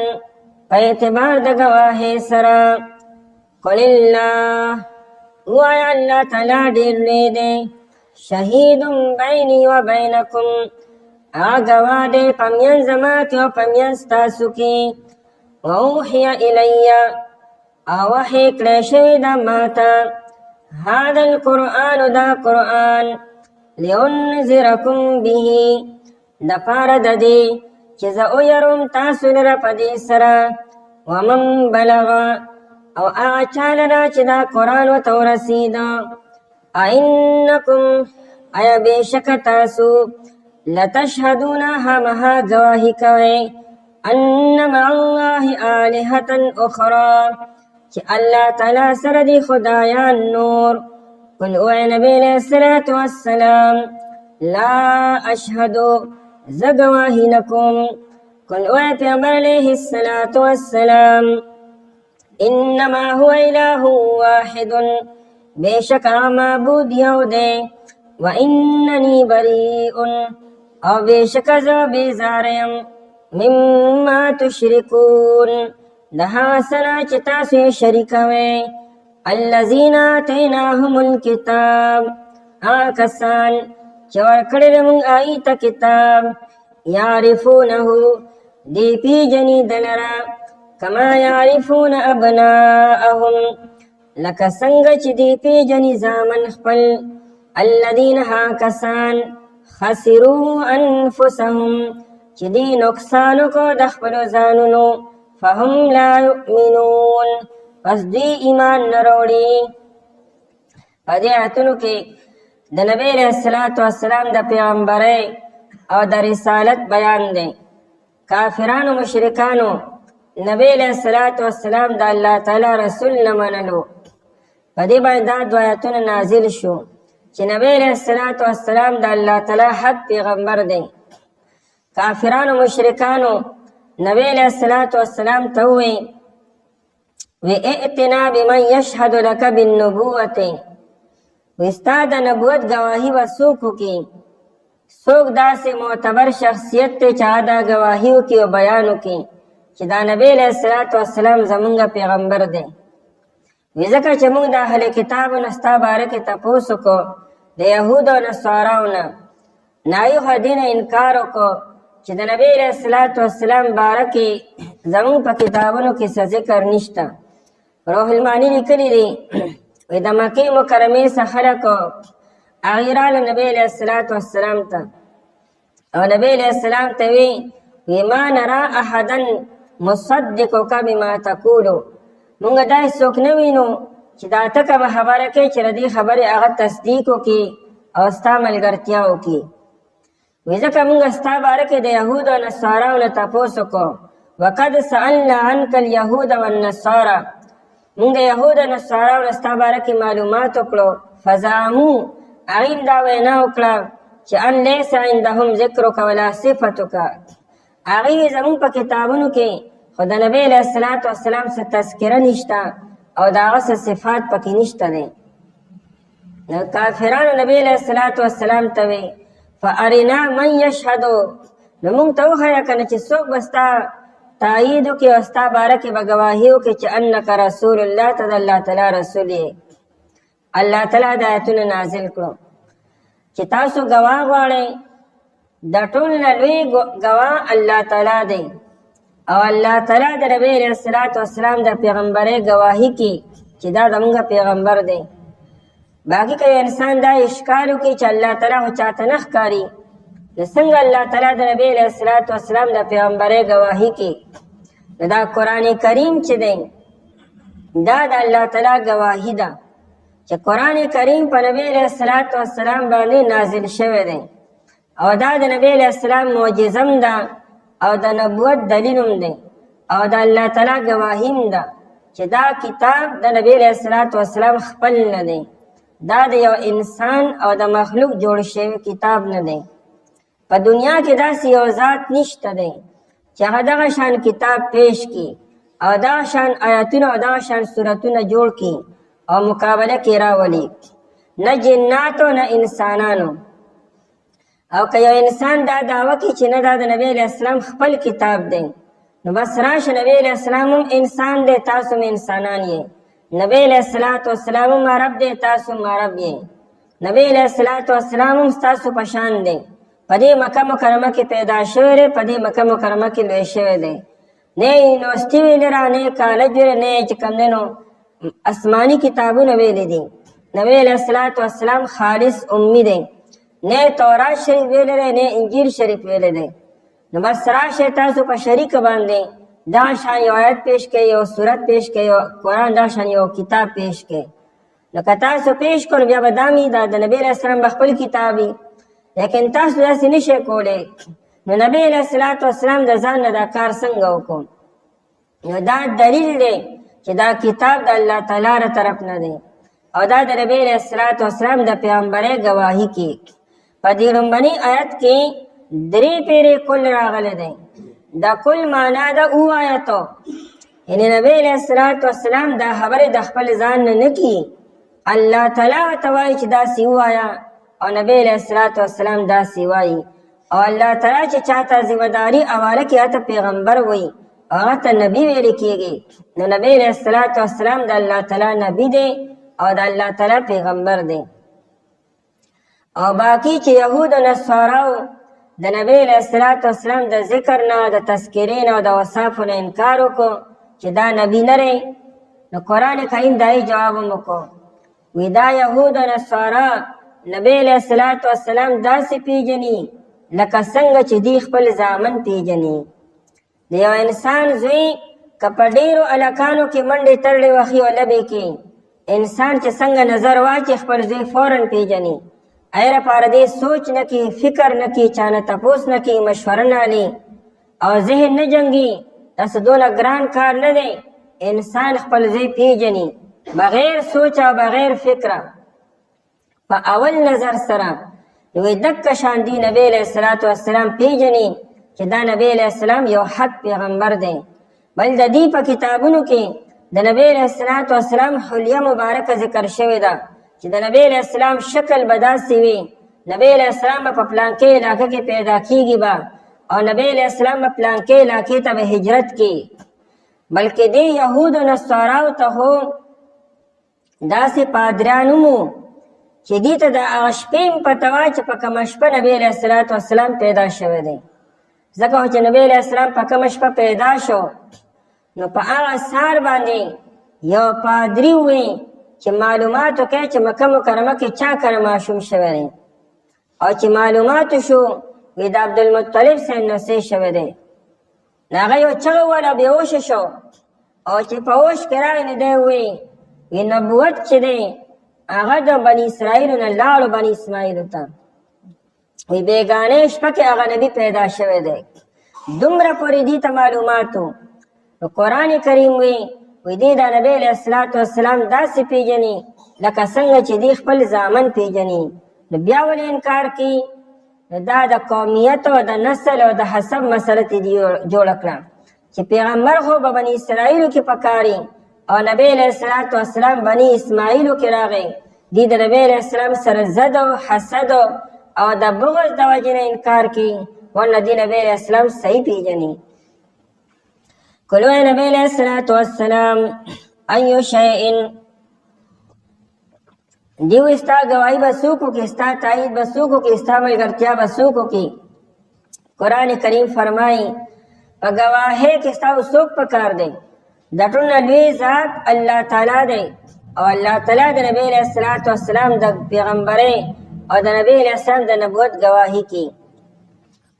په اعتبار د گواهی سره قل الله وای الله تعالی ډیر لوی دی شهید بیني و بینکم گواه دی پمین زما کې او پمین ستاسو کې ووحی الی او وحی کړی شوی دا ماته هذا القرآن دا قرآن لینذرکم به د پاره د دې چې زه ویروم تاسو لره په دې سره ومن بلغ او هغه چا لره چې دا قرآن ورته ورسېده اینکم ایا بېشکه تاسو لتشهدون همها گواهی کوئ ان مع الله آلهة اخرى چې الله تعالی سره دی خدایان نور قل اوی نبی علیہ الصلوۃ والسلام لا اشهد زه گواهی نکوم قل اوی پیغمبر علیہ الصلوۃ والسلام انما هو اله واحد بیشک معبود یو دی واننی بریء او بیشک زه بیزاریم مما تشرکون دها سنا چې تاسو یې شریکوئ الذین آتیناهم الکتاب هغه کسان چې ورکړی دی موږ هغوی ته کتاب یعرفونه دی پیژني د لره کما یعرفون ابناءهم لکه څنګه چې دی پیژني زامن خپل الذین هغه کسان خسروا انفسهم چې دی نقصان وکړو د خپلو ځانونو فهم لا یؤمنون پس دوی ایمان نه راوړي په دې آیتونو کې د نبی علیہ الصلوۃ والسلام د پیغمبرۍ او د رسالت بیان دی کافرانو مشرکانو نبی علیہ الصلوۃ والسلام د الله تعالی رسول نه منلو په دې باندې دا دوه آیتونه نازل شو چې نبی علیہ الصلوۃ والسلام د الله تعالی حق پیغمبر دی کافرانو مشرکانو نبی علیہ الصلوۃ والسلام ته وی ائتنا بمن یشهد لك بالنبوة وستا د نبوت گواهی و څوک وکړي څوک داسې معتبر شخصیت دی چې هغه دا ګواهي وکړي او بیان وکړي چې دا نبی علیہ الصلوۃ والسلام زمونږ پیغمبر دی وی ځکه چې موږ د اهل کتابو نه ستا باره کې تپوس وکړو د یهودو او نصاراو نه نایو هدي نه انکار وکړو چې د نبی علیہ الصلوۃ والسلام باره کې زمونږ په کتابونو کې څه ذکر نشته روح المانی لیکلی دی وی د مکې مکرمې څخه خلک هغوی راغله نبی علیہ الصلوۃ والسلام ته او نبی علیہ السلام ته وی ما نرى احدا مصدقک بما تقولو مونږ داسې څوک نه وینو چې دا ته کومه خبره کوي چې د دې خبرې هغه تصدیق وکړي او ستا ملګرتیا وکړي وی ځکه مونږ ستا باره کې د یهودو او نصاراو نه تپوس وکړو وقد سألنا عنک اليهود والنصارى مونږ د یهودو او نصاراو نه ستا باره کې معلومات وکړو فزعموا هغوی دا وینا وکړه چې ان لیس عندهم ذکرک ولا صفتک هغوی زمونږ په کتابونو کې خو د نبی علیہ الصلوۃ والسلام څه تذکره نشته او د هغه څه صفات پکې نشته دی نو کافرانو نبی علیہ الصلوۃ والسلام ته وی فارنا من یشهد نو موږ ته وښیه که نه چې څوک به ستا تایید وکړي او ستا باره کې به ګواهي وکړي چې انک رسول الله ته د الله تعالی رسول یې الله تعالی د آیتونه نازل کړو چې تاسو ګواه غواړئ د ټول نه لوی ګواه الله تعالی دی او الله تعالی د نبی علیہ الصلوۃ والسلام د پیغمبرۍ ګواهي کې چې دا زموږ پیغمبر دی باقي که انسان دا اشکال وکړي چې الله تعالی خو چاته نه ښکاري نو څنګه الله تعالی د نبی علیہ الصلوۃ والسلام د پیغمبرۍ ګواهي کې نو دا قرآن کریم چې دی دا د الله تعالی ګواهي ده چې قرآن کریم په نبی علیہ الصلوۃ والسلام باندې نازل شوی دی او دا د نبی علیہ السلام معجزم ده او د نبوت دلیلم دی او د الله تعالی ګواهیم ده چې دا کتاب د نبی علیہ الصلوۃ والسلام خپل نه دی دا د یو انسان او د مخلوق جوړ شوی کتاب نه دی په دنیا کې داسې یو ذات نشته دی چې هغه دغه شان کتاب پیش کړي او دغه شان آیاتونه او دغه شان سورتونه جوړ کړي او مقابله کې راولي، نه جناتو نه انسانانو. او که یو انسان دا دعوه کوي چې نه دا د نبی علیہ السلام خپل کتاب دی، نو بس راشه نبی علیہ السلام هم انسان دی، تاسو هم انسانان یې. نبی علیہ السلام هم عرب دی، تاسو هم عرب یې. نبی علیہ السلام هم ستاسو په شان دی. په دې مکه مکرمه کې پیدا شوی دی، په دې مکه مکرمه کې لوی شوی دی. نه یونیورسټي ویلې را، نه کالج ویلې، نه چې کوم دی نو آسماني کتابونه ویلې دي. نبی علیہ السلام خالص امی دی، نه تورات شریف ویلې دی، نه انجیل شریف ویلې دی. نو بس راشه تاسو په شریک باندې دا شان یو آیت پیش کړئ، یو سورت پیش کړئ، یو قرآن دا شان یو کتاب پیش کړئ. نو که تاسو پیش کړو بیا به دا مې دا د نبی علیہ السلام به خپل کتاب وي، لیکن تاسو داسې نشئ کولی. نو نبی علیہ السلام د ځان نه دا کار څنګه وکړو؟ نو دا دلیل دی چې دا کتاب د الله تعالی له طرف نه دی، او دا د نبی علیہ السلام د پیغمبرۍ گواهی کې. په دې لومړني آیت کې 3 پیرې کل راغلی دی. دا کل معنا د او آیتو، یعنی نبی علیہ السلام دا خبرې د خپل ځان نه نه کی، الله تعالی ورته وایي چې داسې ووایه، او نبی علیہ السلام داسې وایي. او الله تعالی چې چاته ذمہداري حواله کړي هغه ته پیغمبر وایي، او هغه ته نبی ویل کېږي. نو نبی علیہ السلام د الله تعالی نبی دی او د الله تعالی پیغمبر دی. او باقی چې یهود او نصاراو د نبی علیہ السلام د ذکر نه، د تذکرې نه او د اوصافو نه انکار وکړو چې دا نبی نه دی، نو قرآن کریم دا یې جواب وکړو، وی دا یهود او نصارا نبی علیہ السلام داسې پیژني لکه څنګه چې دی خپل زامن پیژني. د یو انسان زوی که په ډېرو هلکانو کې منډې ترړې وهي او لبې کې، انسان چې څنګه نظر واچي خپل زوی فوراً پیژني. ایره پاره دې سوچ نه کی، فکر نه کی، چانه تپوس نه کی، مشوره نه لي، او ذهن نه جنګي. داسې دونه ګران کار نه دی. انسان خپل زوی پیژني بغیر سوچ او بغیر فکره، په اول نظر سره. نو دکه شان دی نبی علیہ السلام پیژني چې دا نبی علیہ السلام یو حق پیغمبر دی. بل د دې په کتابونو کې د نبی علیہ السلام حلیه مبارکه ذکر شوې ده چې د نبی علیہ السلام شکل به داسې وي. نبی علیہ السلام په پلانکې علاقه کې پیدا کیږي به، او نبی علیہ السلام په پلانکې علاقې ته به هجرت کی. بلکې دې یهود او نصاراو ته هو داسې پادریان وو چې دې ته د هغه شپې پته وه چې په کومه شپه نبی علیہ السلام پیدا شوی دی. ځکه چې نبی علیہ السلام په کومه شپه پیدا شو، نو په هغه سهار باندې یو پادري وی چې معلومات وکړي چې مکه مکرمه کې چا کره ماشوم شوی دی. او چې معلومات شو وی د عبدالمطلب صاحب نسې شوی دی. نو هغه یو چغه وله بېهوشه شو، او چې په هوش کې راغی نو دی وی نبوت چې دی هغه د بني اسرائیلو نه لاړو بني اسماعیلو ته، وی بیګانې شپه کې هغه نبی پیدا شوی دی. دومره پورې دې ته معلوماتو. نو قرآن کریم وی دې د نبی علیہ السلام داسې پیژني لکه څنګه چې دې خپل زامن پیژني. نو بیا ولې انکار کوي؟ دا د قومیت او د نسل او د حسب مسله ته جوړه کړه چې پیغمبر خو به بني اسرائیلو کې پکاري، او نبی علیہ السلام بني اسماعیلو کې راغی. دې د نبی علیہ السلام سره زد او حسد او د بغض د وجې نه انکار کوي، ورنه دې نبی علیہ السلام صحیح پیژني. قلو اے نبی علیہ السلام ایو شیئن، دیو استا گواہی بسوکو کی، استا تائید بسوکو کی، استا ملگرتیا بسوکو کی. قرآن کریم فرمائی پا گواہے کی استا سوک پکار دے. دٹون لوی ذات اللہ تعالیٰ دے، او اللہ تعالیٰ دا نبی علیہ السلام دا پیغمبرے او دا نبی علیہ السلام دا نبوت گواہی کی.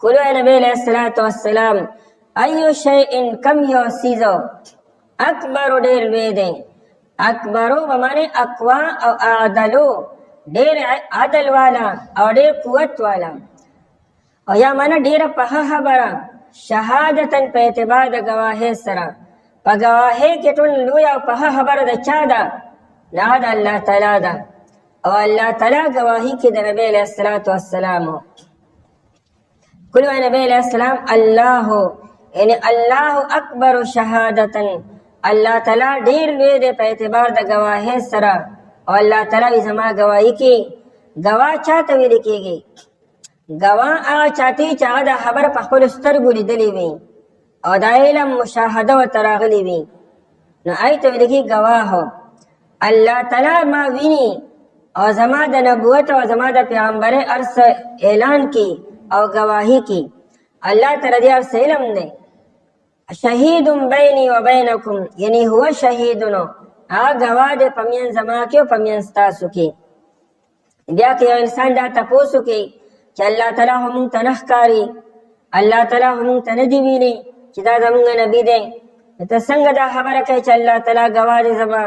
قلو اے نبی علیہ السلام ایو شیئن کم یو سیزو اکبرو دیر لوی دے. اکبرو بمانے اقوا او اعدلو، دیر عدل والا او دیر قوت والا، او یا مانا دیر پہا خبرا شہادتن پہ اعتبار دا گواہے سرا. پا گواہے کے تون لویا او پہا خبر دا چا دا؟ نا دا اللہ تعالیٰ دا. او اللہ تعالیٰ گواہی کی دا نبی علیہ السلام. کلو نبی علیہ السلام اللہ یعنی اللہ اکبر شہادتن، الله تعالی ډیر لوی دی په اعتبار د گواهی سره. او الله تعالی زما گواهی کې گواه چاته ویل کېږي؟ گواه هغه چاته چې هغه د خبر په خپل سترګو لیدلی وي او د علم مشاهده ورته راغلی وي، نو هغې ته ویل کېږي گواه. الله تعالی ما ویني او زما د نبوت او زما د پیغمبرۍ هر څه اعلان کی او گواهی کی. الله تعالی دې هر څه علم دی. شهید بیني و بینکم، یعنی هو شهیدونو، هغه گواه دی په میان زما کې او په میان ستاسو کې. بیا که یو انسان دا تپوس وکړي چې الله تعالی خو مونږ ته نه ښکاري، الله تعالی خو مونږ ته نه دي ویلي چې دا زمونږ نبي دی، نو ته څنګه دا خبره کوې چې الله تعالی گواه دی زما؟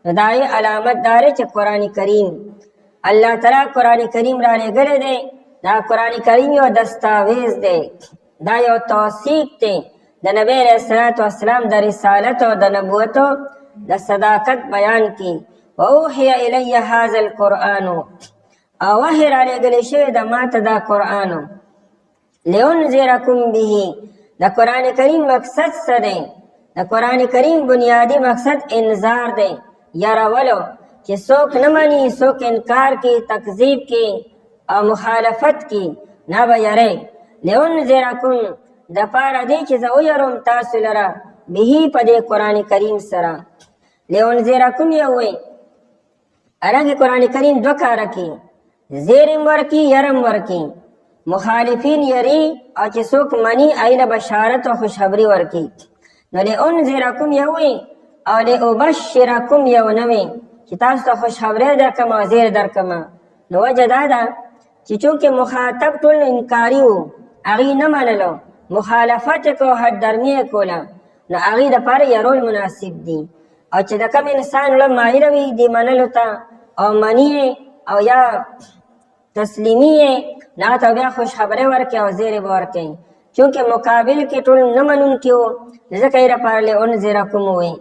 نو د هغې علامت دا دی چې قرآن کریم، الله تعالی قرآن کریم را لېږلی دی. دا قرآن کریم یو دستاویز دی، دا یو توثیق دی د نبی علیه الصلاة والسلام د رسالت او د نبوتو د صداقت بیان کی. وأوحي إلي هذا القرآن، او وحی را لېږلی شوی د ما ته دا قرآن. لأنذرکم به، د قرآن کریم مقصد څه دی؟ د قرآن کریم بنیادی مقصد انذار دی، یارولو، چې څوک نه مني، څوک انکار کی، تکذیب کی او مخالفت کی، نه به یری. لأنذرکم، د پاره دی چې زه ویرم تاسو لره، به په دې قرآن کریم سره. لأنذرکم یو وی، ارنګ قرآن کریم دو کاره کی، زیرم ورکی، یرم ورکی. مخالفین یری او چې څوک مني ایله بشارت او خوشخبری ورکی. نو لأنذرکم یو وی او لأبشرکم یو نوی، چې تاسو ته خوشخبری درکم او زیر درکم. نو وجه دا ده چې چونکې مخاطب ټول انکاري وو، هغې نه منلو، مخالفت کو، حد درمیه کوله، نو هغې دپاره یرول مناسب دي. او چې د کم انسان زړه مایله وي دې منلو ته او مني او یا تسلیمي یې، نو هغه ته بیا خوشخبرۍ ورکړي او زیرې به ورکوي. چونکې مقابل کې ټول نه منونکي وو، ځکه یې دپاره لأنذرکم ووایي.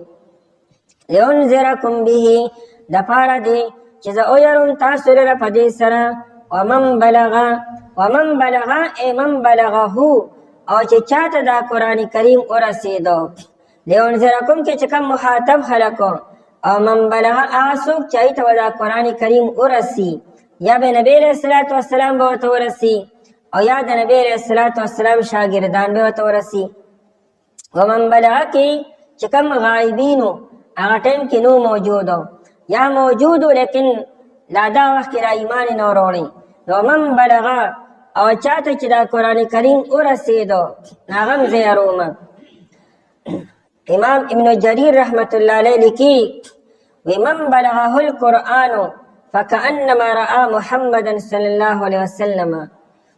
لأنذرکم به، دپاره دی چې زه ویرم تاسو لره په دې سره. ومن بلغه، ومن بلغه ای من بلغه، او چې چاته دا قرآن کریم ورسېدو. لأنذرکم کې چې کوم مخاطب خلکو، او من بلغه هغه څوک چې هغې ته به دا قرآن کریم ورسي، یا به نبی علیه الصلاة والسلام به ورته ورسي او یا د نبی علیه الصلاة والسلام شاګردان به ورته ورسي. ومن بلغه کې چې کوم غایبینو، هغه ټایم کې نو موجودو یا موجودو لیکن لا دا وخت کې را ایمان یې نه وروړی. نو من بلغه او چاته چې دا قرآن کریم ورسېدو، هغه هم زه یروم. امام ابن جریر رحمت الله علیه لیکي، وی من بلغه القرآن فکأنما رأى محمدا صلی الله علیه وسلم.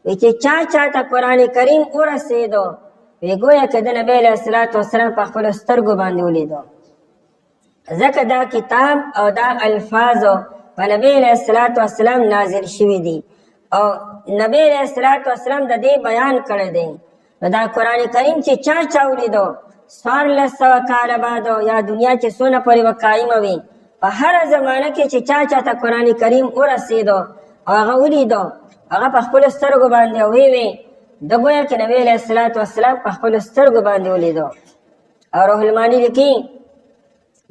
وی چې چاته قرآن کریم ورسېدو، وی گویا که د نبی علیه الصلاة والسلام په خپلو سترګو باندې ولیدو. ځکه دا کتاب او دا الفاظو په نبی علیه الصلاة والسلام نازل شوي دي او نبی علیه الصلاة والسلام د دې بیان کړی دی. نو دا قرآن کریم چې چا ولیدو 1400 کاله بعد یا دنیا چې څونه پورې به قایمه وي، په هره زمانه کې چې چاته قرآن کریم ورسېدو او هغه ولیدو، هغه په خپلو سترګو باندې ویې د گویا کې نبی علیه الصلاة والسلام په خپلو سترګو باندې ولیدو. او روح المانی لیکي،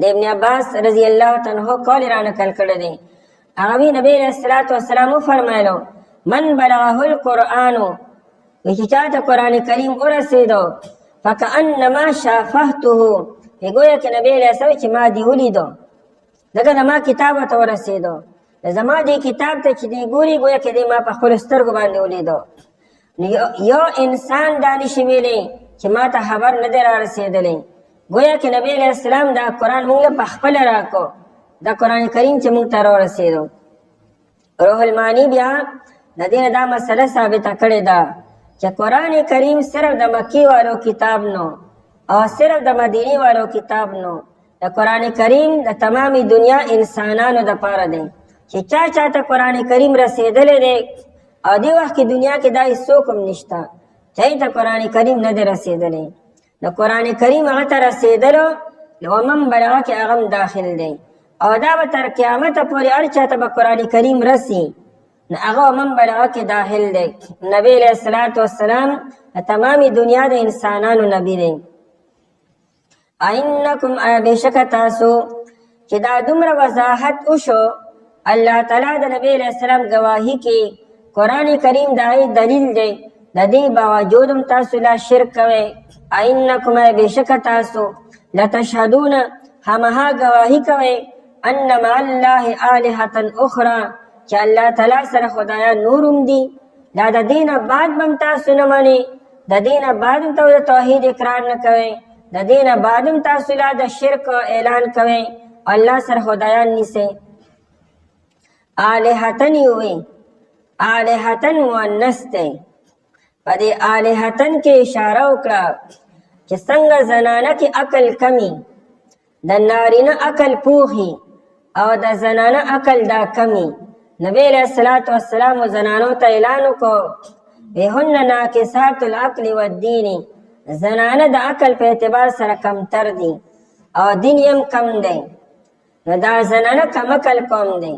د ابن عباس رضی الله عنه قول را نقل کړی دی. هغه وی نبی علیه الصلاة والسلام وفرمایلو، من بلغه القرآن، وی چې چاته قرآن کریم ورسېدو، فکأنما شافهته، گویا کې نبی علیه السلام چې ما دی ولیدو، دغه د ما کتاب ورته ورسېدو، زما دې کتاب ته چې دی ګوري گویا کې دی ما په خپلو سترګو باندې ولیدو. یو انسان دا نشي ویلی چې ما ته خبر نه دی را رسېدلی. گویا کې نبی علیه السلام دا قرآن مونږ له پخپله راکو، دا قرآن کریم چې مونږ ته راورسېدو. روح المانی بیا د دې نه دا مسله ثابته کړې ده چې قرآن کریم صرف د مکی والو کتاب نو او صرف د مدینی والو کتاب نو، د قرآن کریم د تمامی دنیا انسانانو دپاره دی. چې چاته قرآن کریم رسېدلی دی او دې وخت کې دنیا کې دا هېڅوک هم نشته چې ته قرآن کریم نه دی رسېدلی. د قرآن کریم هغه ته رسېدلو، ومن بلغه کې هغه هم داخل دی او دا به تر قیامته پورې هر چاته به قرآن کریم رسي، نو هغه ومن بلغه کې داخل دی. نبی علیه الصلاة والسلام د تمامي دنیا د انسانانو نبی دی. اینکم بشک تاسو چې دا دومره وضاحت وشو الله تعالی د نبی علیہ السلام گواهی کې قرآن کریم دای دلیل دی د دې باوجود هم تاسو لا شرک کوئ اینکم بشک تاسو لتشهدون همها گواهی کوئ ان مع الله آلهة اخرى چې الله تعالی سره خدایان نورم دي دا د دین بعد بم تاسو نه منئ د دین بعد هم ته توحید اقرار نه کوئ د دین بعد هم تاسو لا د شرک اعلان کوئ الله سره خدایان نیسئ آلهتن وی آلهتن مؤنث دی په دې آلهتن کې اشاره وکړه چې څنګه زنانه کې عقل کمی د نارینه عقل پوخي او د زنانه عقل دا کمی نبی علیہ الصلوۃ والسلام زنانو ته اعلان وکړ بهن ناقصات العقل والدین زنانه د عقل په اعتبار سره کمتر دي او دین یې کم دی نو دا زنانه کم عقل قوم دی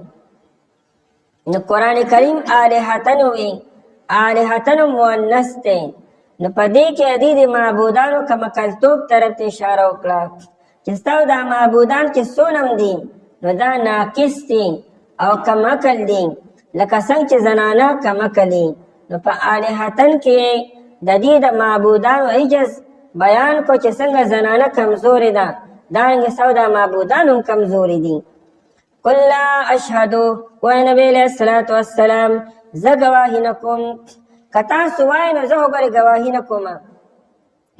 نو قرآن کریم آلهتن وی آلهتن مؤنث دی نو په دې کې د معبودانو کم عقلتوب طرف ته اشاره وکړه چې ستاسو دا معبودان چې څونم دي نو دا ناقص دي او کم عقل دي لکه څنګه چې زنانه کم عقل دي نو په آلهتن کې د دې د معبودانو عجز بیان کو چې څنګه زنانه کمزورې ده دارنګه ستاسو دا معبودان هم کمزورې دي قل لا اشهدو وای نبی علیہ الصلوۃ والسلام زه گواهی نکوم کتا سوای نو زه وګړي گواهی نکوم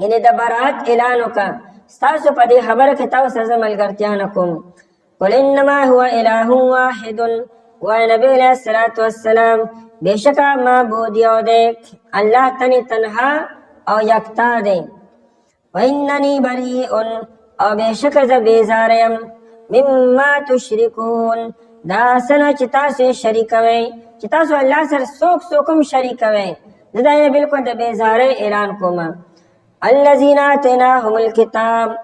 یعنی د برات اعلان وکا ستاسو په دې خبره کې تاسو سره ملګرتیا نکوم قل انما هو اله واحد وای نبی علیہ الصلوۃ والسلام بشکا معبود یو دی الله تنی تنها او یکتا دی واننی بریء او بشک ز بیزارم مما تشرکون دا سنه چې تاسو شریکوي چې تاسو الله سره څوک هم شریکوي دا یې بالکل د بیزارۍ اعلان کوم الذین آتیناهم الکتاب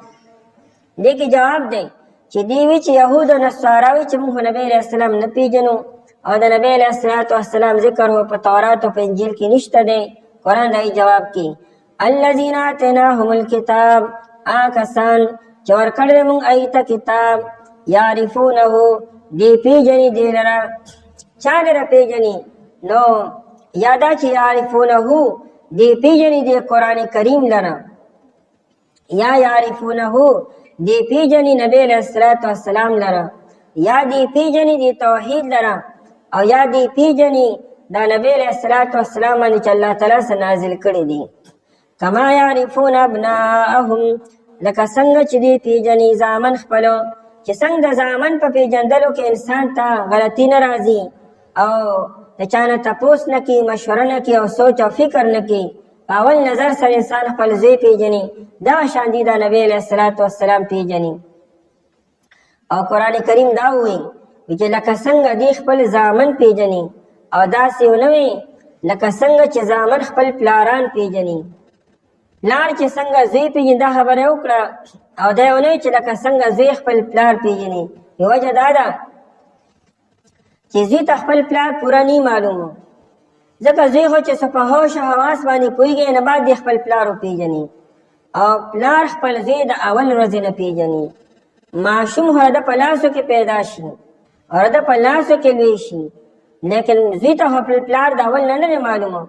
دې کې جواب دی چې دی وی چې يهود او نصاراوي چې موږ نبی علیہ السلام نه پیژنو او د نبی علیہ السلام ذکر هو په تورات او په انجیل کې نشته دی قرآن دای جواب کې الذین آتیناهم الکتاب آکسان چې ورکړل موږ ایت کتاب یعرفونه دی پیجنی دی لرا چا لرا پیجنی نو یادا چې یعرفونه دی پیجنی دی قرآن کریم لرا یا یعرفونه دی پیجنی نبی علیہ السلام لرا یا دی پیجنی دی توحید لرا او یا دی پیجنی دا نبی علیہ السلام باندې چې الله تعالی سره نازل کړی دی کما یعرفون ابناءهم لکه څنګه چې دی پیجنی زامن خپلو چې څنګه د زامن په پیژندلو کې انسان ته غلطي نه راځي او د چا نه تپوس نه کوي مشوره نه کوي او سوچ او فکر نه کوي په اول نظر سره انسان خپل زوی پیژني دغه شان دي د نبی علیہ السلام پیژني او قرآن کریم دا وایي چې لکه څنګه دی خپل زامن پیژني او داسې ونه وي لکه څنګه چې زامن خپل پلاران پیژني پلار چې څنګه زوی پیژني دا خبره وکړه او دا ونه چې لکه څنګه زوی خپل پلار پیژني وجه دا ده چې زوی ته خپل پلار پورا نه معلومه ځکه زوی خو چې څه په هوش او حواس باندې پوهېږي نه بعد د خپل پلار وپېژني او پلار خپل زوی د اول ورځې نه پېژني ماشوم خو د په لاسو کې پیدا شي او د په لاسو کې لوی شي لیکن زوی ته خپل پلار د اول نه نه معلومه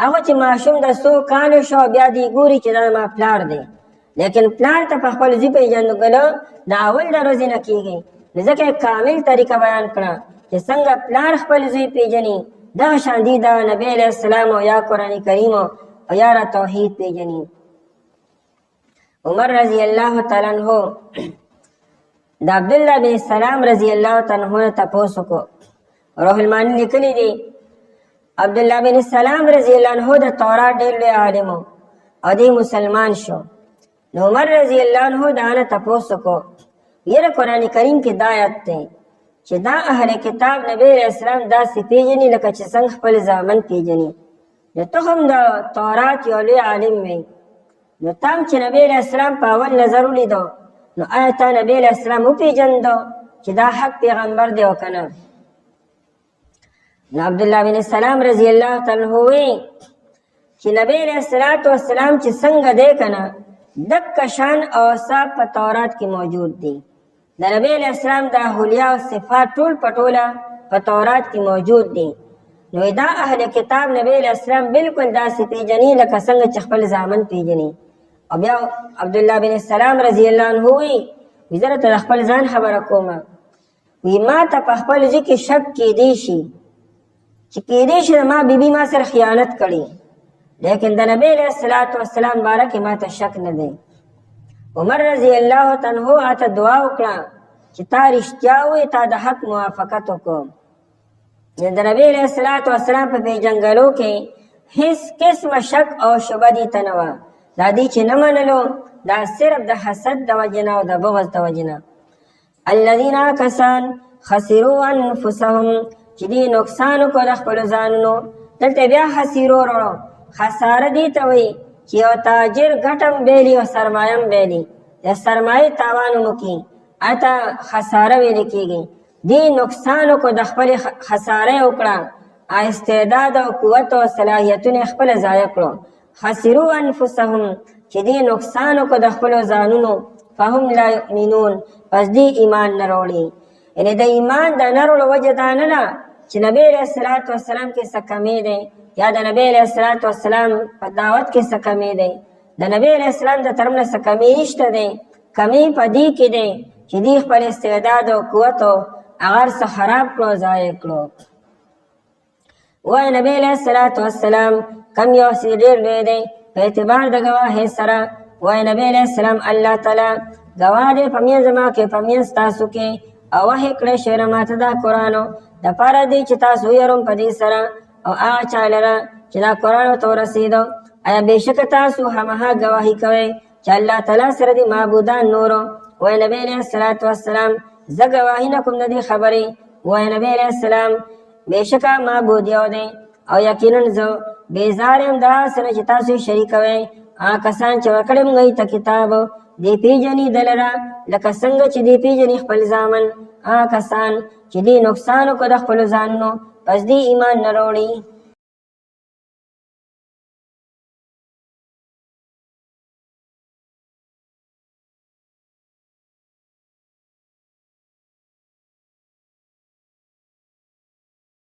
هغه چې ماشوم د څو کالو شو بیا دی ګوري چې دا ما پلار دی لیکن پلار ته په خپل زوی پېژندلو د اول د ورځې نه کېږي ځکه کامل طریقه بیان کړه چې څنګه پلار خپل زوی پیژني دغه شان دي د نبی علیہ السلام او یا قرآن کریم او یا را توحید پیژني عمر رضی الله تعالی عنہ د عبد الله بن سلام رضی الله تعالی عنہ تاسو کو روح المانی لیکلی دی عبد الله بن سلام رضی الله عنہ د تورات ډېر لوی عالم او دی مسلمان شو نو عمر رضی الله عنہ دا نه تاسو کو یره قرآن کریم کې دا آیت دی چې دا اهل کتاب نبی علیہ السلام داسې پیژني لکه چې څنګه خپل زامن پیژني نو ته هم د تورات یو لوی عالم وې نو تام چې نبی علیہ السلام په اول نظر ولیدو نو آیا تا نبی علیہ السلام وپېژندو چې دا حق پیغمبر دی او که نه نو عبدالله بن سلام رضی الله تعالی عنہ وی چې نبی علیہ السلام چې څنګه دی که نه دک شان اوصاف په تورات کې موجود دي. د نبی علیہ السلام د حلیه او صفات ټول پټوله په تورات کې موجود دي. نو دا اهل کتاب نبی علیہ السلام بالکل داسې پیژني لکه څنګه چې خپل زامن پیژني. او بیا عبدالله بن السلام رضی الله عنه وی زه ته خپل ځان خبره کومه، وی ما ته په خپل ځای کې شک کېدی شي چې کېدی شي ما بیبي ما سره خیانت کړي، لیکن د نبی علیہ السلام باره کې ما ته شک نه دی. عمر رضی الله عنه آته دعا وکړه چې تا رښتیا وایې، تا د حق موافقت وکړو. د نبی علیہ السلام په پیژنګلو کې هیڅ قسمه شک او شبه دې ته نه وه. دا دې چې نه منلو دا صرف د حسد د وجې نه او د بغض د وجې نه. الذین کسان خسروا انفسهم چې دې نقصان وکړو د خپلو ځانونو. دلته بیا خسرو وروړو، خساره دې ته وایي چې یو تاجر ګټم بیلي او سرمایم بیلي، د سرمایې تاوان وکړي اته خساره ویل کېږي. دې نقصان وکړو، د خپلې خساره وکړه، استعداد او قوت او صلاحیتونه خپله ضایع کړو. خسروا انفسهم چې دې نقصان وکړو د خپلو ځانونو. فهم لا یؤمنون پس دې ایمان نه راوړي. یعنې د ایمان د نه راوړو وجه دا نه ده چې نبی علیه السلام کې څه کمی دی یا د نبی علیه السلام په دعوت کې څه کمی دی. د نبی علیه السلام د طرف نه څه کمی نشته دی، کمی په دې کې دی چې دې خپل استعداد او قوت او هغه څه خراب کړو، ضایع کړو. وایي نبی علیه السلام کم یو څه ډېر لوی دی په اعتبار د ګواهۍ سره. وایي نبی علیه السلام الله تعالی ګواه دی په منځ زما کې په منځ تاسو کې، او وحی کړی شوی ماته دا قرآن دپاره دی چې تاسو ویروم په دې سره او هغه چا لره چې دا قرآن ورته ورسېدو. آیا بېشکه تاسو هماغه ګواهي کوئ چې الله تعالی سره دي معبودان نورو؟ وایي نبی علیه السلام زه ګواهي نه کوم د دې خبرې. وایي نبی علیه السلام بېشکه معبود یو دی او یقینا زه بیزار یم د هغه څه نه چې تاسو یې شریکوئ. هغه کسان چې ورکړی موږ یې ته کتاب دې پیژني د لره لکه څنګه چې دې پیژني خپل زامن. هغه کسان چې دې نقصان وکړو د خپلو ځانونو پس دې ایمان نه راوړي.